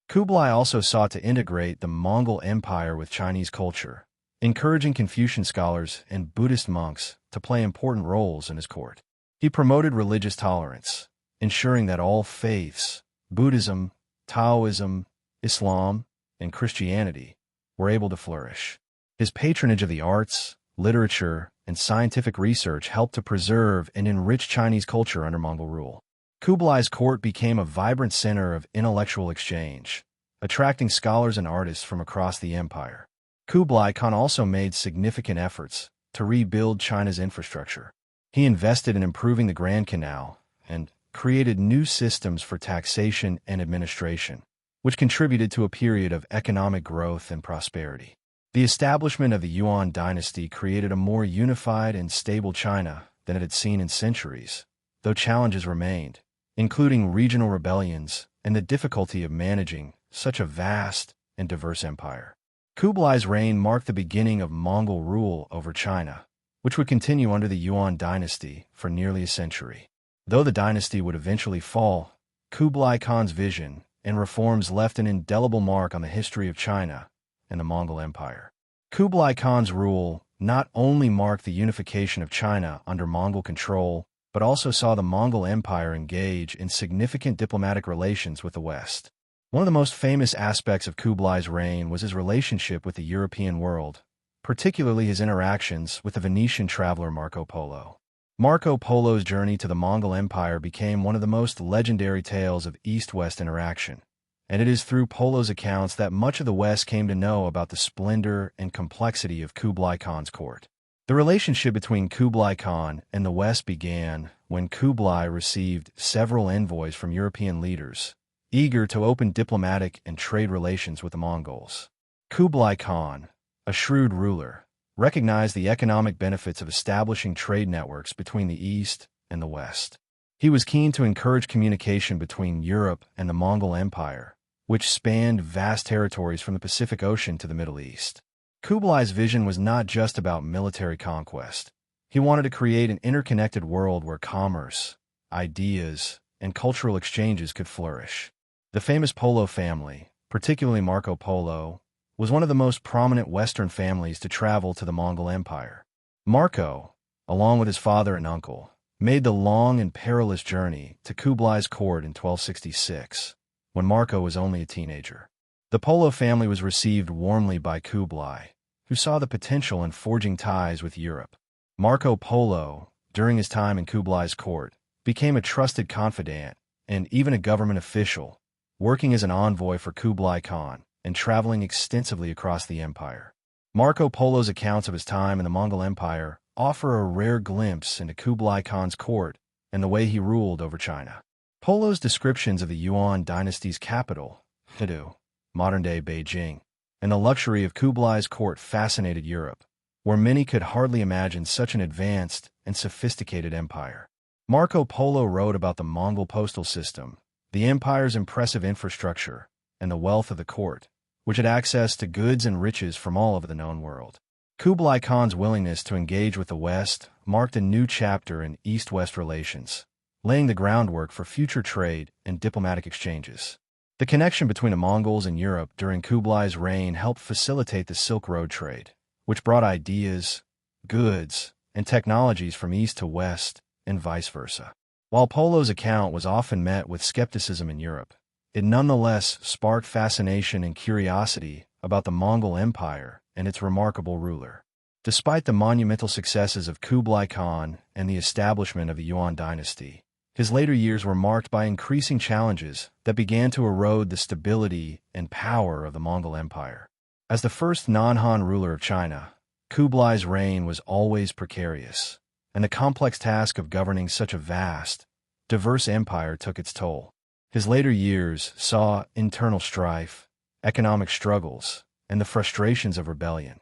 Kublai also sought to integrate the Mongol Empire with Chinese culture, encouraging Confucian scholars and Buddhist monks to play important roles in his court. He promoted religious tolerance, ensuring that all faiths, Buddhism, Taoism, Islam, and Christianity, were able to flourish. His patronage of the arts, literature, and scientific research helped to preserve and enrich Chinese culture under Mongol rule. Kublai's court became a vibrant center of intellectual exchange, attracting scholars and artists from across the empire. Kublai Khan also made significant efforts to rebuild China's infrastructure. He invested in improving the Grand Canal and created new systems for taxation and administration, which contributed to a period of economic growth and prosperity. The establishment of the Yuan dynasty created a more unified and stable China than it had seen in centuries, though challenges remained, including regional rebellions and the difficulty of managing such a vast and diverse empire. Kublai's reign marked the beginning of Mongol rule over China, which would continue under the Yuan dynasty for nearly a century. Though the dynasty would eventually fall, Kublai Khan's vision and reforms left an indelible mark on the history of China and the Mongol Empire. Kublai Khan's rule not only marked the unification of China under Mongol control, but also saw the Mongol Empire engage in significant diplomatic relations with the West. One of the most famous aspects of Kublai's reign was his relationship with the European world, particularly his interactions with the Venetian traveler Marco Polo. Marco Polo's journey to the Mongol Empire became one of the most legendary tales of East-West interaction, and it is through Polo's accounts that much of the West came to know about the splendor and complexity of Kublai Khan's court. The relationship between Kublai Khan and the West began when Kublai received several envoys from European leaders, eager to open diplomatic and trade relations with the Mongols. Kublai Khan, a shrewd ruler, recognized the economic benefits of establishing trade networks between the East and the West. He was keen to encourage communication between Europe and the Mongol Empire, which spanned vast territories from the Pacific Ocean to the Middle East. Kublai's vision was not just about military conquest. He wanted to create an interconnected world where commerce, ideas, and cultural exchanges could flourish. The famous Polo family, particularly Marco Polo, was one of the most prominent Western families to travel to the Mongol Empire. Marco, along with his father and uncle, made the long and perilous journey to Kublai's court in 1266, when Marco was only a teenager. The Polo family was received warmly by Kublai, who saw the potential in forging ties with Europe. Marco Polo, during his time in Kublai's court, became a trusted confidant and even a government official, working as an envoy for Kublai Khan and traveling extensively across the empire. Marco Polo's accounts of his time in the Mongol Empire offer a rare glimpse into Kublai Khan's court and the way he ruled over China. Polo's descriptions of the Yuan dynasty's capital, Hidu, modern-day Beijing, and the luxury of Kublai's court fascinated Europe, where many could hardly imagine such an advanced and sophisticated empire. Marco Polo wrote about the Mongol postal system, the empire's impressive infrastructure, and the wealth of the court, which had access to goods and riches from all over the known world. Kublai Khan's willingness to engage with the West marked a new chapter in East-West relations, laying the groundwork for future trade and diplomatic exchanges. The connection between the Mongols and Europe during Kublai's reign helped facilitate the Silk Road trade, which brought ideas, goods, and technologies from east to west, and vice versa. While Polo's account was often met with skepticism in Europe, it nonetheless sparked fascination and curiosity about the Mongol Empire and its remarkable ruler. Despite the monumental successes of Kublai Khan and the establishment of the Yuan dynasty, his later years were marked by increasing challenges that began to erode the stability and power of the Mongol Empire. As the first non-Han ruler of China, Kublai's reign was always precarious, and the complex task of governing such a vast, diverse empire took its toll. His later years saw internal strife, economic struggles, and the frustrations of rebellion,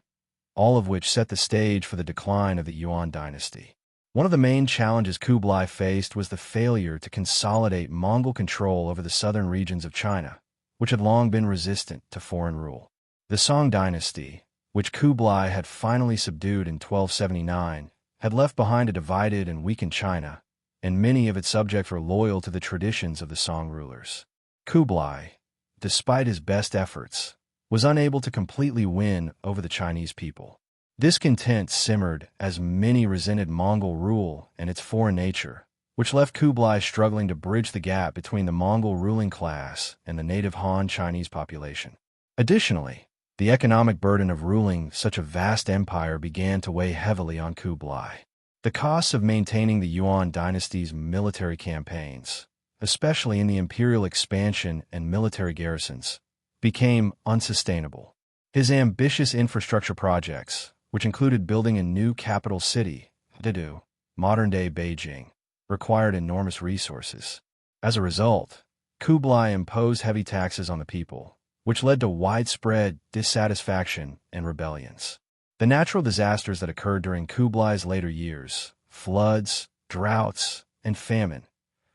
all of which set the stage for the decline of the Yuan dynasty. One of the main challenges Kublai faced was the failure to consolidate Mongol control over the southern regions of China, which had long been resistant to foreign rule. The Song dynasty, which Kublai had finally subdued in 1279, had left behind a divided and weakened China, and many of its subjects were loyal to the traditions of the Song rulers. Kublai, despite his best efforts, was unable to completely win over the Chinese people. Discontent simmered as many resented Mongol rule and its foreign nature, which left Kublai struggling to bridge the gap between the Mongol ruling class and the native Han Chinese population. Additionally, the economic burden of ruling such a vast empire began to weigh heavily on Kublai. The costs of maintaining the Yuan dynasty's military campaigns, especially in the imperial expansion and military garrisons, became unsustainable. His ambitious infrastructure projects, which included building a new capital city, Hidu, modern-day Beijing, required enormous resources. As a result, Kublai imposed heavy taxes on the people, which led to widespread dissatisfaction and rebellions. The natural disasters that occurred during Kublai's later years, floods, droughts, and famine,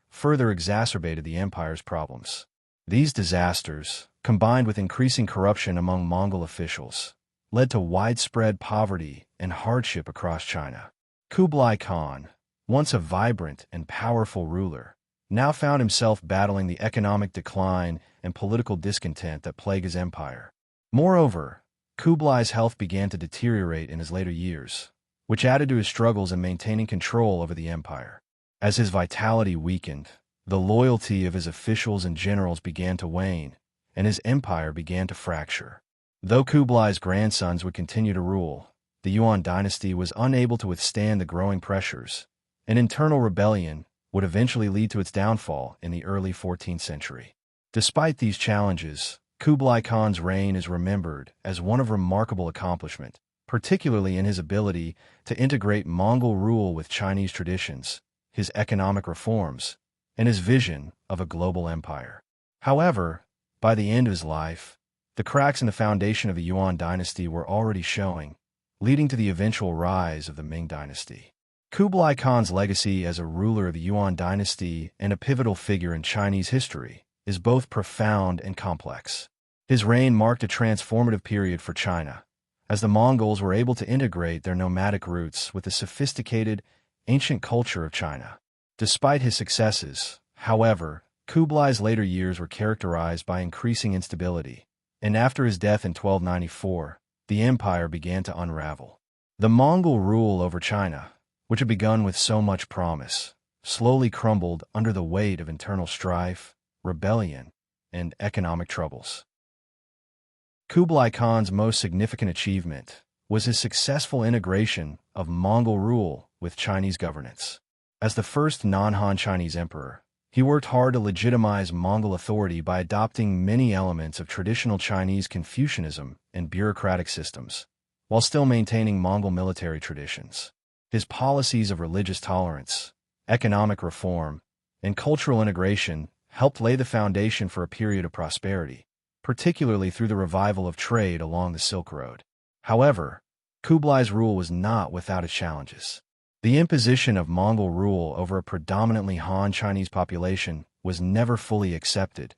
further exacerbated the empire's problems. These disasters, combined with increasing corruption among Mongol officials, led to widespread poverty and hardship across China. Kublai Khan, once a vibrant and powerful ruler, now found himself battling the economic decline and political discontent that plague his empire. Moreover, Kublai's health began to deteriorate in his later years, which added to his struggles in maintaining control over the empire. As his vitality weakened, the loyalty of his officials and generals began to wane, and his empire began to fracture. Though Kublai's grandsons would continue to rule, the Yuan dynasty was unable to withstand the growing pressures. An internal rebellion would eventually lead to its downfall in the early 14th century. Despite these challenges, Kublai Khan's reign is remembered as one of remarkable accomplishment, particularly in his ability to integrate Mongol rule with Chinese traditions, his economic reforms, and his vision of a global empire. However, by the end of his life, the cracks in the foundation of the Yuan dynasty were already showing, leading to the eventual rise of the Ming dynasty. Kublai Khan's legacy as a ruler of the Yuan dynasty and a pivotal figure in Chinese history is both profound and complex. His reign marked a transformative period for China, as the Mongols were able to integrate their nomadic roots with the sophisticated, ancient culture of China. Despite his successes, however, Kublai's later years were characterized by increasing instability, and after his death in 1294, the empire began to unravel. The Mongol rule over China, which had begun with so much promise, slowly crumbled under the weight of internal strife, rebellion, and economic troubles. Kublai Khan's most significant achievement was his successful integration of Mongol rule with Chinese governance. As the first non-Han Chinese emperor, he worked hard to legitimize Mongol authority by adopting many elements of traditional Chinese Confucianism and bureaucratic systems, while still maintaining Mongol military traditions. His policies of religious tolerance, economic reform, and cultural integration helped lay the foundation for a period of prosperity, particularly through the revival of trade along the Silk Road. However, Kublai's rule was not without its challenges. The imposition of Mongol rule over a predominantly Han Chinese population was never fully accepted,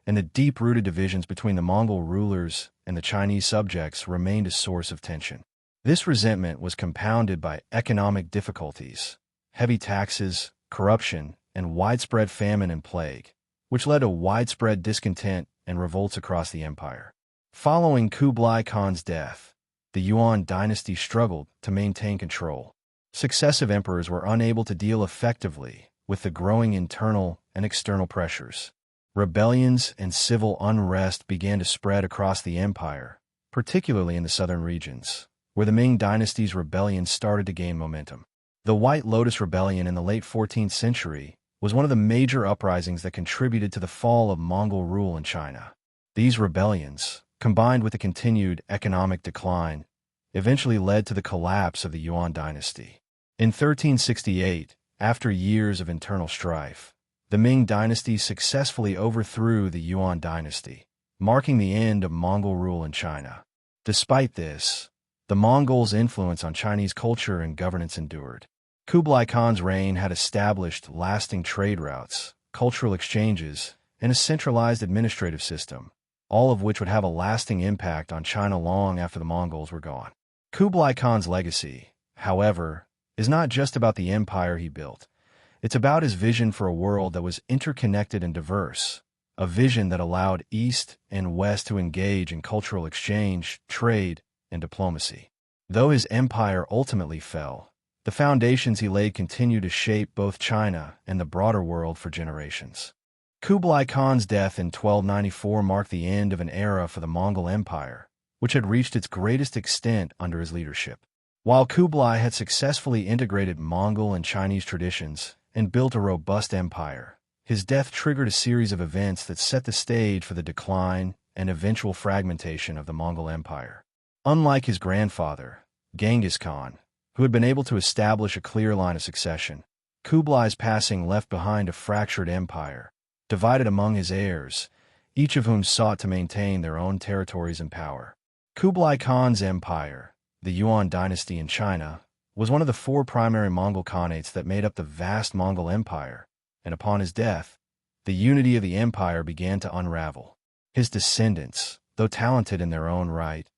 and the deep-rooted divisions between the Mongol rulers and the Chinese subjects remained a source of tension. This resentment was compounded by economic difficulties, heavy taxes, corruption, and widespread famine and plague, which led to widespread discontent and revolts across the empire. Following Kublai Khan's death, the Yuan dynasty struggled to maintain control. Successive emperors were unable to deal effectively with the growing internal and external pressures. Rebellions and civil unrest began to spread across the empire, particularly in the southern regions, where the Ming dynasty's rebellions started to gain momentum. The White Lotus Rebellion in the late 14th century was one of the major uprisings that contributed to the fall of Mongol rule in China. These rebellions, combined with the continued economic decline, eventually led to the collapse of the Yuan dynasty. In 1368, after years of internal strife, the Ming dynasty successfully overthrew the Yuan dynasty, marking the end of Mongol rule in China. Despite this, the Mongols' influence on Chinese culture and governance endured. Kublai Khan's reign had established lasting trade routes, cultural exchanges, and a centralized administrative system, all of which would have a lasting impact on China long after the Mongols were gone. Kublai Khan's legacy, however, is not just about the empire he built. It's about his vision for a world that was interconnected and diverse, a vision that allowed East and West to engage in cultural exchange, trade, and diplomacy. Though his empire ultimately fell, the foundations he laid continue to shape both China and the broader world for generations. Kublai Khan's death in 1294 marked the end of an era for the Mongol Empire, which had reached its greatest extent under his leadership. While Kublai had successfully integrated Mongol and Chinese traditions and built a robust empire, his death triggered a series of events that set the stage for the decline and eventual fragmentation of the Mongol Empire. Unlike his grandfather, Genghis Khan, who had been able to establish a clear line of succession, Kublai's passing left behind a fractured empire, divided among his heirs, each of whom sought to maintain their own territories and power. Kublai Khan's empire, the Yuan dynasty in China, was one of the four primary Mongol khanates that made up the vast Mongol Empire, and upon his death, the unity of the empire began to unravel. His descendants, though talented in their own right,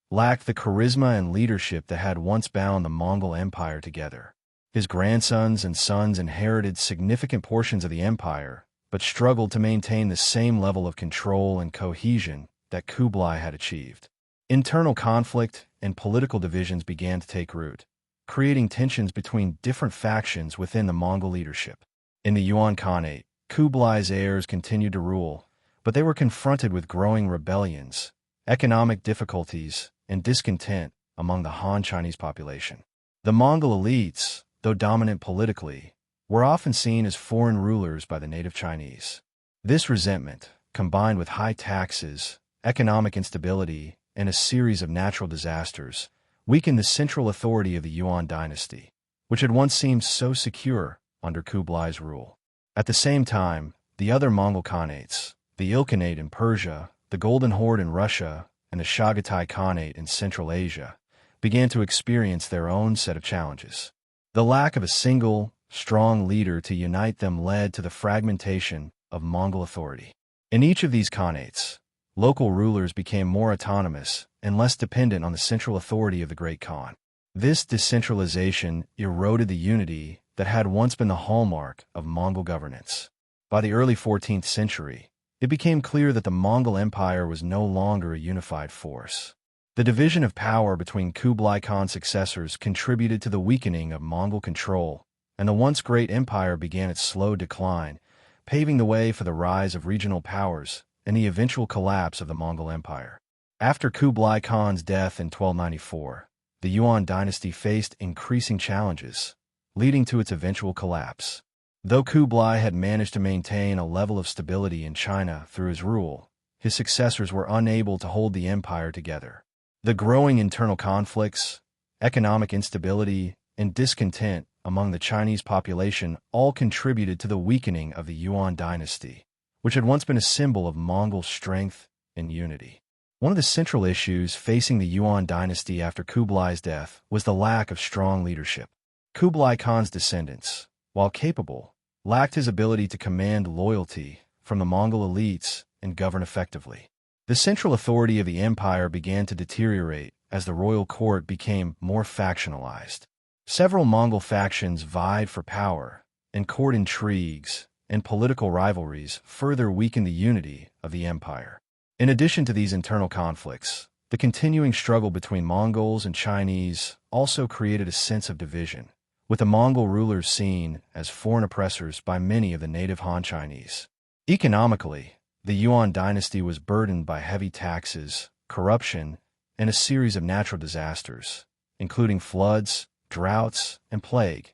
lacked the charisma and leadership that had once bound the Mongol Empire together. His grandsons and sons inherited significant portions of the empire, but struggled to maintain the same level of control and cohesion that Kublai had achieved. Internal conflict and political divisions began to take root, creating tensions between different factions within the Mongol leadership. In the Yuan Khanate, Kublai's heirs continued to rule, but they were confronted with growing rebellions, economic difficulties, and discontent among the Han Chinese population. The Mongol elites, though dominant politically, were often seen as foreign rulers by the native Chinese. This resentment, combined with high taxes, economic instability, and a series of natural disasters, weakened the central authority of the Yuan dynasty, which had once seemed so secure under Kublai's rule. At the same time, the other Mongol Khanates, the Ilkhanate in Persia, the Golden Horde in Russia, and the Chagatai Khanate in Central Asia, began to experience their own set of challenges. The lack of a single, strong leader to unite them led to the fragmentation of Mongol authority. In each of these Khanates, local rulers became more autonomous and less dependent on the central authority of the Great Khan. This decentralization eroded the unity that had once been the hallmark of Mongol governance. By the early 14th century, it became clear that the Mongol Empire was no longer a unified force. The division of power between Kublai Khan's successors contributed to the weakening of Mongol control, and the once great empire began its slow decline, paving the way for the rise of regional powers and the eventual collapse of the Mongol Empire. After Kublai Khan's death in 1294, the Yuan dynasty faced increasing challenges, leading to its eventual collapse. Though Kublai had managed to maintain a level of stability in China through his rule, his successors were unable to hold the empire together. The growing internal conflicts, economic instability, and discontent among the Chinese population all contributed to the weakening of the Yuan dynasty, which had once been a symbol of Mongol strength and unity. One of the central issues facing the Yuan dynasty after Kublai's death was the lack of strong leadership. Kublai Khan's descendants, while capable, lacked his ability to command loyalty from the Mongol elites and govern effectively. The central authority of the empire began to deteriorate as the royal court became more factionalized. Several Mongol factions vied for power, and court intrigues and political rivalries further weakened the unity of the empire. In addition to these internal conflicts, the continuing struggle between Mongols and Chinese also created a sense of division, with the Mongol rulers seen as foreign oppressors by many of the native Han Chinese. Economically, the Yuan dynasty was burdened by heavy taxes, corruption, and a series of natural disasters, including floods, droughts, and plague,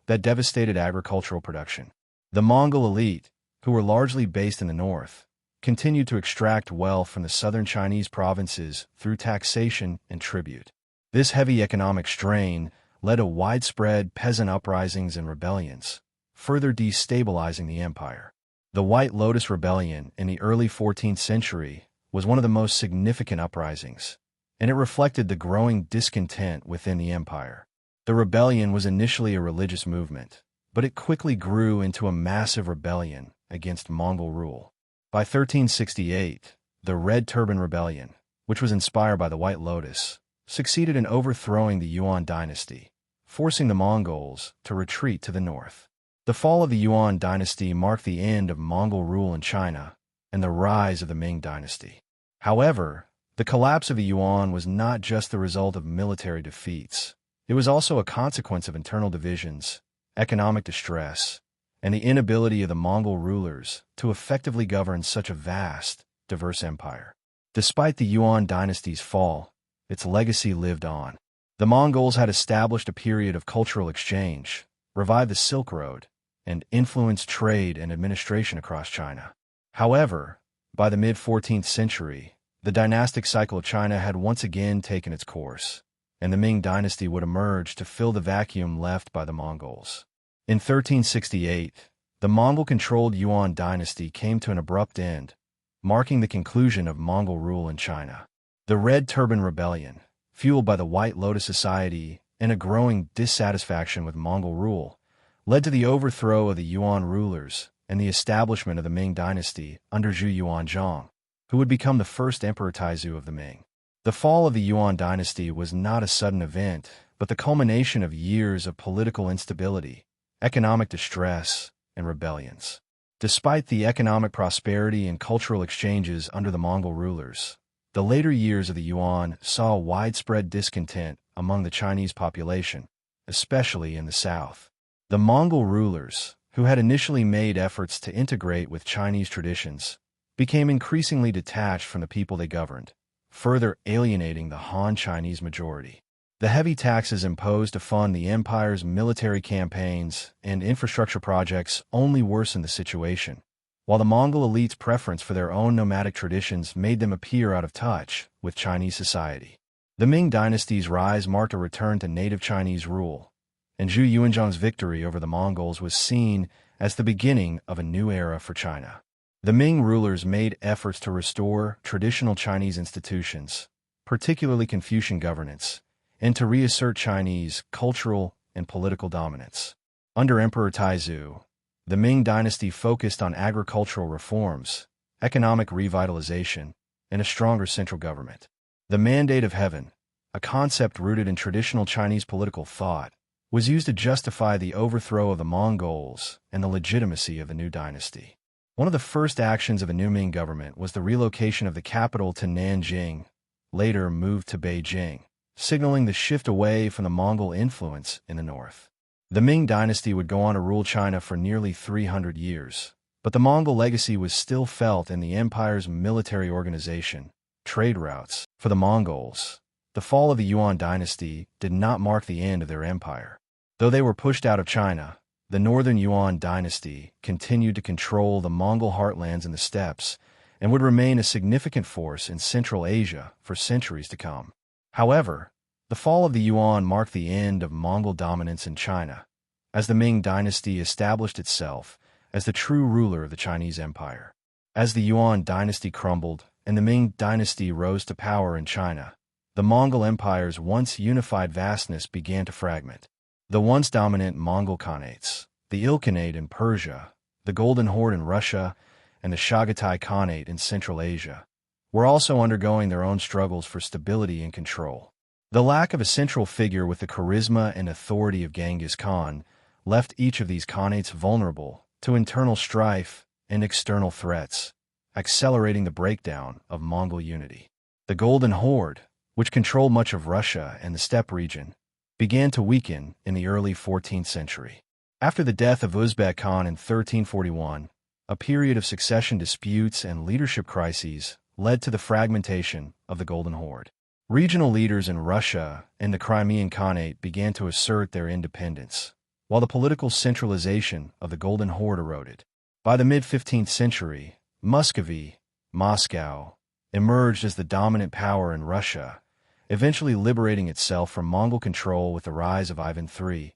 that devastated agricultural production. The Mongol elite, who were largely based in the north, continued to extract wealth from the southern Chinese provinces through taxation and tribute. This heavy economic strain led to widespread peasant uprisings and rebellions, further destabilizing the empire. The White Lotus Rebellion in the early 14th century was one of the most significant uprisings, and it reflected the growing discontent within the empire. The rebellion was initially a religious movement, but it quickly grew into a massive rebellion against Mongol rule. By 1368, the Red Turban Rebellion, which was inspired by the White Lotus, succeeded in overthrowing the Yuan dynasty, forcing the Mongols to retreat to the north. The fall of the Yuan dynasty marked the end of Mongol rule in China and the rise of the Ming dynasty. However, the collapse of the Yuan was not just the result of military defeats. It was also a consequence of internal divisions, economic distress, and the inability of the Mongol rulers to effectively govern such a vast, diverse empire. Despite the Yuan dynasty's fall, its legacy lived on. The Mongols had established a period of cultural exchange, revived the Silk Road, and influenced trade and administration across China. However, by the mid-14th century, the dynastic cycle of China had once again taken its course, and the Ming dynasty would emerge to fill the vacuum left by the Mongols. In 1368, the Mongol-controlled Yuan dynasty came to an abrupt end, marking the conclusion of Mongol rule in China. The Red Turban Rebellion, fueled by the White Lotus Society and a growing dissatisfaction with Mongol rule, led to the overthrow of the Yuan rulers and the establishment of the Ming dynasty under Zhu Yuanzhang. who would become the first Emperor Taizu of the Ming. The fall of the Yuan dynasty was not a sudden event, but the culmination of years of political instability, economic distress, and rebellions. Despite the economic prosperity and cultural exchanges under the Mongol rulers, the later years of the Yuan saw widespread discontent among the Chinese population, especially in the south. The Mongol rulers, who had initially made efforts to integrate with Chinese traditions, became increasingly detached from the people they governed, further alienating the Han Chinese majority. The heavy taxes imposed to fund the empire's military campaigns and infrastructure projects only worsened the situation, while the Mongol elite's preference for their own nomadic traditions made them appear out of touch with Chinese society. The Ming dynasty's rise marked a return to native Chinese rule, and Zhu Yuanzhang's victory over the Mongols was seen as the beginning of a new era for China. The Ming rulers made efforts to restore traditional Chinese institutions, particularly Confucian governance, and to reassert Chinese cultural and political dominance. Under Emperor Taizu, the Ming dynasty focused on agricultural reforms, economic revitalization, and a stronger central government. The Mandate of Heaven, a concept rooted in traditional Chinese political thought, was used to justify the overthrow of the Mongols and the legitimacy of the new dynasty. One of the first actions of the new Ming government was the relocation of the capital to Nanjing, later moved to Beijing, signaling the shift away from the Mongol influence in the north. The Ming dynasty would go on to rule China for nearly 300 years, but the Mongol legacy was still felt in the empire's military organization, trade routes. For the Mongols, the fall of the Yuan dynasty did not mark the end of their empire. Though they were pushed out of China, the northern Yuan dynasty continued to control the Mongol heartlands in the steppes and would remain a significant force in Central Asia for centuries to come. However, the fall of the Yuan marked the end of Mongol dominance in China, as the Ming dynasty established itself as the true ruler of the Chinese empire. As the Yuan dynasty crumbled and the Ming dynasty rose to power in China, the Mongol Empire's once unified vastness began to fragment. The once dominant Mongol Khanates, the Ilkhanate in Persia, the Golden Horde in Russia, and the Chagatai Khanate in Central Asia, were also undergoing their own struggles for stability and control. The lack of a central figure with the charisma and authority of Genghis Khan left each of these Khanates vulnerable to internal strife and external threats, accelerating the breakdown of Mongol unity. The Golden Horde, which controlled much of Russia and the steppe region, began to weaken in the early 14th century. After the death of Uzbek Khan in 1341, a period of succession disputes and leadership crises led to the fragmentation of the Golden Horde. Regional leaders in Russia and the Crimean Khanate began to assert their independence, while the political centralization of the Golden Horde eroded. By the mid-15th century, Muscovy, Moscow, emerged as the dominant power in Russia, eventually liberating itself from Mongol control with the rise of Ivan III,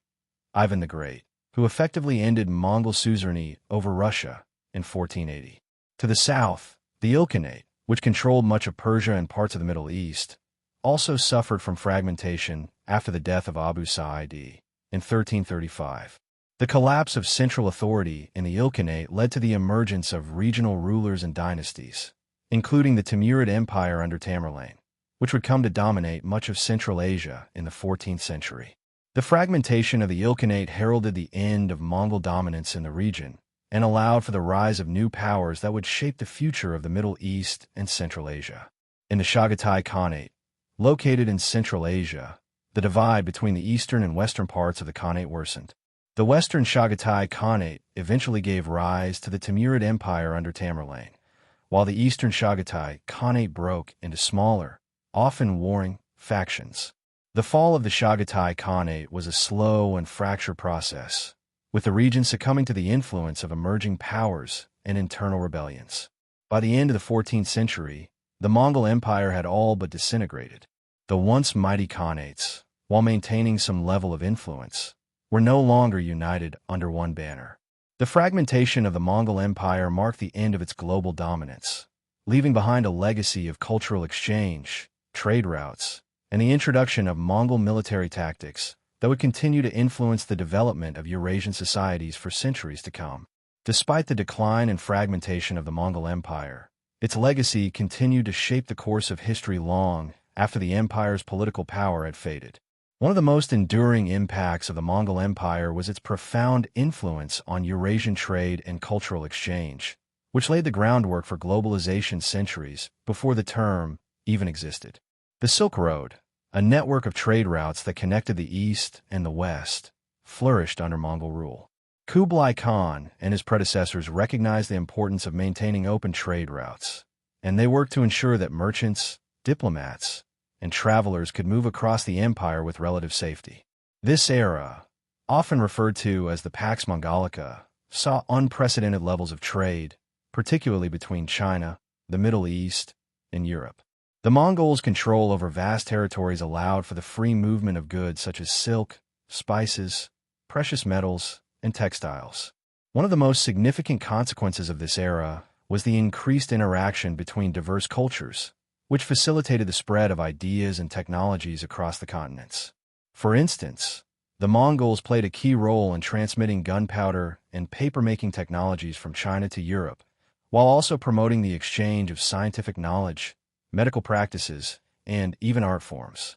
Ivan the Great, who effectively ended Mongol suzerainty over Russia in 1480. To the south, the Ilkhanate, which controlled much of Persia and parts of the Middle East, also suffered from fragmentation after the death of Abu Sa'id in 1335. The collapse of central authority in the Ilkhanate led to the emergence of regional rulers and dynasties, including the Timurid Empire under Tamerlane, which would come to dominate much of Central Asia in the 14th century. The fragmentation of the Ilkhanate heralded the end of Mongol dominance in the region and allowed for the rise of new powers that would shape the future of the Middle East and Central Asia. In the Chagatai Khanate, located in Central Asia, the divide between the eastern and western parts of the Khanate worsened. The western Chagatai Khanate eventually gave rise to the Timurid Empire under Tamerlane, while the eastern Chagatai Khanate broke into smaller, often warring, factions. The fall of the Chagatai Khanate was a slow and fractured process, with the region succumbing to the influence of emerging powers and internal rebellions. By the end of the 14th century, the Mongol Empire had all but disintegrated. The once mighty Khanates, while maintaining some level of influence, were no longer united under one banner. The fragmentation of the Mongol Empire marked the end of its global dominance, leaving behind a legacy of cultural exchange, trade routes, and the introduction of Mongol military tactics that would continue to influence the development of Eurasian societies for centuries to come. Despite the decline and fragmentation of the Mongol Empire, Its legacy continued to shape the course of history long after the empire's political power had faded. One of the most enduring impacts of the Mongol Empire was its profound influence on Eurasian trade and cultural exchange, which laid the groundwork for globalization centuries before the term even existed. The Silk Road, a network of trade routes that connected the East and the West, flourished under Mongol rule. Kublai Khan and his predecessors recognized the importance of maintaining open trade routes, and they worked to ensure that merchants, diplomats, and travelers could move across the empire with relative safety. This era, often referred to as the Pax Mongolica, saw unprecedented levels of trade, particularly between China, the Middle East, and Europe. The Mongols' control over vast territories allowed for the free movement of goods such as silk, spices, precious metals, and textiles. One of the most significant consequences of this era was the increased interaction between diverse cultures, which facilitated the spread of ideas and technologies across the continents. For instance, the Mongols played a key role in transmitting gunpowder and paper-making technologies from China to Europe, while also promoting the exchange of scientific knowledge, medical practices, and even art forms.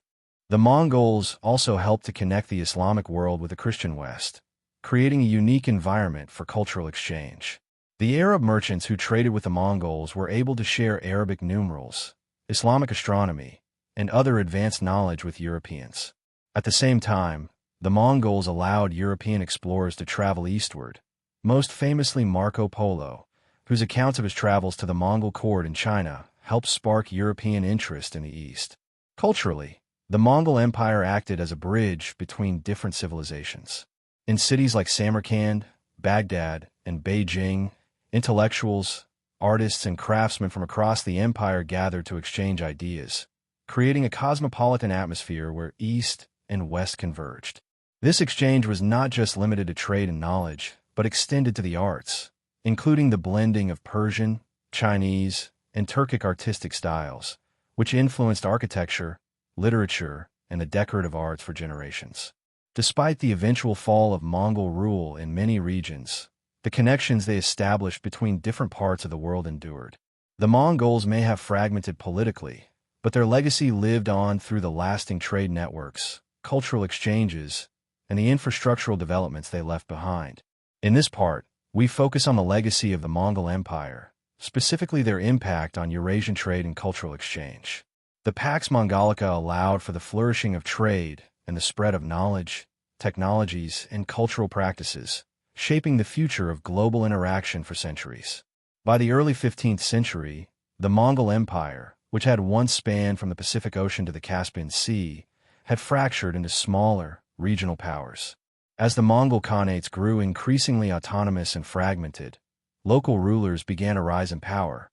The Mongols also helped to connect the Islamic world with the Christian West, creating a unique environment for cultural exchange. The Arab merchants who traded with the Mongols were able to share Arabic numerals, Islamic astronomy, and other advanced knowledge with Europeans. At the same time, the Mongols allowed European explorers to travel eastward, most famously Marco Polo, whose accounts of his travels to the Mongol court in China helped spark European interest in the East. Culturally, the Mongol Empire acted as a bridge between different civilizations. In cities like Samarkand, Baghdad, and Beijing, intellectuals, artists, and craftsmen from across the empire gathered to exchange ideas, creating a cosmopolitan atmosphere where East and West converged. This exchange was not just limited to trade and knowledge, but extended to the arts, including the blending of Persian, Chinese, and Turkic artistic styles, which influenced architecture, literature, and the decorative arts for generations. Despite the eventual fall of Mongol rule in many regions, the connections they established between different parts of the world endured. The Mongols may have fragmented politically, but their legacy lived on through the lasting trade networks, cultural exchanges, and the infrastructural developments they left behind. In this part, we focus on the legacy of the Mongol Empire, specifically their impact on Eurasian trade and cultural exchange. The Pax Mongolica allowed for the flourishing of trade and the spread of knowledge, technologies, and cultural practices, shaping the future of global interaction for centuries. By the early 15th century, the Mongol Empire, which had once spanned from the Pacific Ocean to the Caspian Sea, had fractured into smaller, regional powers. As the Mongol Khanates grew increasingly autonomous and fragmented, local rulers began to rise in power,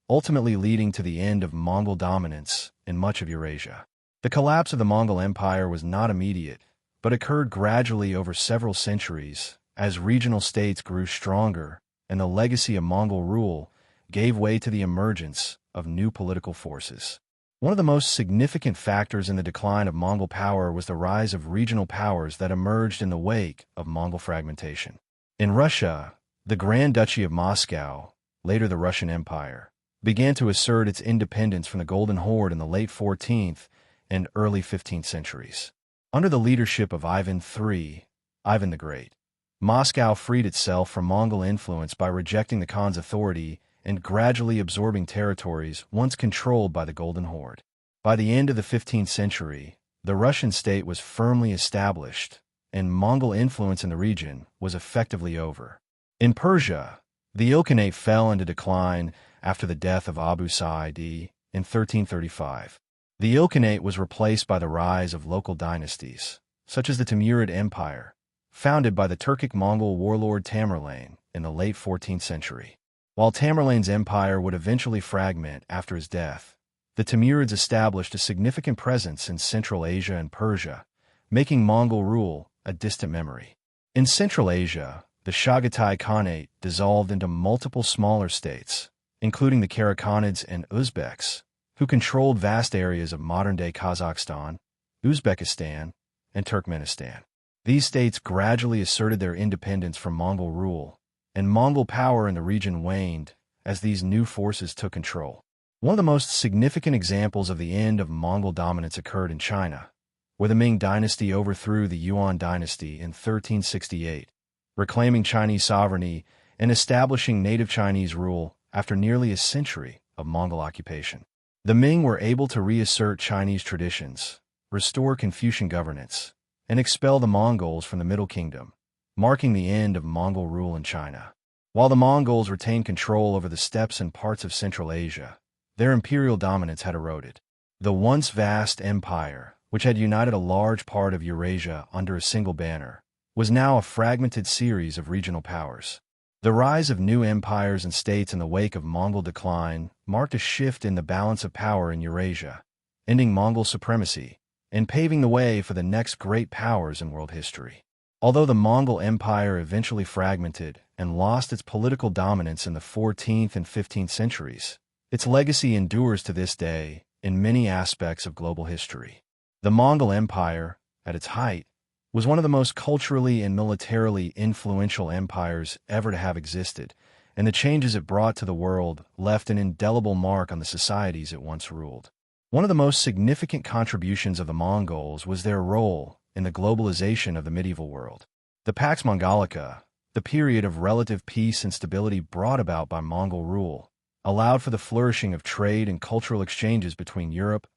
ultimately leading to the end of Mongol dominance in much of Eurasia. The collapse of the Mongol Empire was not immediate, but occurred gradually over several centuries as regional states grew stronger and the legacy of Mongol rule gave way to the emergence of new political forces. One of the most significant factors in the decline of Mongol power was the rise of regional powers that emerged in the wake of Mongol fragmentation. In Russia, the Grand Duchy of Moscow, later the Russian Empire, began to assert its independence from the Golden Horde in the late 14th and early 15th centuries. Under the leadership of Ivan III, Ivan the Great, Moscow freed itself from Mongol influence by rejecting the Khan's authority and gradually absorbing territories once controlled by the Golden Horde. By the end of the 15th century, the Russian state was firmly established, and Mongol influence in the region was effectively over. In Persia, the Ilkhanate fell into decline after the death of Abu Sa'id in 1335. The Ilkhanate was replaced by the rise of local dynasties, such as the Timurid Empire, founded by the Turkic-Mongol warlord Tamerlane in the late 14th century. While Tamerlane's empire would eventually fragment after his death, the Timurids established a significant presence in Central Asia and Persia, making Mongol rule a distant memory. In Central Asia, the Chagatai Khanate dissolved into multiple smaller states, including the Karakhanids and Uzbeks, who controlled vast areas of modern-day Kazakhstan, Uzbekistan, and Turkmenistan. These states gradually asserted their independence from Mongol rule, and Mongol power in the region waned as these new forces took control. One of the most significant examples of the end of Mongol dominance occurred in China, where the Ming dynasty overthrew the Yuan dynasty in 1368, reclaiming Chinese sovereignty and establishing native Chinese rule after nearly a century of Mongol occupation. The Ming were able to reassert Chinese traditions, restore Confucian governance, and expel the Mongols from the Middle Kingdom, marking the end of Mongol rule in China. While the Mongols retained control over the steppes and parts of Central Asia, their imperial dominance had eroded. The once vast empire, which had united a large part of Eurasia under a single banner, was now a fragmented series of regional powers. The rise of new empires and states in the wake of Mongol decline marked a shift in the balance of power in Eurasia, ending Mongol supremacy and paving the way for the next great powers in world history. Although the Mongol Empire eventually fragmented and lost its political dominance in the 14th and 15th centuries, its legacy endures to this day in many aspects of global history. The Mongol Empire, at its height, was one of the most culturally and militarily influential empires ever to have existed, and the changes it brought to the world left an indelible mark on the societies it once ruled. One of the most significant contributions of the Mongols was their role in the globalization of the medieval world. The Pax Mongolica, the period of relative peace and stability brought about by Mongol rule, allowed for the flourishing of trade and cultural exchanges between Europe,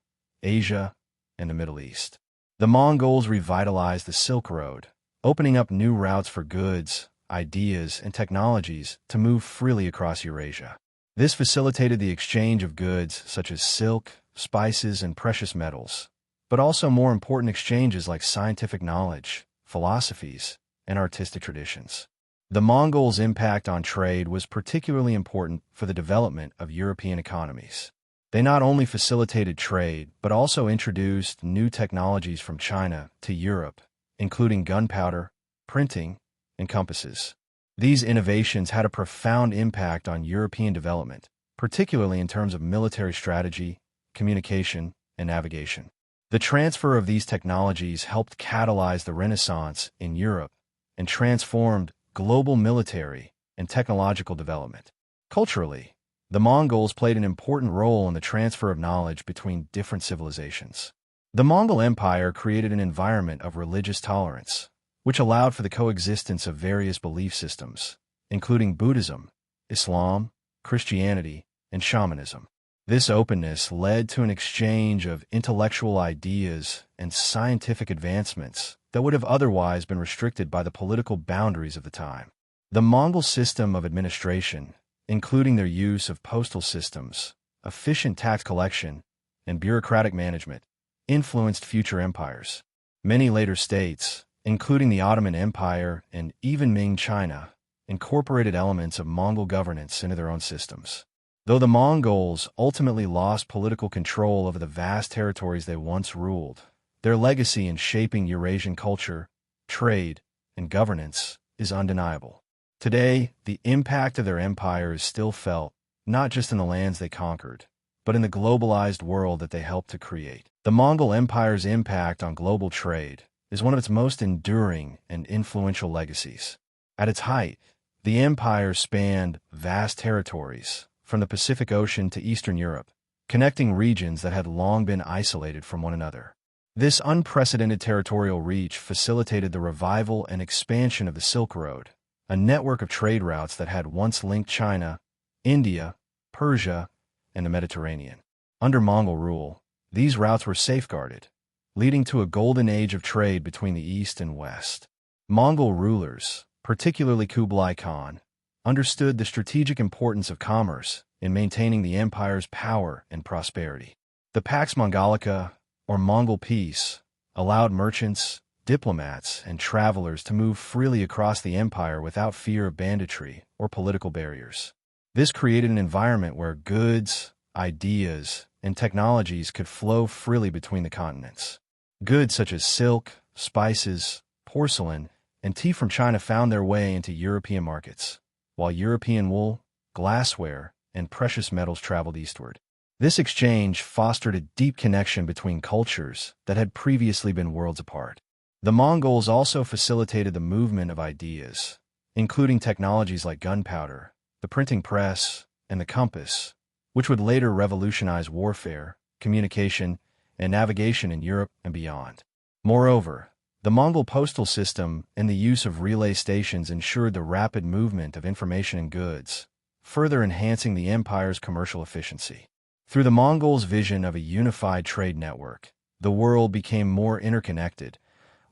Asia, and the Middle East. The Mongols revitalized the Silk Road, opening up new routes for goods, ideas, and technologies to move freely across Eurasia. This facilitated the exchange of goods such as silk, spices, and precious metals, but also more important exchanges like scientific knowledge, philosophies, and artistic traditions. The Mongols' impact on trade was particularly important for the development of European economies. They not only facilitated trade, but also introduced new technologies from China to Europe, including gunpowder, printing, and compasses. These innovations had a profound impact on European development, particularly in terms of military strategy, communication, and navigation. The transfer of these technologies helped catalyze the Renaissance in Europe and transformed global military and technological development. Culturally, the Mongols played an important role in the transfer of knowledge between different civilizations. The Mongol Empire created an environment of religious tolerance, which allowed for the coexistence of various belief systems, including Buddhism, Islam, Christianity, and shamanism. This openness led to an exchange of intellectual ideas and scientific advancements that would have otherwise been restricted by the political boundaries of the time. The Mongol system of administration, including their use of postal systems, efficient tax collection, and bureaucratic management, influenced future empires. Many later states, including the Ottoman Empire and even Ming China, incorporated elements of Mongol governance into their own systems. Though the Mongols ultimately lost political control over the vast territories they once ruled, their legacy in shaping Eurasian culture, trade, and governance is undeniable. Today, the impact of their empire is still felt, not just in the lands they conquered, but in the globalized world that they helped to create. The Mongol Empire's impact on global trade is one of its most enduring and influential legacies. At its height, the empire spanned vast territories, from the Pacific Ocean to Eastern Europe, connecting regions that had long been isolated from one another. This unprecedented territorial reach facilitated the revival and expansion of the Silk Road, a network of trade routes that had once linked China, India, Persia, and the Mediterranean. Under Mongol rule, these routes were safeguarded, leading to a golden age of trade between the East and West. Mongol rulers, particularly Kublai Khan, understood the strategic importance of commerce in maintaining the empire's power and prosperity. The Pax Mongolica, or Mongol peace, allowed merchants, diplomats, and travelers to move freely across the empire without fear of banditry or political barriers. This created an environment where goods, ideas, and technologies could flow freely between the continents. Goods such as silk, spices, porcelain, and tea from China found their way into European markets, while European wool, glassware, and precious metals traveled eastward. This exchange fostered a deep connection between cultures that had previously been worlds apart. The Mongols also facilitated the movement of ideas, including technologies like gunpowder, the printing press, and the compass, which would later revolutionize warfare, communication, and navigation in Europe and beyond. Moreover, the Mongol postal system and the use of relay stations ensured the rapid movement of information and goods, further enhancing the empire's commercial efficiency. Through the Mongols' vision of a unified trade network, the world became more interconnected,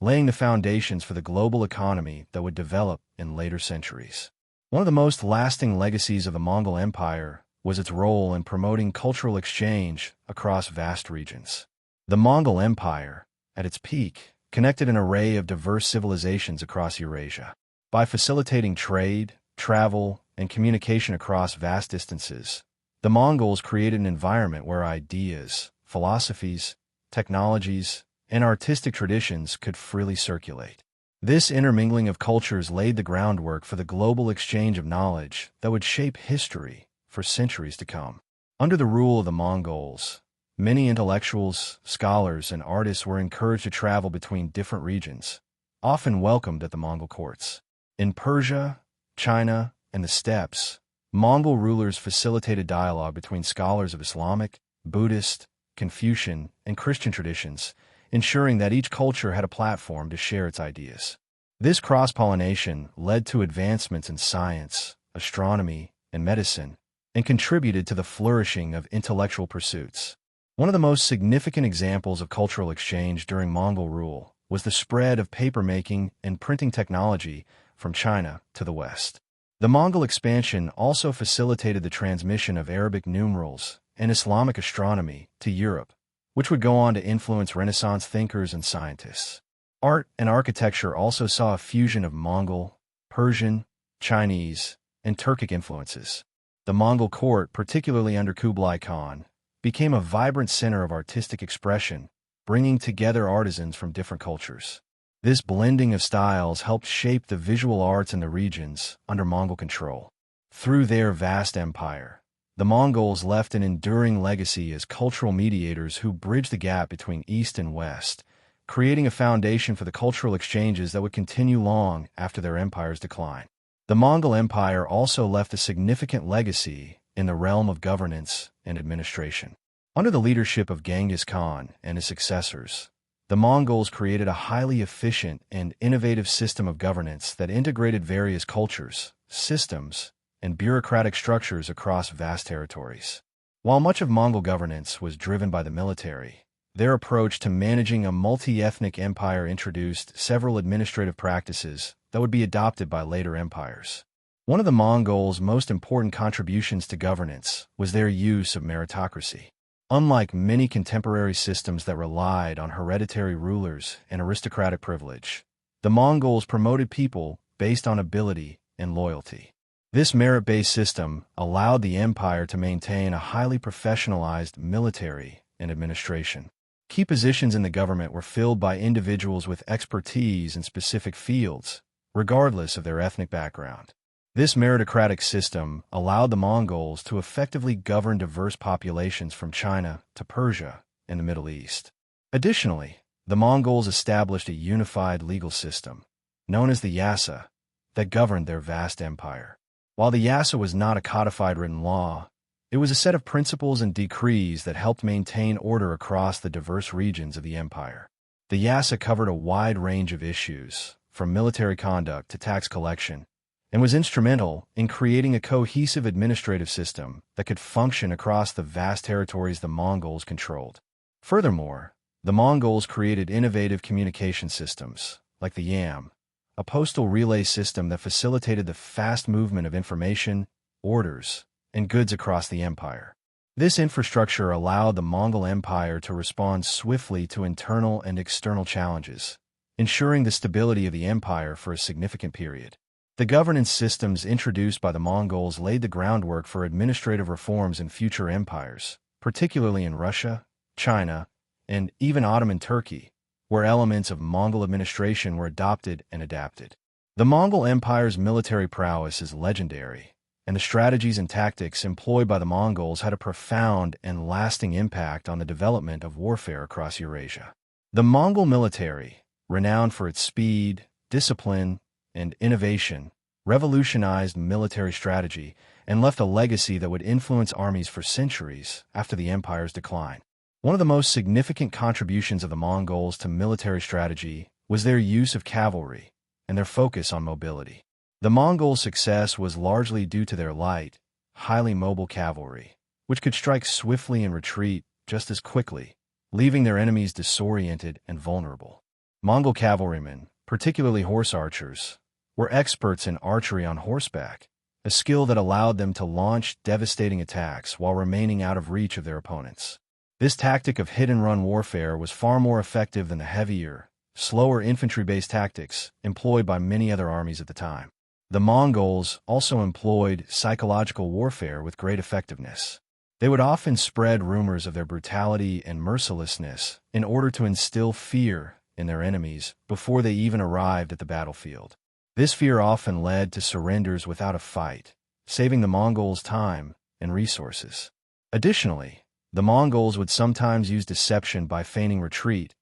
laying the foundations for the global economy that would develop in later centuries. One of the most lasting legacies of the Mongol Empire was its role in promoting cultural exchange across vast regions. The Mongol Empire, at its peak, connected an array of diverse civilizations across Eurasia. By facilitating trade, travel, and communication across vast distances, the Mongols created an environment where ideas, philosophies, technologies, and artistic traditions could freely circulate. This intermingling of cultures laid the groundwork for the global exchange of knowledge that would shape history for centuries to come. Under the rule of the Mongols, many intellectuals, scholars, and artists were encouraged to travel between different regions, often welcomed at the Mongol courts. In Persia, China, and the steppes, Mongol rulers facilitated dialogue between scholars of Islamic, Buddhist, Confucian, and Christian traditions, ensuring that each culture had a platform to share its ideas. This cross-pollination led to advancements in science, astronomy, and medicine, and contributed to the flourishing of intellectual pursuits. One of the most significant examples of cultural exchange during Mongol rule was the spread of papermaking and printing technology from China to the West. The Mongol expansion also facilitated the transmission of Arabic numerals and Islamic astronomy to Europe, which would go on to influence Renaissance thinkers and scientists. Art and architecture also saw a fusion of Mongol, Persian, Chinese, and Turkic influences. The Mongol court, particularly under Kublai Khan, became a vibrant center of artistic expression, bringing together artisans from different cultures. This blending of styles helped shape the visual arts in the regions under Mongol control. Through their vast empire, the Mongols left an enduring legacy as cultural mediators who bridged the gap between East and West, creating a foundation for the cultural exchanges that would continue long after their empire's decline. The Mongol Empire also left a significant legacy in the realm of governance and administration. Under the leadership of Genghis Khan and his successors, the Mongols created a highly efficient and innovative system of governance that integrated various cultures, systems, and bureaucratic structures across vast territories. While much of Mongol governance was driven by the military, their approach to managing a multi-ethnic empire introduced several administrative practices that would be adopted by later empires. One of the Mongols' most important contributions to governance was their use of meritocracy. Unlike many contemporary systems that relied on hereditary rulers and aristocratic privilege, the Mongols promoted people based on ability and loyalty. This merit-based system allowed the empire to maintain a highly professionalized military and administration. Key positions in the government were filled by individuals with expertise in specific fields, regardless of their ethnic background. This meritocratic system allowed the Mongols to effectively govern diverse populations from China to Persia and the Middle East. Additionally, the Mongols established a unified legal system, known as the Yasa, that governed their vast empire. While the Yasa was not a codified written law, it was a set of principles and decrees that helped maintain order across the diverse regions of the empire. The Yasa covered a wide range of issues, from military conduct to tax collection, and was instrumental in creating a cohesive administrative system that could function across the vast territories the Mongols controlled. Furthermore, the Mongols created innovative communication systems, like the YAM, a postal relay system that facilitated the fast movement of information, orders, and goods across the empire. This infrastructure allowed the Mongol Empire to respond swiftly to internal and external challenges, ensuring the stability of the empire for a significant period. The governance systems introduced by the Mongols laid the groundwork for administrative reforms in future empires, particularly in Russia, China, and even Ottoman Turkey, where elements of Mongol administration were adopted and adapted. The Mongol Empire's military prowess is legendary, and the strategies and tactics employed by the Mongols had a profound and lasting impact on the development of warfare across Eurasia. The Mongol military, renowned for its speed, discipline, and innovation, revolutionized military strategy, and left a legacy that would influence armies for centuries after the empire's decline. One of the most significant contributions of the Mongols to military strategy was their use of cavalry and their focus on mobility. The Mongols' success was largely due to their light, highly mobile cavalry, which could strike swiftly and retreat just as quickly, leaving their enemies disoriented and vulnerable. Mongol cavalrymen, particularly horse archers, were experts in archery on horseback, a skill that allowed them to launch devastating attacks while remaining out of reach of their opponents. This tactic of hit-and-run warfare was far more effective than the heavier, slower infantry-based tactics employed by many other armies at the time. The Mongols also employed psychological warfare with great effectiveness. They would often spread rumors of their brutality and mercilessness in order to instill fear in their enemies before they even arrived at the battlefield. This fear often led to surrenders without a fight, saving the Mongols time and resources. Additionally, the Mongols would sometimes use deception by feigning retreat,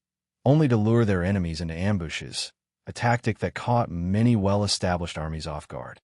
only to lure their enemies into ambushes, a tactic that caught many well-established armies off guard.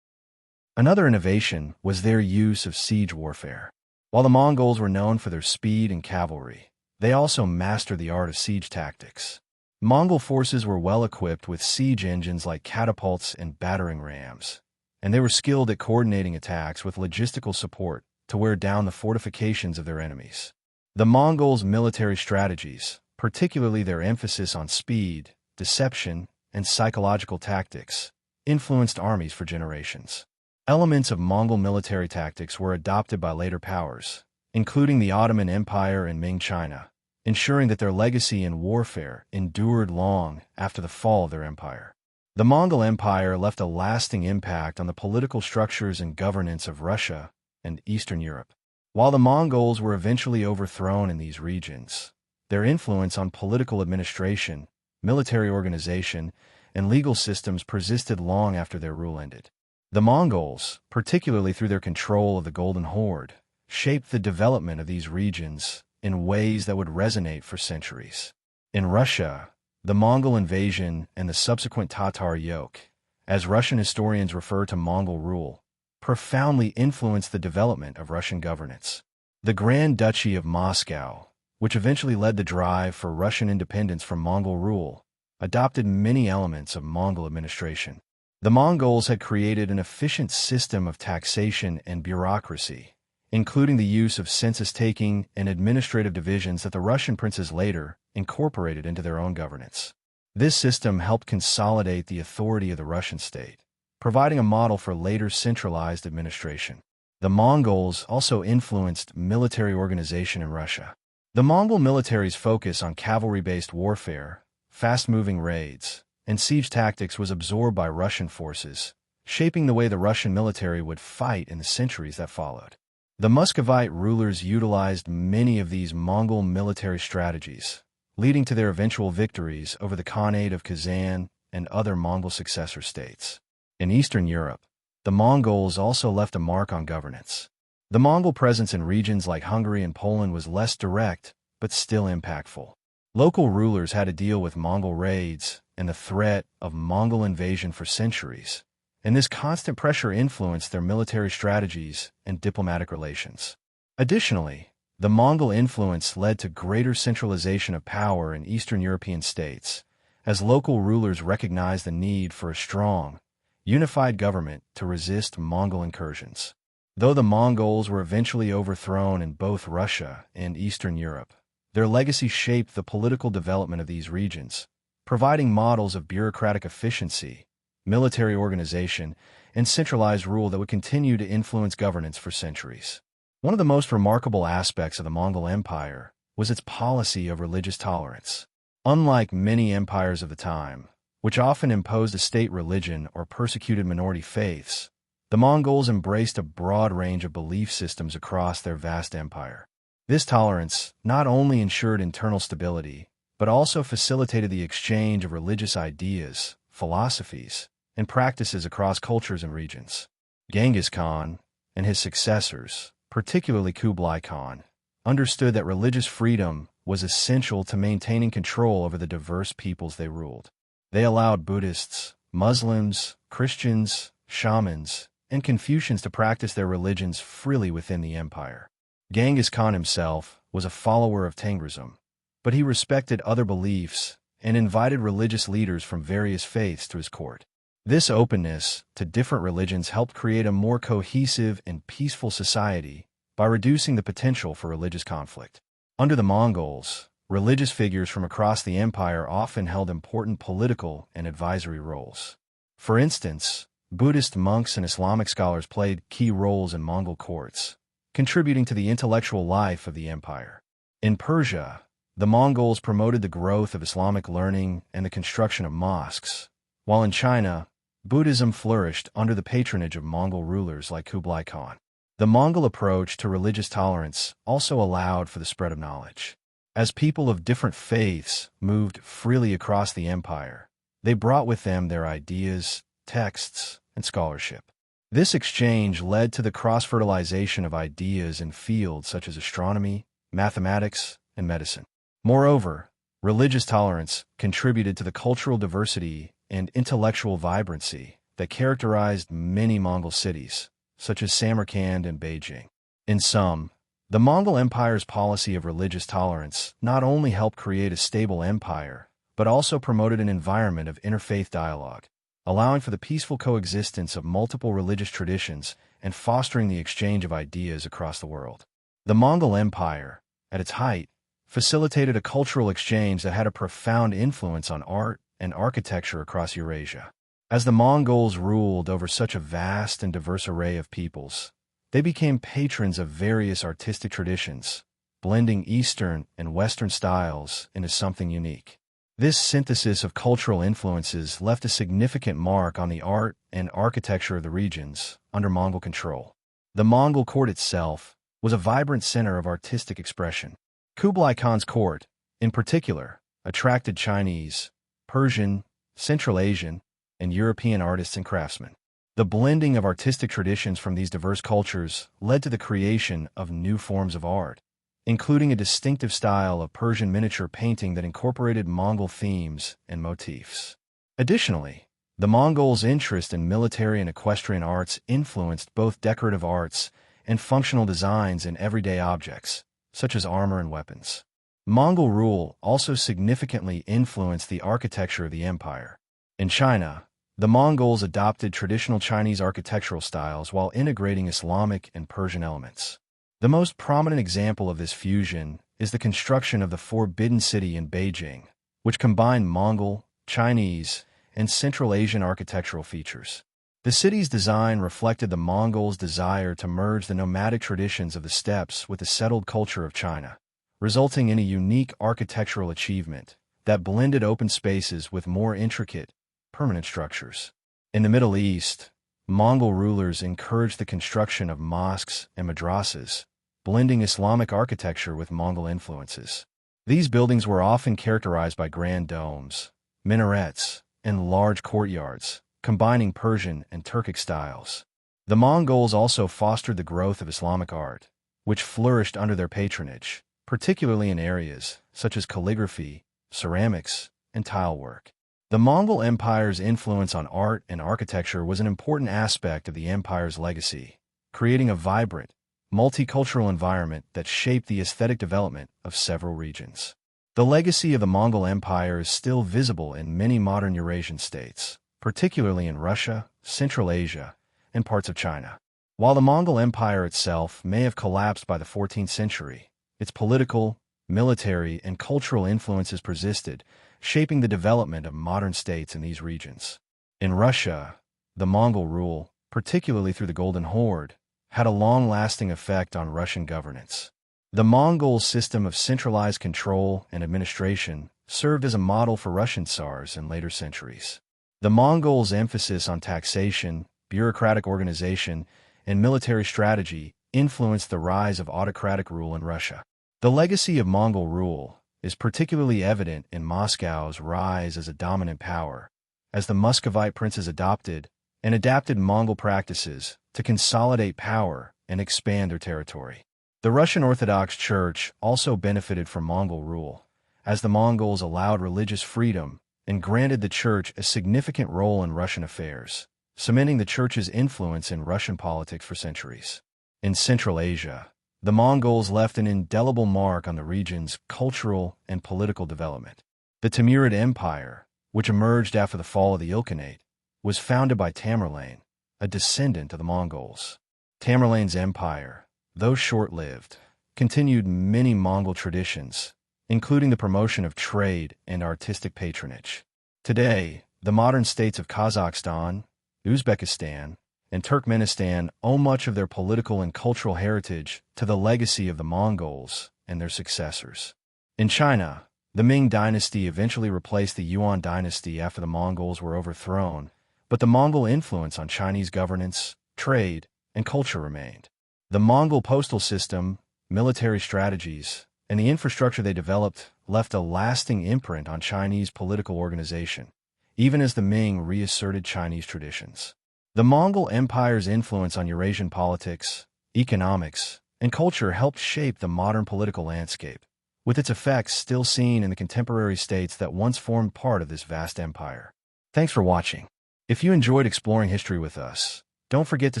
Another innovation was their use of siege warfare. While the Mongols were known for their speed and cavalry, they also mastered the art of siege tactics. Mongol forces were well-equipped with siege engines like catapults and battering rams, and they were skilled at coordinating attacks with logistical support to wear down the fortifications of their enemies. The Mongols' military strategies, particularly their emphasis on speed, deception, and psychological tactics, influenced armies for generations. Elements of Mongol military tactics were adopted by later powers, including the Ottoman Empire and Ming China, ensuring that their legacy in warfare endured long after the fall of their empire. The Mongol Empire left a lasting impact on the political structures and governance of Russia and Eastern Europe. While the Mongols were eventually overthrown in these regions, their influence on political administration, military organization, and legal systems persisted long after their rule ended. The Mongols, particularly through their control of the Golden Horde, shaped the development of these regions in ways that would resonate for centuries. In Russia, the Mongol invasion and the subsequent Tatar yoke, as Russian historians refer to Mongol rule, profoundly influenced the development of Russian governance. The Grand Duchy of Moscow, which eventually led the drive for Russian independence from Mongol rule, adopted many elements of Mongol administration. The Mongols had created an efficient system of taxation and bureaucracy, including the use of census-taking and administrative divisions that the Russian princes later incorporated into their own governance. This system helped consolidate the authority of the Russian state, providing a model for later centralized administration. The Mongols also influenced military organization in Russia. The Mongol military's focus on cavalry-based warfare, fast-moving raids, and siege tactics was absorbed by Russian forces, shaping the way the Russian military would fight in the centuries that followed. The Muscovite rulers utilized many of these Mongol military strategies, leading to their eventual victories over the Khanate of Kazan and other Mongol successor states. In Eastern Europe, the Mongols also left a mark on governance. The Mongol presence in regions like Hungary and Poland was less direct, but still impactful. Local rulers had to deal with Mongol raids and the threat of Mongol invasion for centuries, and this constant pressure influenced their military strategies and diplomatic relations. Additionally, the Mongol influence led to greater centralization of power in Eastern European states, as local rulers recognized the need for a strong, unified government to resist Mongol incursions. Though the Mongols were eventually overthrown in both Russia and Eastern Europe, their legacy shaped the political development of these regions, providing models of bureaucratic efficiency, military organization, and centralized rule that would continue to influence governance for centuries. One of the most remarkable aspects of the Mongol Empire was its policy of religious tolerance. Unlike many empires of the time, which often imposed a state religion or persecuted minority faiths, the Mongols embraced a broad range of belief systems across their vast empire. This tolerance not only ensured internal stability, but also facilitated the exchange of religious ideas, philosophies, and practices across cultures and regions. Genghis Khan and his successors, particularly Kublai Khan, understood that religious freedom was essential to maintaining control over the diverse peoples they ruled. They allowed Buddhists, Muslims, Christians, shamans, and Confucians to practice their religions freely within the empire. Genghis Khan himself was a follower of Tengrism, but he respected other beliefs and invited religious leaders from various faiths to his court. This openness to different religions helped create a more cohesive and peaceful society by reducing the potential for religious conflict. Under the Mongols, religious figures from across the empire often held important political and advisory roles. For instance, Buddhist monks and Islamic scholars played key roles in Mongol courts, contributing to the intellectual life of the empire. In Persia, the Mongols promoted the growth of Islamic learning and the construction of mosques, while in China, Buddhism flourished under the patronage of Mongol rulers like Kublai Khan. The Mongol approach to religious tolerance also allowed for the spread of knowledge. As people of different faiths moved freely across the empire, they brought with them their ideas, texts, and scholarship. This exchange led to the cross-fertilization of ideas in fields such as astronomy, mathematics, and medicine. Moreover, religious tolerance contributed to the cultural diversity and intellectual vibrancy that characterized many Mongol cities, such as Samarkand and Beijing. In sum, the Mongol Empire's policy of religious tolerance not only helped create a stable empire, but also promoted an environment of interfaith dialogue, allowing for the peaceful coexistence of multiple religious traditions and fostering the exchange of ideas across the world. The Mongol Empire, at its height, facilitated a cultural exchange that had a profound influence on art and architecture across Eurasia. As the Mongols ruled over such a vast and diverse array of peoples, they became patrons of various artistic traditions, blending Eastern and Western styles into something unique. This synthesis of cultural influences left a significant mark on the art and architecture of the regions under Mongol control. The Mongol court itself was a vibrant center of artistic expression. Kublai Khan's court, in particular, attracted Chinese, Persian, Central Asian, and European artists and craftsmen. The blending of artistic traditions from these diverse cultures led to the creation of new forms of art, including a distinctive style of Persian miniature painting that incorporated Mongol themes and motifs. Additionally, the Mongols' interest in military and equestrian arts influenced both decorative arts and functional designs in everyday objects, such as armor and weapons. Mongol rule also significantly influenced the architecture of the empire. In China, the Mongols adopted traditional Chinese architectural styles while integrating Islamic and Persian elements. The most prominent example of this fusion is the construction of the Forbidden City in Beijing, which combined Mongol, Chinese, and Central Asian architectural features. The city's design reflected the Mongols' desire to merge the nomadic traditions of the steppes with the settled culture of China, resulting in a unique architectural achievement that blended open spaces with more intricate, permanent structures. In the Middle East, Mongol rulers encouraged the construction of mosques and madrasas, blending Islamic architecture with Mongol influences. These buildings were often characterized by grand domes, minarets, and large courtyards, combining Persian and Turkic styles. The Mongols also fostered the growth of Islamic art, which flourished under their patronage, particularly in areas such as calligraphy, ceramics, and tile work. The Mongol Empire's influence on art and architecture was an important aspect of the empire's legacy, creating a vibrant, multicultural environment that shaped the aesthetic development of several regions. The legacy of the Mongol Empire is still visible in many modern Eurasian states, particularly in Russia, Central Asia, and parts of China. While the Mongol Empire itself may have collapsed by the 14th century, its political, military, and cultural influences persisted, shaping the development of modern states in these regions. In Russia, the Mongol rule, particularly through the Golden Horde, had a long-lasting effect on Russian governance. The Mongol system of centralized control and administration served as a model for Russian Tsars in later centuries. The Mongols' emphasis on taxation, bureaucratic organization, and military strategy influenced the rise of autocratic rule in Russia. The legacy of Mongol rule is particularly evident in Moscow's rise as a dominant power, as the Muscovite princes adopted and adapted Mongol practices to consolidate power and expand their territory. The Russian Orthodox Church also benefited from Mongol rule, as the Mongols allowed religious freedom and granted the Church a significant role in Russian affairs, cementing the Church's influence in Russian politics for centuries. In Central Asia, the Mongols left an indelible mark on the region's cultural and political development. The Timurid Empire, which emerged after the fall of the Ilkhanate, was founded by Tamerlane, a descendant of the Mongols. Tamerlane's empire, though short-lived, continued many Mongol traditions, including the promotion of trade and artistic patronage. Today, the modern states of Kazakhstan, Uzbekistan, and Turkmenistan owe much of their political and cultural heritage to the legacy of the Mongols and their successors. In China, the Ming dynasty eventually replaced the Yuan dynasty after the Mongols were overthrown, but the Mongol influence on Chinese governance, trade, and culture remained. The Mongol postal system, military strategies, and the infrastructure they developed left a lasting imprint on Chinese political organization, even as the Ming reasserted Chinese traditions. The Mongol Empire's influence on Eurasian politics, economics, and culture helped shape the modern political landscape, with its effects still seen in the contemporary states that once formed part of this vast empire. Thanks for watching. If you enjoyed exploring history with us, don't forget to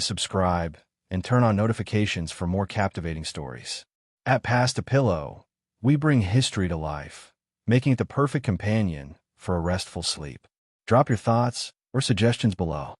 subscribe and turn on notifications for more captivating stories. At Past a Pillow, we bring history to life, making it the perfect companion for a restful sleep. Drop your thoughts or suggestions below.